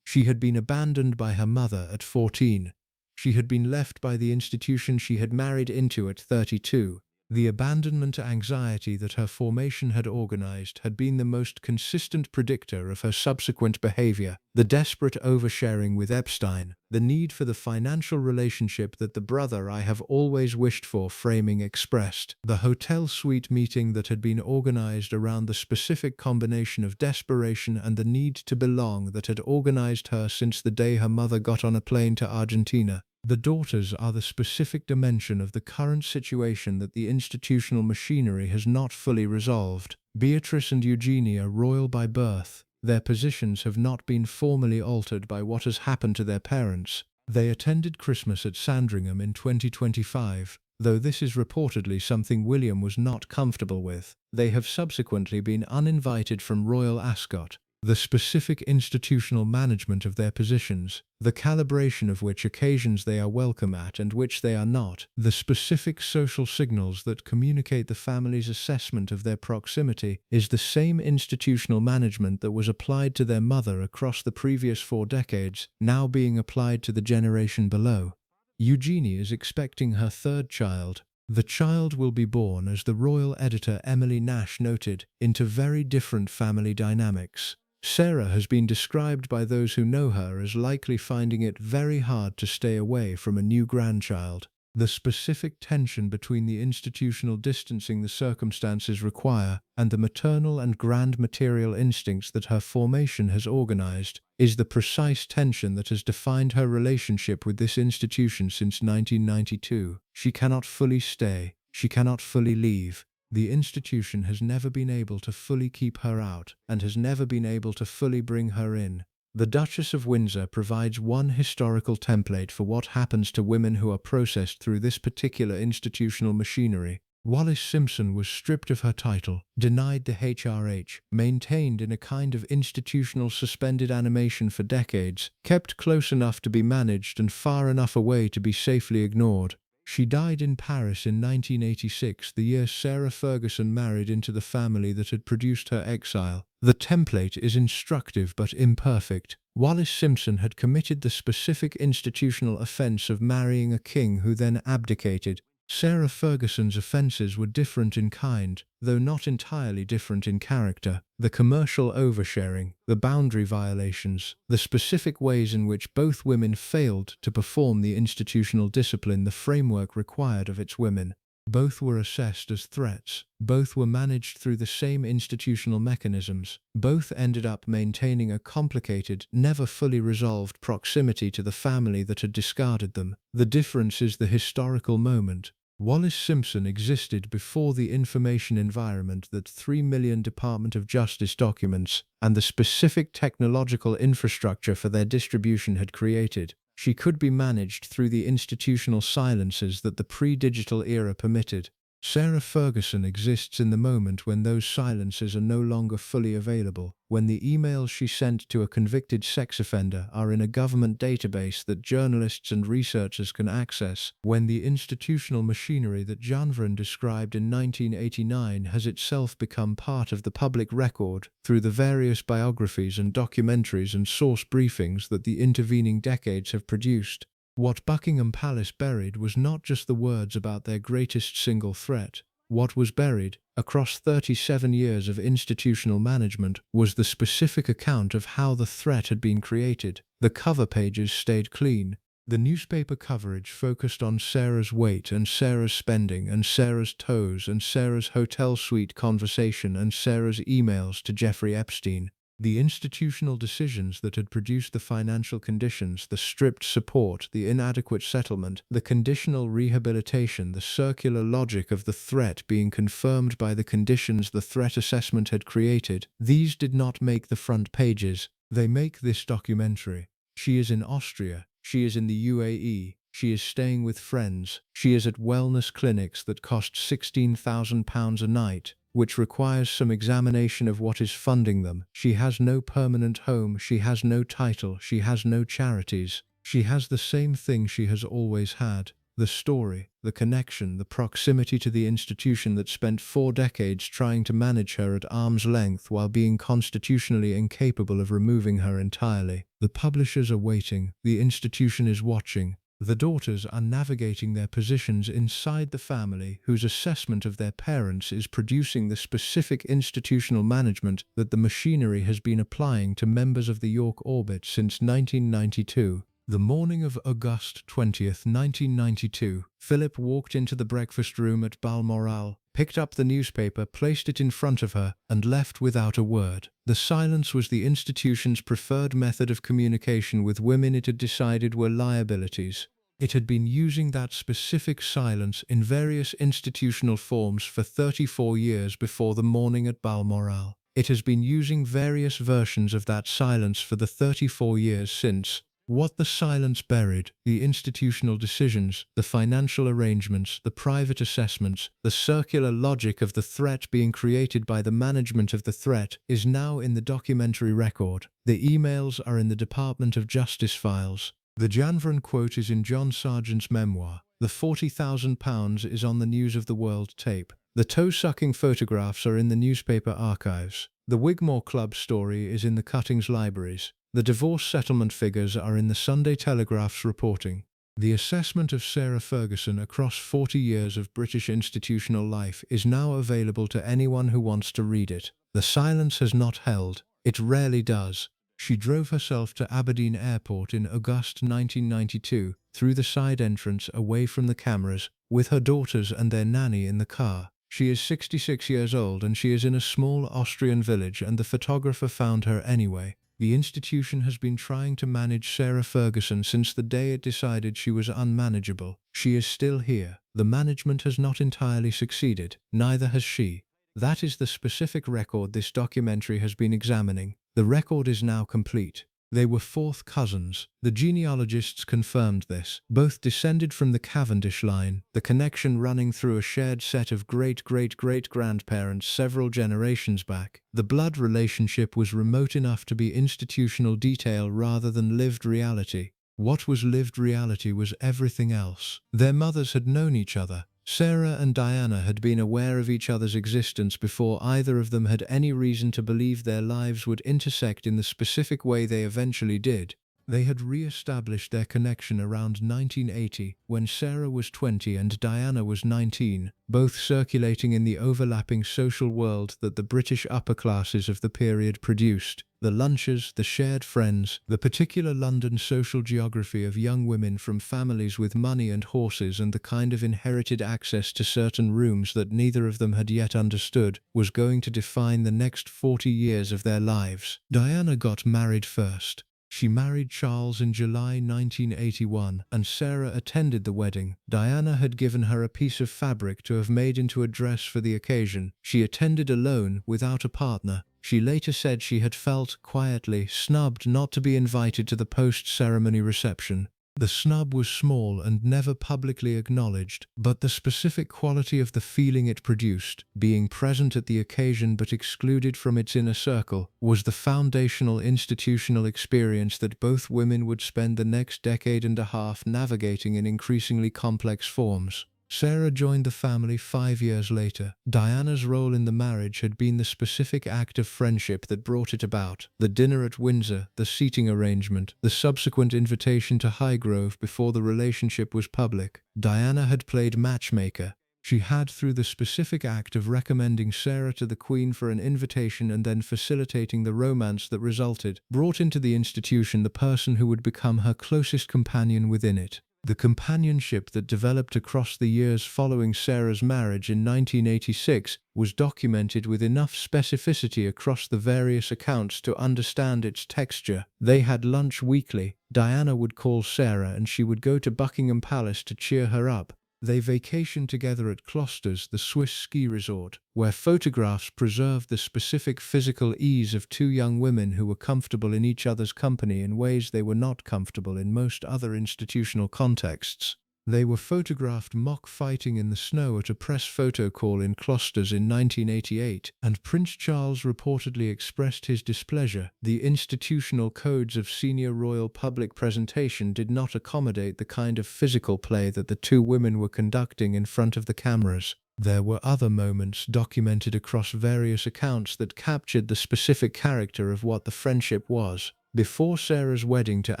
She had been abandoned by her mother at 14. She had been left by the institution she had married into at 32. The abandonment anxiety that her formation had organized had been the most consistent predictor of her subsequent behavior. The desperate oversharing with Epstein, the need for the financial relationship that the brother I have always wished for framing expressed, the hotel suite meeting that had been organized around the specific combination of desperation and the need to belong that had organized her since the day her mother got on a plane to Argentina. The daughters are the specific dimension of the current situation that the institutional machinery has not fully resolved. Beatrice and Eugenie are royal by birth. Their positions have not been formally altered by what has happened to their parents. They attended Christmas at Sandringham in 2025, though this is reportedly something William was not comfortable with. They have subsequently been uninvited from Royal Ascot. The specific institutional management of their positions, the calibration of which occasions they are welcome at and which they are not, the specific social signals that communicate the family's assessment of their proximity, is the same institutional management that was applied to their mother across the previous 4 decades, now being applied to the generation below. Eugenie is expecting her 3rd child. The child will be born, as the royal editor Emily Nash noted, into very different family dynamics. Sarah has been described by those who know her as likely finding it very hard to stay away from a new grandchild. The specific tension between the institutional distancing the circumstances require and the maternal and grand material instincts that her formation has organized is the precise tension that has defined her relationship with this institution since 1992. She cannot fully stay. She cannot fully leave. The institution has never been able to fully keep her out and has never been able to fully bring her in. The Duchess of Windsor provides one historical template for what happens to women who are processed through this particular institutional machinery. Wallis Simpson was stripped of her title, denied the HRH, maintained in a kind of institutional suspended animation for decades, kept close enough to be managed and far enough away to be safely ignored. She died in Paris in 1986, the year Sarah Ferguson married into the family that had produced her exile. The template is instructive but imperfect. Wallis Simpson had committed the specific institutional offence of marrying a king who then abdicated. Sarah Ferguson's offences were different in kind, though not entirely different in character. The commercial oversharing, the boundary violations, the specific ways in which both women failed to perform the institutional discipline the framework required of its women. Both were assessed as threats. Both were managed through the same institutional mechanisms. Both ended up maintaining a complicated, never fully resolved proximity to the family that had discarded them. The difference is the historical moment. Wallis Simpson existed before the information environment that 3 million Department of Justice documents and the specific technological infrastructure for their distribution had created. She could be managed through the institutional silences that the pre-digital era permitted. Sarah Ferguson exists in the moment when those silences are no longer fully available, when the emails she sent to a convicted sex offender are in a government database that journalists and researchers can access, when the institutional machinery that Janvrin described in 1989 has itself become part of the public record through the various biographies and documentaries and source briefings that the intervening decades have produced. What Buckingham Palace buried was not just the words about their greatest single threat. What was buried, across 37 years of institutional management, was the specific account of how the threat had been created. The cover pages stayed clean. The newspaper coverage focused on Sarah's weight and Sarah's spending and Sarah's toes and Sarah's hotel suite conversation and Sarah's emails to Jeffrey Epstein. The institutional decisions that had produced the financial conditions, the stripped support, the inadequate settlement, the conditional rehabilitation, the circular logic of the threat being confirmed by the conditions the threat assessment had created, these did not make the front pages. They make this documentary. She is in Austria. She is in the UAE. She is staying with friends. She is at wellness clinics that cost £16,000 a night, which requires some examination of what is funding them. She has no permanent home, she has no title, she has no charities. She has the same thing she has always had: the story, the connection, the proximity to the institution that spent 4 decades trying to manage her at arm's length while being constitutionally incapable of removing her entirely. The publishers are waiting, the institution is watching. The daughters are navigating their positions inside the family whose assessment of their parents is producing the specific institutional management that the machinery has been applying to members of the York orbit since 1992. The morning of August 20th, 1992, Philip walked into the breakfast room at Balmoral, picked up the newspaper, placed it in front of her, and left without a word. The silence was the institution's preferred method of communication with women it had decided were liabilities. It had been using that specific silence in various institutional forms for 34 years before the morning at Balmoral. It has been using various versions of that silence for the 34 years since. What the silence buried, the institutional decisions, the financial arrangements, the private assessments, the circular logic of the threat being created by the management of the threat, is now in the documentary record. The emails are in the Department of Justice files. The Janvrin quote is in John Sargent's memoir. The £40,000 is on the News of the World tape. The toe-sucking photographs are in the newspaper archives. The Wigmore Club story is in the Cuttings libraries. The divorce settlement figures are in the Sunday Telegraph's reporting. The assessment of Sarah Ferguson across 40 years of British institutional life is now available to anyone who wants to read it. The silence has not held. It rarely does. She drove herself to Aberdeen Airport in August 1992, through the side entrance away from the cameras, with her daughters and their nanny in the car. She is 66 years old and she is in a small Austrian village, and the photographer found her anyway. The institution has been trying to manage Sarah Ferguson since the day it decided she was unmanageable. She is still here. The management has not entirely succeeded. Neither has she. That is the specific record this documentary has been examining. The record is now complete. They were fourth cousins. The genealogists confirmed this. Both descended from the Cavendish line, the connection running through a shared set of great-great-great-grandparents several generations back. The blood relationship was remote enough to be institutional detail rather than lived reality. What was lived reality was everything else. Their mothers had known each other. Sarah and Diana had been aware of each other's existence before either of them had any reason to believe their lives would intersect in the specific way they eventually did. They had re-established their connection around 1980, when Sarah was 20 and Diana was 19, both circulating in the overlapping social world that the British upper classes of the period produced. The lunches, the shared friends, the particular London social geography of young women from families with money and horses, and the kind of inherited access to certain rooms that neither of them had yet understood, was going to define the next 40 years of their lives. Diana got married first. She married Charles in July 1981, and Sarah attended the wedding. Diana had given her a piece of fabric to have made into a dress for the occasion. She attended alone, without a partner. She later said she had felt, quietly, snubbed not to be invited to the post-ceremony reception. The snub was small and never publicly acknowledged, but the specific quality of the feeling it produced, being present at the occasion but excluded from its inner circle, was the foundational institutional experience that both women would spend the next decade and a half navigating in increasingly complex forms. Sarah joined the family 5 years later. Diana's role in the marriage had been the specific act of friendship that brought it about. The dinner at Windsor, the seating arrangement, the subsequent invitation to Highgrove before the relationship was public. Diana had played matchmaker. She had, through the specific act of recommending Sarah to the Queen for an invitation and then facilitating the romance that resulted, brought into the institution the person who would become her closest companion within it. The companionship that developed across the years following Sarah's marriage in 1986 was documented with enough specificity across the various accounts to understand its texture. They had lunch weekly. Diana would call Sarah and she would go to Buckingham Palace to cheer her up. They vacationed together at Closters, the Swiss ski resort, where photographs preserved the specific physical ease of two young women who were comfortable in each other's company in ways they were not comfortable in most other institutional contexts. They were photographed mock fighting in the snow at a press photo call in Closters in 1988, and Prince Charles reportedly expressed his displeasure. The institutional codes of senior royal public presentation did not accommodate the kind of physical play that the two women were conducting in front of the cameras. There were other moments documented across various accounts that captured the specific character of what the friendship was. Before Sarah's wedding to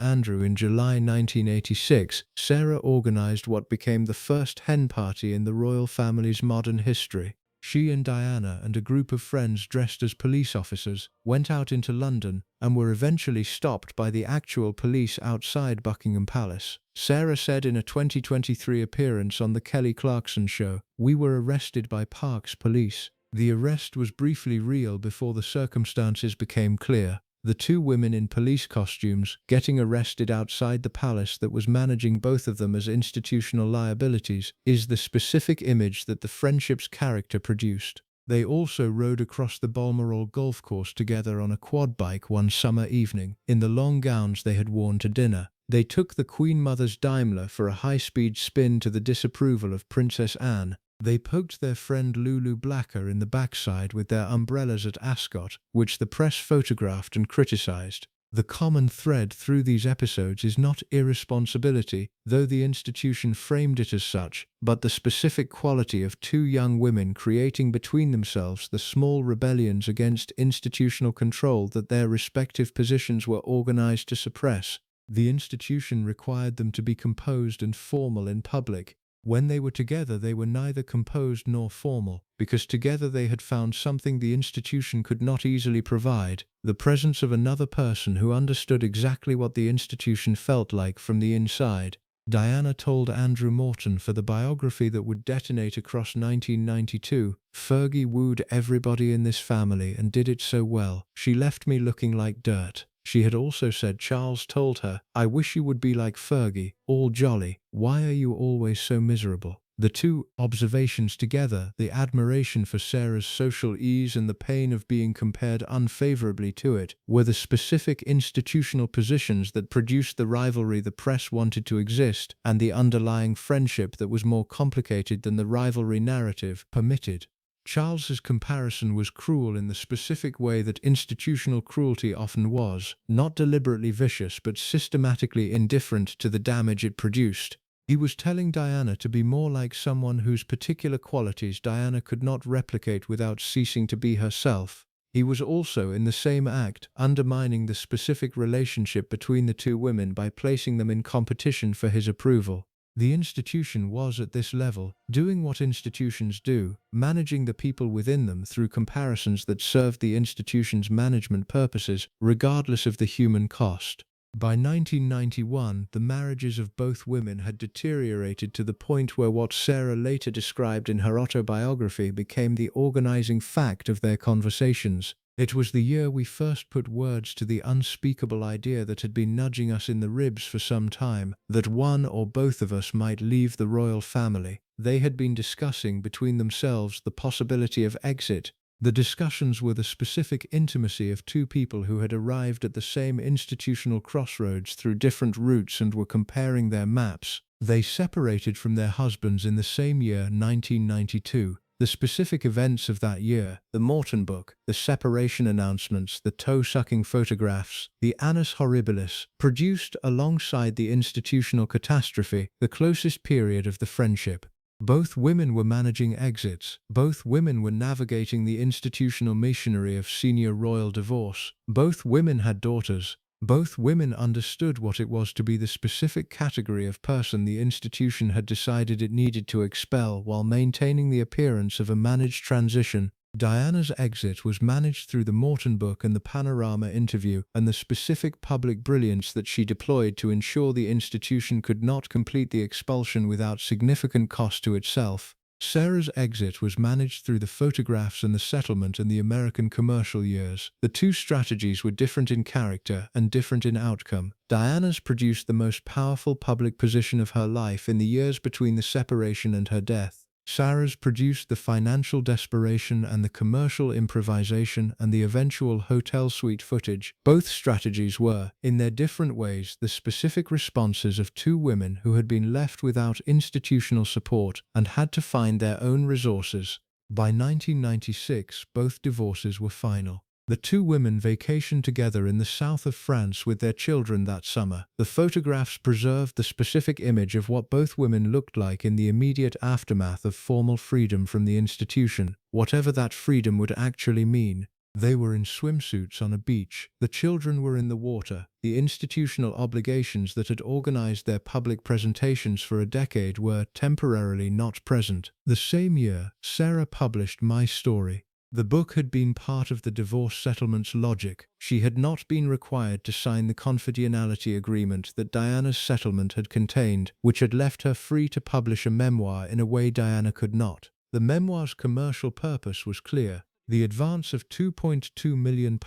Andrew in July 1986, Sarah organized what became the first hen party in the royal family's modern history. She and Diana and a group of friends dressed as police officers went out into London and were eventually stopped by the actual police outside Buckingham Palace. Sarah said in a 2023 appearance on The Kelly Clarkson Show, "We were arrested by Park's police. The arrest was briefly real before the circumstances became clear. The two women in police costumes getting arrested outside the palace that was managing both of them as institutional liabilities is the specific image that the friendship's character produced." They also rode across the Balmoral golf course together on a quad bike one summer evening, in the long gowns they had worn to dinner. They took the Queen Mother's Daimler for a high-speed spin to the disapproval of Princess Anne. They poked their friend Lulu Blacker in the backside with their umbrellas at Ascot, which the press photographed and criticized. The common thread through these episodes is not irresponsibility, though the institution framed it as such, but the specific quality of two young women creating between themselves the small rebellions against institutional control that their respective positions were organized to suppress. The institution required them to be composed and formal in public. When they were together, they were neither composed nor formal, because together they had found something the institution could not easily provide: the presence of another person who understood exactly what the institution felt like from the inside. Diana told Andrew Morton for the biography that would detonate across 1992, "Fergie wooed everybody in this family and did it so well. She left me looking like dirt." She had also said Charles told her, "I wish you would be like Fergie, all jolly. Why are you always so miserable?" The two observations together, the admiration for Sarah's social ease and the pain of being compared unfavorably to it, were the specific institutional positions that produced the rivalry the press wanted to exist, and the underlying friendship that was more complicated than the rivalry narrative permitted. Charles's comparison was cruel in the specific way that institutional cruelty often was, not deliberately vicious but systematically indifferent to the damage it produced. He was telling Diana to be more like someone whose particular qualities Diana could not replicate without ceasing to be herself. He was also, in the same act, undermining the specific relationship between the two women by placing them in competition for his approval. The institution was, at this level, doing what institutions do, managing the people within them through comparisons that served the institution's management purposes, regardless of the human cost. By 1991, the marriages of both women had deteriorated to the point where what Sarah later described in her autobiography became the organizing fact of their conversations. "It was the year we first put words to the unspeakable idea that had been nudging us in the ribs for some time, that one or both of us might leave the royal family. They had been discussing between themselves the possibility of exit. The discussions were the specific intimacy of two people who had arrived at the same institutional crossroads through different routes and were comparing their maps. They separated from their husbands in the same year, 1992. The specific events of that year, the Morton book, the separation announcements, the toe-sucking photographs, the annus horribilis, produced alongside the institutional catastrophe, the closest period of the friendship. Both women were managing exits. Both women were navigating the institutional machinery of senior royal divorce. Both women had daughters. Both women understood what it was to be the specific category of person the institution had decided it needed to expel while maintaining the appearance of a managed transition. Diana's exit was managed through the Morton book and the Panorama interview and the specific public brilliance that she deployed to ensure the institution could not complete the expulsion without significant cost to itself. Sarah's exit was managed through the photographs and the settlement in the American commercial years. The two strategies were different in character and different in outcome. Diana's produced the most powerful public position of her life in the years between the separation and her death. Sarah's produced the financial desperation and the commercial improvisation and the eventual hotel suite footage. Both strategies were, in their different ways, the specific responses of two women who had been left without institutional support and had to find their own resources. By 1996, both divorces were final. The two women vacationed together in the south of France with their children that summer. The photographs preserved the specific image of what both women looked like in the immediate aftermath of formal freedom from the institution, whatever that freedom would actually mean. They were in swimsuits on a beach. The children were in the water. The institutional obligations that had organized their public presentations for a decade were temporarily not present. The same year, Sarah published My Story. The book had been part of the divorce settlement's logic. She had not been required to sign the confidentiality agreement that Diana's settlement had contained, which had left her free to publish a memoir in a way Diana could not. The memoir's commercial purpose was clear. The advance of £2.2 million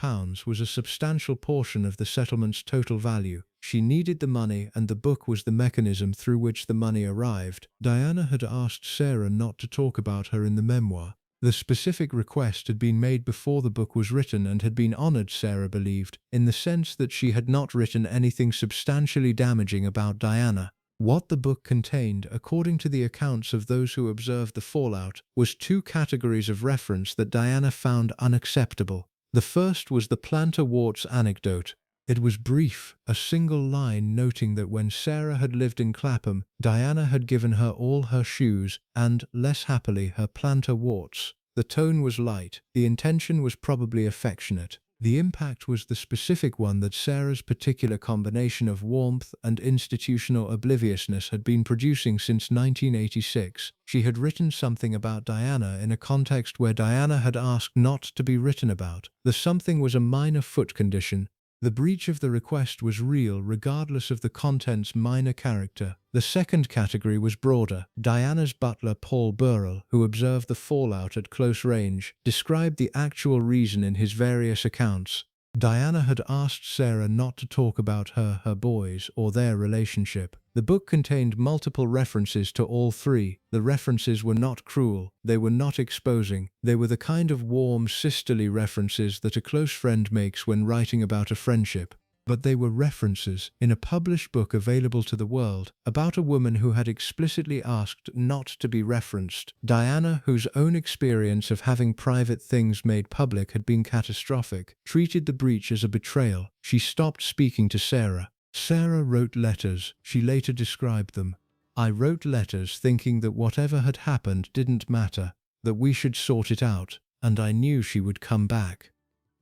was a substantial portion of the settlement's total value. She needed the money, and the book was the mechanism through which the money arrived. Diana had asked Sarah not to talk about her in the memoir. The specific request had been made before the book was written and had been honored, Sarah believed, in the sense that she had not written anything substantially damaging about Diana. What the book contained, according to the accounts of those who observed the fallout, was two categories of reference that Diana found unacceptable. The first was the plantar warts anecdote. It was brief, a single line noting that when Sarah had lived in Clapham, Diana had given her all her shoes and, less happily, her plantar warts. The tone was light. The intention was probably affectionate. The impact was the specific one that Sarah's particular combination of warmth and institutional obliviousness had been producing since 1986. She had written something about Diana in a context where Diana had asked not to be written about. The something was a minor foot condition. The breach of the request was real regardless of the content's minor character. The second category was broader. Diana's butler Paul Burrell, who observed the fallout at close range, described the actual reason in his various accounts. Diana had asked Sarah not to talk about her boys, or their relationship. The book contained multiple references to all three. The references were not cruel, they were not exposing, they were the kind of warm, sisterly references that a close friend makes when writing about a friendship. But they were references, in a published book available to the world, about a woman who had explicitly asked not to be referenced. Diana, whose own experience of having private things made public had been catastrophic, treated the breach as a betrayal. She stopped speaking to Sarah. Sarah wrote letters. She later described them. I wrote letters thinking that whatever had happened didn't matter, that we should sort it out, and I knew she would come back.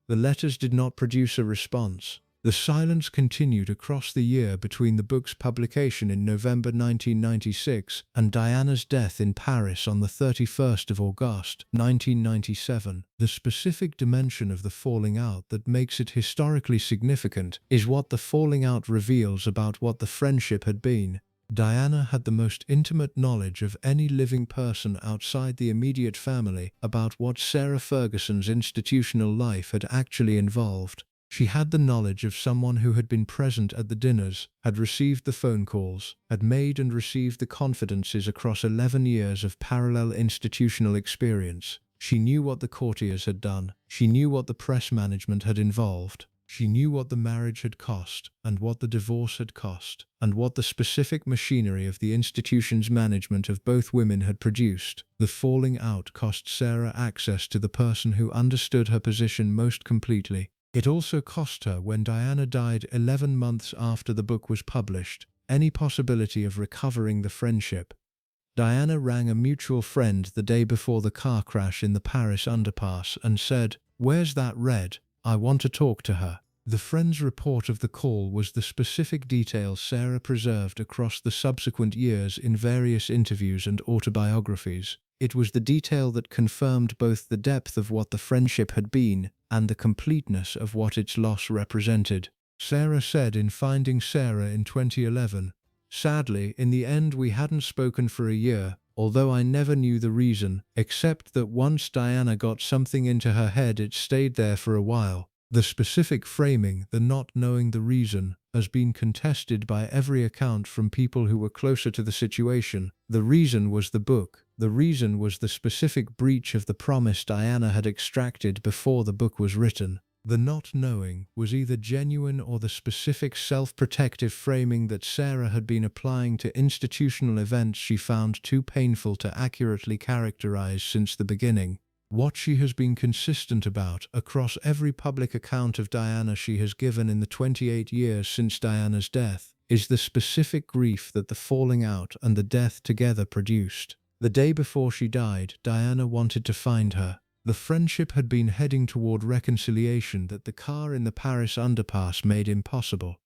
The letters did not produce a response. The silence continued across the year between the book's publication in November 1996 and Diana's death in Paris on the 31st of August, 1997. The specific dimension of the falling out that makes it historically significant is what the falling out reveals about what the friendship had been. Diana had the most intimate knowledge of any living person outside the immediate family about what Sarah Ferguson's institutional life had actually involved. She had the knowledge of someone who had been present at the dinners, had received the phone calls, had made and received the confidences across 11 years of parallel institutional experience. She knew what the courtiers had done. She knew what the press management had involved. She knew what the marriage had cost, and what the divorce had cost, and what the specific machinery of the institution's management of both women had produced. The falling out cost Sarah access to the person who understood her position most completely. It also cost her, when Diana died 11 months after the book was published, any possibility of recovering the friendship. Diana rang a mutual friend the day before the car crash in the Paris underpass and said, "Where's that Red? I want to talk to her." The friend's report of the call was the specific detail Sarah preserved across the subsequent years in various interviews and autobiographies. It was the detail that confirmed both the depth of what the friendship had been and the completeness of what its loss represented. Sarah said in Finding Sarah in 2011, "Sadly, in the end we hadn't spoken for a year, although I never knew the reason, except that once Diana got something into her head it stayed there for a while." The specific framing, the not knowing the reason, has been contested by every account from people who were closer to the situation. The reason was the book. The reason was the specific breach of the promise Diana had extracted before the book was written. The not knowing was either genuine or the specific self-protective framing that Sarah had been applying to institutional events she found too painful to accurately characterize since the beginning. What she has been consistent about across every public account of Diana she has given in the 28 years since Diana's death is the specific grief that the falling out and the death together produced. The day before she died, Diana wanted to find her. The friendship had been heading toward reconciliation that the car in the Paris underpass made impossible.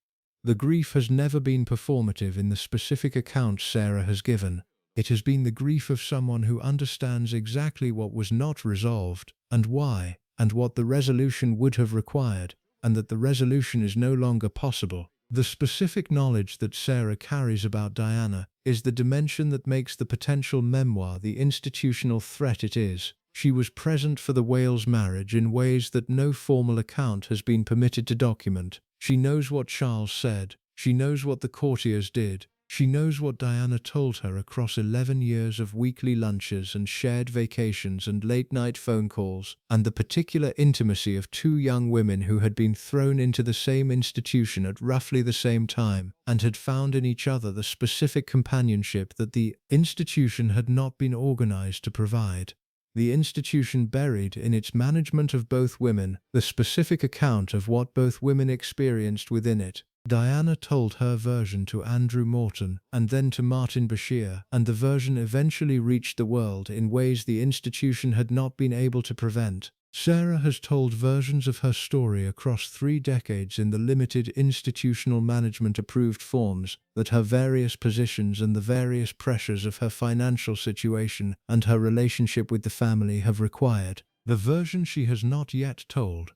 The grief has never been performative in the specific accounts Sarah has given. It has been the grief of someone who understands exactly what was not resolved, and why, and what the resolution would have required, and that the resolution is no longer possible. The specific knowledge that Sarah carries about Diana is the dimension that makes the potential memoir the institutional threat it is. She was present for the Wales marriage in ways that no formal account has been permitted to document. She knows what Charles said. She knows what the courtiers did. She knows what Diana told her across 11 years of weekly lunches and shared vacations and late-night phone calls, and the particular intimacy of two young women who had been thrown into the same institution at roughly the same time, and had found in each other the specific companionship that the institution had not been organized to provide. The institution buried in its management of both women the specific account of what both women experienced within it. Diana told her version to Andrew Morton and then to Martin Bashir, and the version eventually reached the world in ways the institution had not been able to prevent. Sarah has told versions of her story across 3 decades in the limited institutional management-approved forms that her various positions and the various pressures of her financial situation and her relationship with the family have required. The version she has not yet told,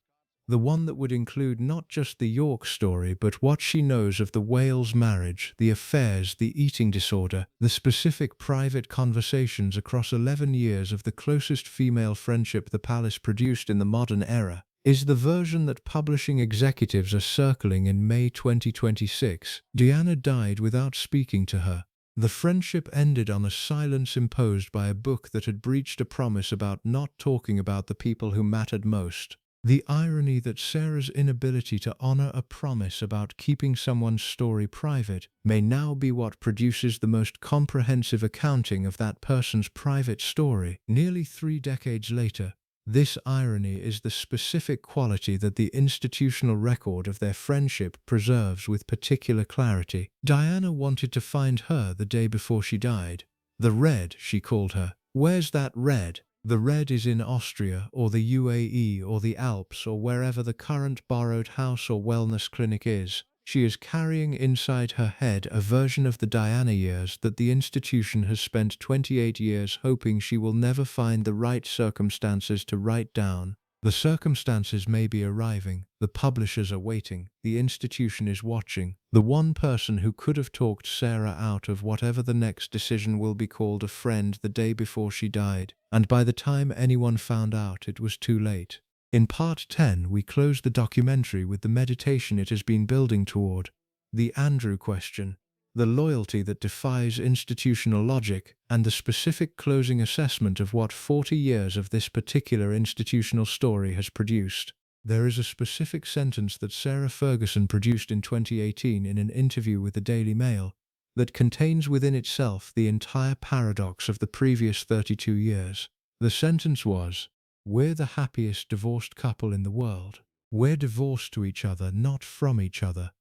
the one that would include not just the York story but what she knows of the Wales marriage, the affairs, the eating disorder, the specific private conversations across 11 years of the closest female friendship the palace produced in the modern era, is the version that publishing executives are circling in May 2026. Diana died without speaking to her. The friendship ended on a silence imposed by a book that had breached a promise about not talking about the people who mattered most. The irony that Sarah's inability to honor a promise about keeping someone's story private may now be what produces the most comprehensive accounting of that person's private story. Nearly 3 decades later, this irony is the specific quality that the institutional record of their friendship preserves with particular clarity. Diana wanted to find her the day before she died. The Red, she called her. Where's that Red? The Red is in Austria or the UAE or the Alps or wherever the current borrowed house or wellness clinic is. She is carrying inside her head a version of the Diana years that the institution has spent 28 years hoping she will never find the right circumstances to write down. The circumstances may be arriving, the publishers are waiting, the institution is watching. The one person who could have talked Sarah out of whatever the next decision will be called a friend the day before she died, and by the time anyone found out it was too late. In Part 10 we close the documentary with the meditation it has been building toward. The Andrew question. the loyalty that defies institutional logic, and the specific closing assessment of what 40 years of this particular institutional story has produced. There is a specific sentence that Sarah Ferguson produced in 2018 in an interview with the Daily Mail that contains within itself the entire paradox of the previous 32 years. The sentence was, "We're the happiest divorced couple in the world. We're divorced to each other, not from each other."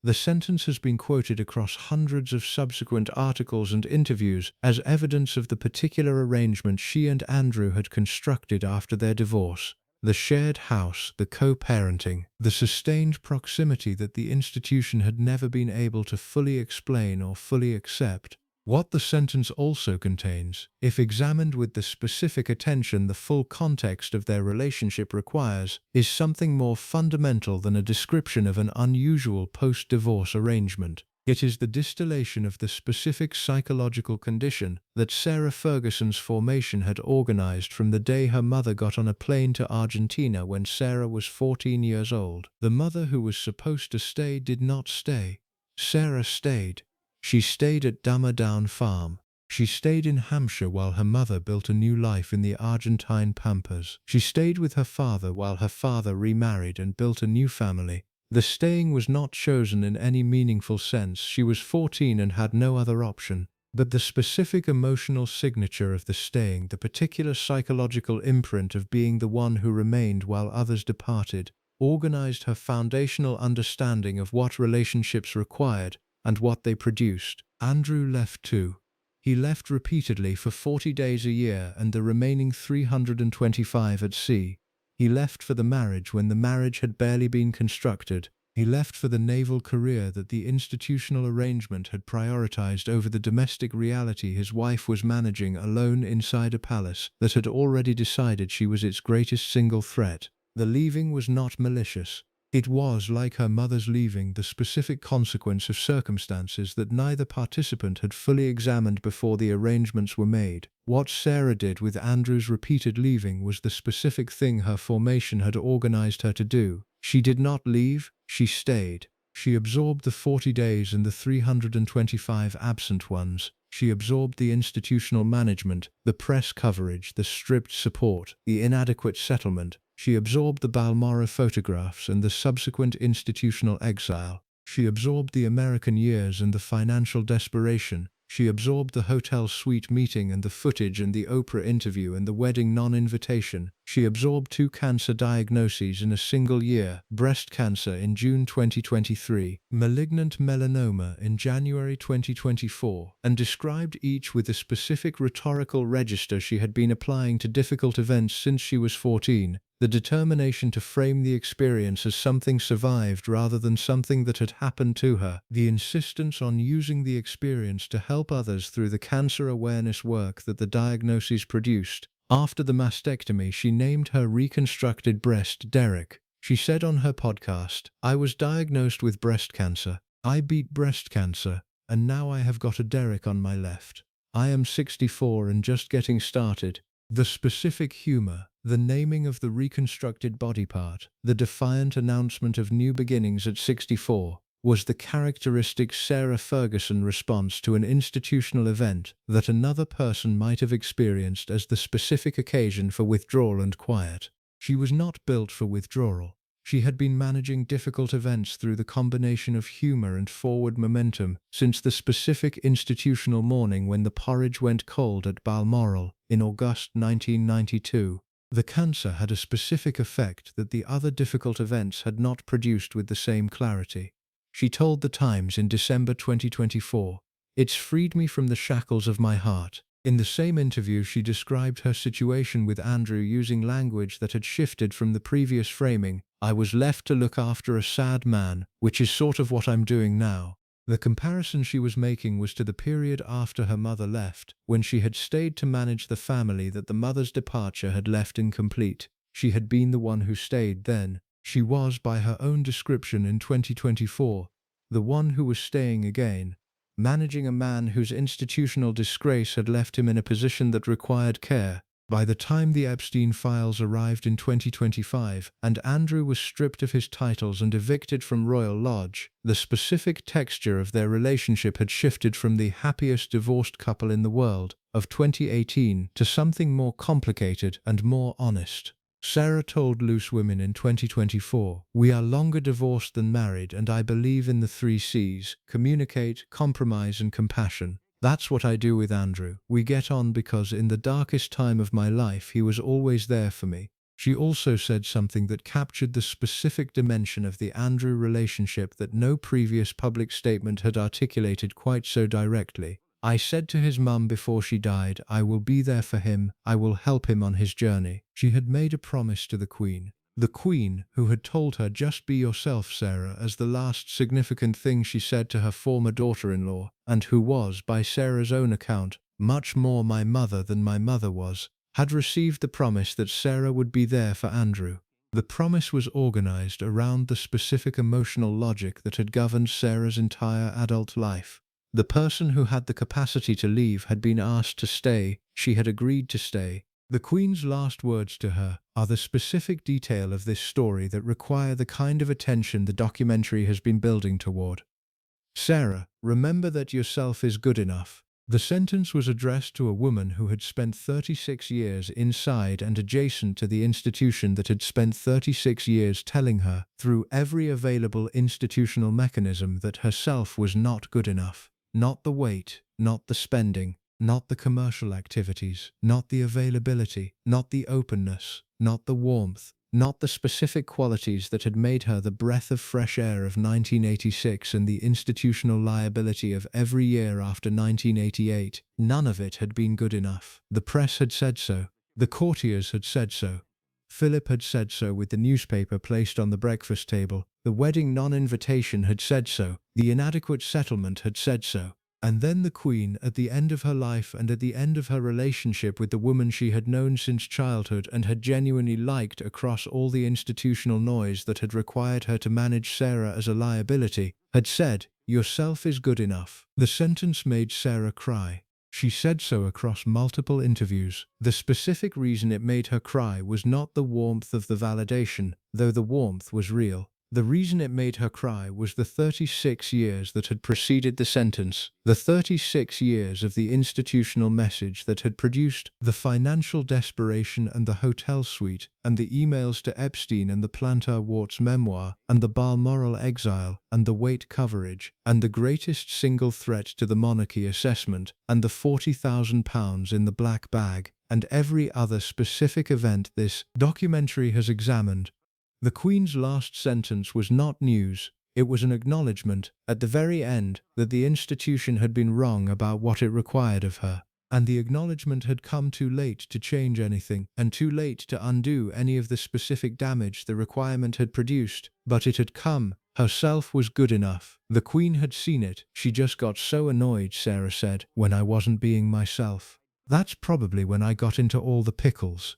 The sentence has been quoted across hundreds of subsequent articles and interviews as evidence of the particular arrangement she and Andrew had constructed after their divorce. The shared house, the co-parenting, the sustained proximity that the institution had never been able to fully explain or fully accept. What the sentence also contains, if examined with the specific attention the full context of their relationship requires, is something more fundamental than a description of an unusual post-divorce arrangement. It is the distillation of the specific psychological condition that Sarah Ferguson's formation had organized from the day her mother got on a plane to Argentina when Sarah was 14 years old. The mother who was supposed to stay did not stay. Sarah stayed. She stayed at Dummerdown Farm. She stayed in Hampshire while her mother built a new life in the Argentine Pampas. She stayed with her father while her father remarried and built a new family. The staying was not chosen in any meaningful sense. She was 14 and had no other option. But the specific emotional signature of the staying, the particular psychological imprint of being the one who remained while others departed, organized her foundational understanding of what relationships required and what they produced. Andrew left too. He left repeatedly for 40 days a year and the remaining 325 at sea. He left for the marriage when the marriage had barely been constructed. He left for the naval career that the institutional arrangement had prioritized over the domestic reality his wife was managing alone inside a palace that had already decided she was its greatest single threat. The leaving was not malicious. It was, like her mother's leaving, the specific consequence of circumstances that neither participant had fully examined before the arrangements were made. What Sarah did with Andrew's repeated leaving was the specific thing her formation had organized her to do. She did not leave, she stayed. She absorbed the 40 days and the 325 absent ones. She absorbed the institutional management, the press coverage, the stripped support, the inadequate settlement. She absorbed the Balmoral photographs and the subsequent institutional exile. She absorbed the American years and the financial desperation. She absorbed the hotel suite meeting and the footage and the Oprah interview and the wedding non-invitation. She absorbed 2 cancer diagnoses in a single year: breast cancer in June 2023, malignant melanoma in January 2024, and described each with a specific rhetorical register she had been applying to difficult events since she was 14. The determination to frame the experience as something survived rather than something that had happened to her. The insistence on using the experience to help others through the cancer awareness work that the diagnoses produced. After the mastectomy, she named her reconstructed breast Derek. She said on her podcast, "I was diagnosed with breast cancer. I beat breast cancer, and now I have got a Derek on my left. I am 64 and just getting started." The specific humor, the naming of the reconstructed body part, the defiant announcement of new beginnings at 64, was the characteristic Sarah Ferguson response to an institutional event that another person might have experienced as the specific occasion for withdrawal and quiet. She was not built for withdrawal. She had been managing difficult events through the combination of humor and forward momentum since the specific institutional morning when the porridge went cold at Balmoral in August 1992. The cancer had a specific effect that the other difficult events had not produced with the same clarity. She told The Times in December 2024, "It's freed me from the shackles of my heart." In the same interview, she described her situation with Andrew using language that had shifted from the previous framing. "I was left to look after a sad man, which is sort of what I'm doing now." The comparison she was making was to the period after her mother left, when she had stayed to manage the family that the mother's departure had left incomplete. She had been the one who stayed then. She was, by her own description in 2024, the one who was staying again, managing a man whose institutional disgrace had left him in a position that required care. By the time the Epstein files arrived in 2025 and Andrew was stripped of his titles and evicted from Royal Lodge, the specific texture of their relationship had shifted from the happiest divorced couple in the world of 2018 to something more complicated and more honest. Sarah told Loose Women in 2024, "We are longer divorced than married, and I believe in the 3 Cs: communicate, compromise, and compassion. That's what I do with Andrew. We get on because in the darkest time of my life he was always there for me." She also said something that captured the specific dimension of the Andrew relationship that no previous public statement had articulated quite so directly. "I said to his mum before she died, I will be there for him, I will help him on his journey." She had made a promise to the Queen. The Queen, who had told her "just be yourself, Sarah," as the last significant thing she said to her former daughter-in-law, and who was, by Sarah's own account, much more my mother than my mother was, had received the promise that Sarah would be there for Andrew. The promise was organized around the specific emotional logic that had governed Sarah's entire adult life. The person who had the capacity to leave had been asked to stay, she had agreed to stay. The Queen's last words to her are the specific detail of this story that require the kind of attention the documentary has been building toward. "Sarah, remember that yourself is good enough." The sentence was addressed to a woman who had spent 36 years inside and adjacent to the institution that had spent 36 years telling her, through every available institutional mechanism, that herself was not good enough. Not the weight, not the spending, not the commercial activities, not the availability, not the openness, not the warmth, not the specific qualities that had made her the breath of fresh air of 1986 and the institutional liability of every year after 1988. None of it had been good enough. The press had said so. The courtiers had said so. Philip had said so with the newspaper placed on the breakfast table. The wedding non-invitation had said so. The inadequate settlement had said so. And then the Queen, at the end of her life and at the end of her relationship with the woman she had known since childhood and had genuinely liked across all the institutional noise that had required her to manage Sarah as a liability, had said, "Yourself is good enough." The sentence made Sarah cry. She said so across multiple interviews. The specific reason it made her cry was not the warmth of the validation, though the warmth was real. The reason it made her cry was the 36 years that had preceded the sentence, the 36 years of the institutional message that had produced the financial desperation and the hotel suite, and the emails to Epstein and the plantar warts memoir, and the Balmoral exile, and the weight coverage, and the greatest single threat to the monarchy assessment, and the £40,000 in the black bag, and every other specific event this documentary has examined. The Queen's last sentence was not news, it was an acknowledgement, at the very end, that the institution had been wrong about what it required of her. And the acknowledgement had come too late to change anything, and too late to undo any of the specific damage the requirement had produced. But it had come. Herself was good enough. The Queen had seen it. "She just got so annoyed," Sarah said, "when I wasn't being myself. That's probably when I got into all the pickles."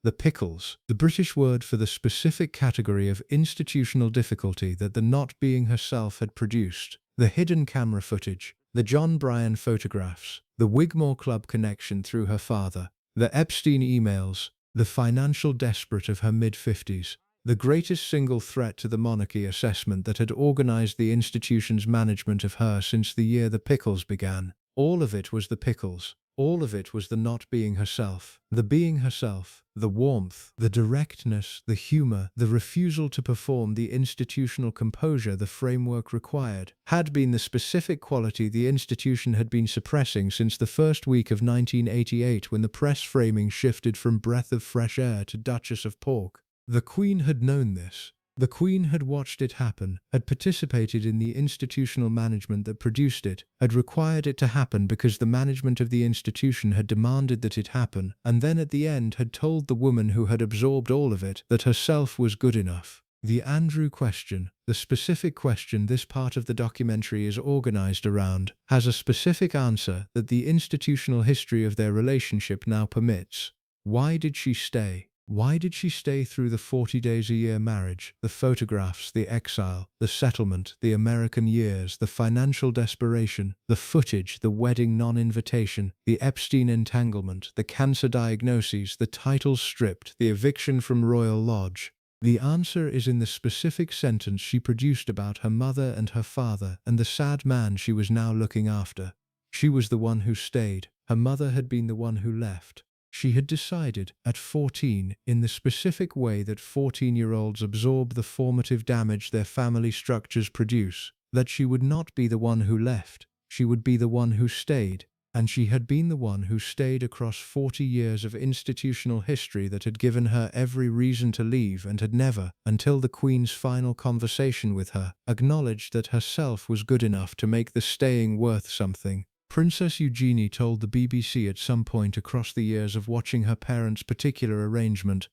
The pickles, the British word for the specific category of institutional difficulty that the not being herself had produced. The hidden camera footage, the John Bryan photographs, the Wigmore Club connection through her father, the Epstein emails, the financial desperate of her mid-50s, the greatest single threat to the monarchy assessment that had organized the institution's management of her since the year the pickles began. All of it was the pickles. All of it was the not being herself. The being herself, the warmth, the directness, the humor, the refusal to perform the institutional composure the framework required, had been the specific quality the institution had been suppressing since the first week of 1988 when the press framing shifted from breath of fresh air to Duchess of Pork. The Queen had known this. The Queen had watched it happen, had participated in the institutional management that produced it, had required it to happen because the management of the institution had demanded that it happen, and then at the end had told the woman who had absorbed all of it that herself was good enough. The Andrew question, the specific question this part of the documentary is organized around, has a specific answer that the institutional history of their relationship now permits. Why did she stay? Why did she stay through the 40 days a year marriage, the photographs, the exile, the settlement, the American years, the financial desperation, the footage, the wedding non-invitation, the Epstein entanglement, the cancer diagnoses, the titles stripped, the eviction from Royal Lodge? The answer is in the specific sentence she produced about her mother and her father and the sad man she was now looking after. She was the one who stayed. Her mother had been the one who left. She had decided, at 14, in the specific way that 14-year-olds absorb the formative damage their family structures produce, that she would not be the one who left. She would be the one who stayed. And she had been the one who stayed across 40 years of institutional history that had given her every reason to leave and had never, until the Queen's final conversation with her, acknowledged that herself was good enough to make the staying worth something. Princess Eugenie told the BBC at some point across the years of watching her parents' particular arrangement,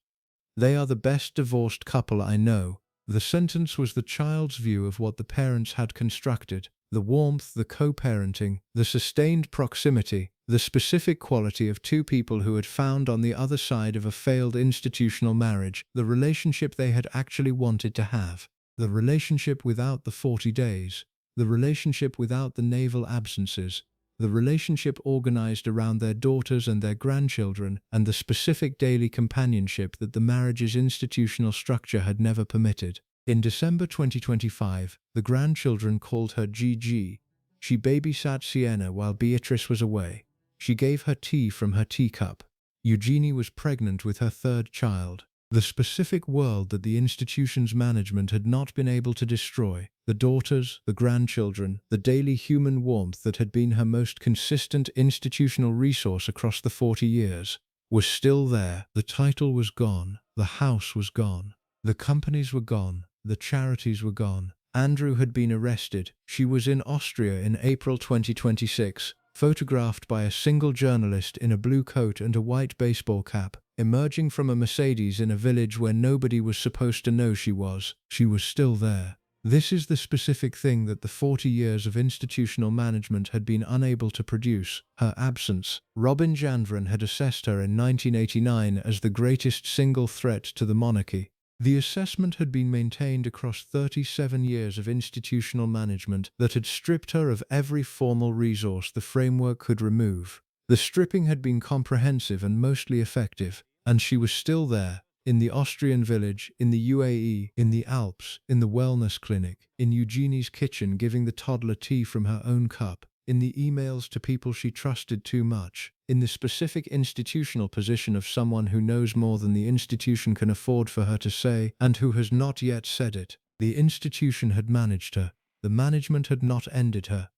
"They are the best divorced couple I know." The sentence was the child's view of what the parents had constructed. The warmth, the co-parenting, the sustained proximity, the specific quality of two people who had found on the other side of a failed institutional marriage the relationship they had actually wanted to have. The relationship without the 40 days. The relationship without the naval absences. The relationship organized around their daughters and their grandchildren, and the specific daily companionship that the marriage's institutional structure had never permitted. In December 2025, the grandchildren called her Gigi. She babysat Sienna while Beatrice was away. She gave her tea from her teacup. Eugenie was pregnant with her third child. The specific world that the institution's management had not been able to destroy, the daughters, the grandchildren, the daily human warmth that had been her most consistent institutional resource across the 40 years, was still there. The title was gone. The house was gone. The companies were gone. The charities were gone. Andrew had been arrested. She was in Austria in April 2026, photographed by a single journalist in a blue coat and a white baseball cap, emerging from a Mercedes in a village where nobody was supposed to know she was. She was still there. This is the specific thing that the 40 years of institutional management had been unable to produce, her absence. Robin Janvrin had assessed her in 1989 as the greatest single threat to the monarchy. The assessment had been maintained across 37 years of institutional management that had stripped her of every formal resource the framework could remove. The stripping had been comprehensive and mostly effective, and she was still there, in the Austrian village, in the UAE, in the Alps, in the wellness clinic, in Eugenie's kitchen giving the toddler tea from her own cup, in the emails to people she trusted too much, in the specific institutional position of someone who knows more than the institution can afford for her to say, and who has not yet said it. The institution had managed her. The management had not ended her.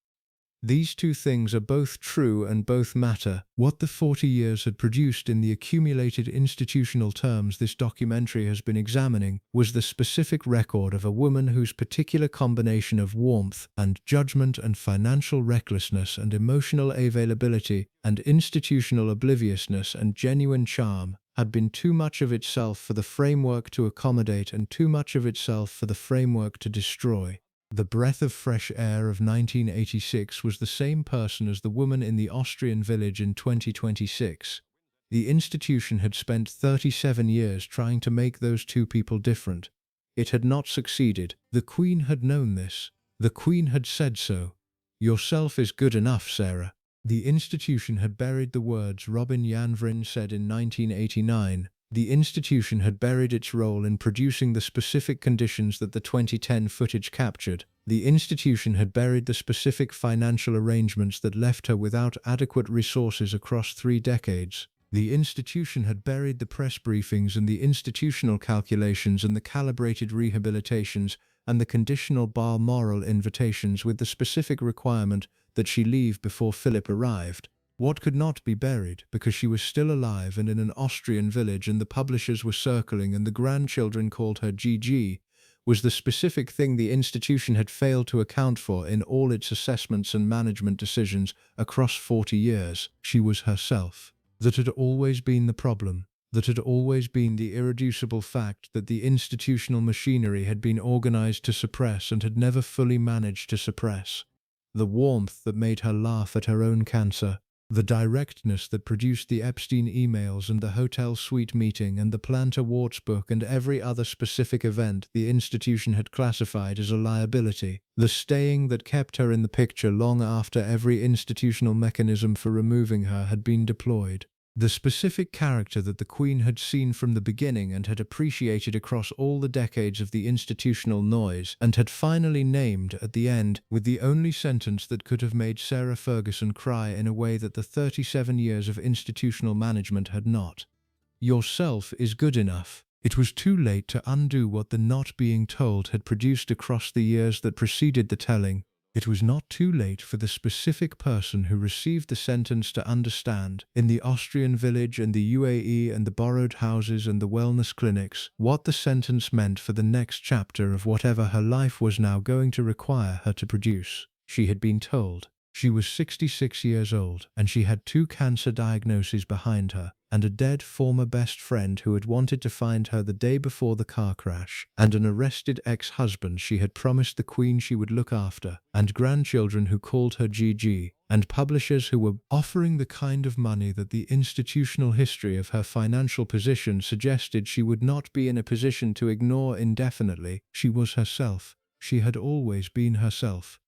These two things are both true and both matter. What the 40 years had produced in the accumulated institutional terms this documentary has been examining was the specific record of a woman whose particular combination of warmth and judgment and financial recklessness and emotional availability and institutional obliviousness and genuine charm had been too much of itself for the framework to accommodate and too much of itself for the framework to destroy. The breath of fresh air of 1986 was the same person as the woman in the Austrian village in 2026. The institution had spent 37 years trying to make those two people different. It had not succeeded. The Queen had known this. The Queen had said so. "Yourself is good enough, Sarah." The institution had buried the words Robin Janvrin said in 1989. The institution had buried its role in producing the specific conditions that the 2010 footage captured. The institution had buried the specific financial arrangements that left her without adequate resources across 3 decades. The institution had buried the press briefings and the institutional calculations and the calibrated rehabilitations and the conditional Balmoral invitations with the specific requirement that she leave before Philip arrived. What could not be buried, because she was still alive and in an Austrian village and the publishers were circling and the grandchildren called her Gigi, was the specific thing the institution had failed to account for in all its assessments and management decisions across 40 years. She was herself. That had always been the problem. That had always been the irreducible fact that the institutional machinery had been organized to suppress and had never fully managed to suppress. The warmth that made her laugh at her own cancer. The directness that produced the Epstein emails and the hotel suite meeting and the plantar warts book and every other specific event the institution had classified as a liability. The staying that kept her in the picture long after every institutional mechanism for removing her had been deployed. The specific character that the Queen had seen from the beginning and had appreciated across all the decades of the institutional noise and had finally named at the end with the only sentence that could have made Sarah Ferguson cry in a way that the 37 years of institutional management had not. Yourself is good enough. It was too late to undo what the not being told had produced across the years that preceded the telling. It was not too late for the specific person who received the sentence to understand, in the Austrian village and the UAE and the borrowed houses and the wellness clinics, what the sentence meant for the next chapter of whatever her life was now going to require her to produce. She had been told. She was 66 years old, and she had 2 cancer diagnoses behind her, and a dead former best friend who had wanted to find her the day before the car crash, and an arrested ex-husband she had promised the Queen she would look after, and grandchildren who called her Gigi, and publishers who were offering the kind of money that the institutional history of her financial position suggested she would not be in a position to ignore indefinitely. She was herself. She had always been herself.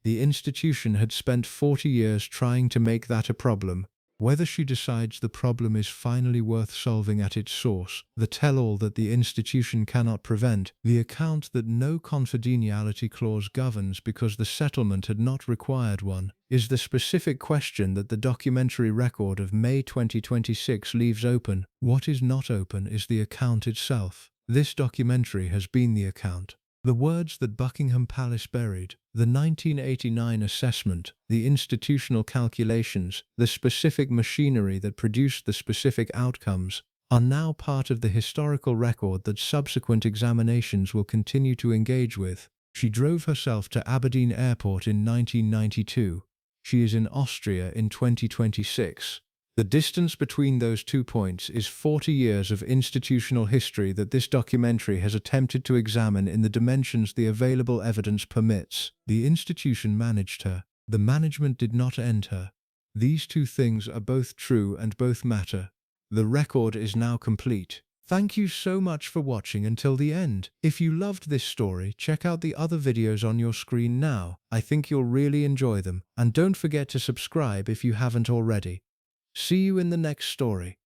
The institution had spent 40 years trying to make that a problem. Whether she decides the problem is finally worth solving at its source, the tell-all that the institution cannot prevent, the account that no confidentiality clause governs because the settlement had not required one, is the specific question that the documentary record of May 2026 leaves open. What is not open is the account itself. This documentary has been the account. The words that Buckingham Palace buried, the 1989 assessment, the institutional calculations, the specific machinery that produced the specific outcomes, are now part of the historical record that subsequent examinations will continue to engage with. She drove herself to Aberdeen Airport in 1992. She is in Austria in 2026. The distance between those 2 points is 40 years of institutional history that this documentary has attempted to examine in the dimensions the available evidence permits. The institution managed her. The management did not end her. These 2 things are both true and both matter. The record is now complete. Thank you so much for watching until the end. If you loved this story, check out the other videos on your screen now. I think you'll really enjoy them. And don't forget to subscribe if you haven't already. See you in the next story.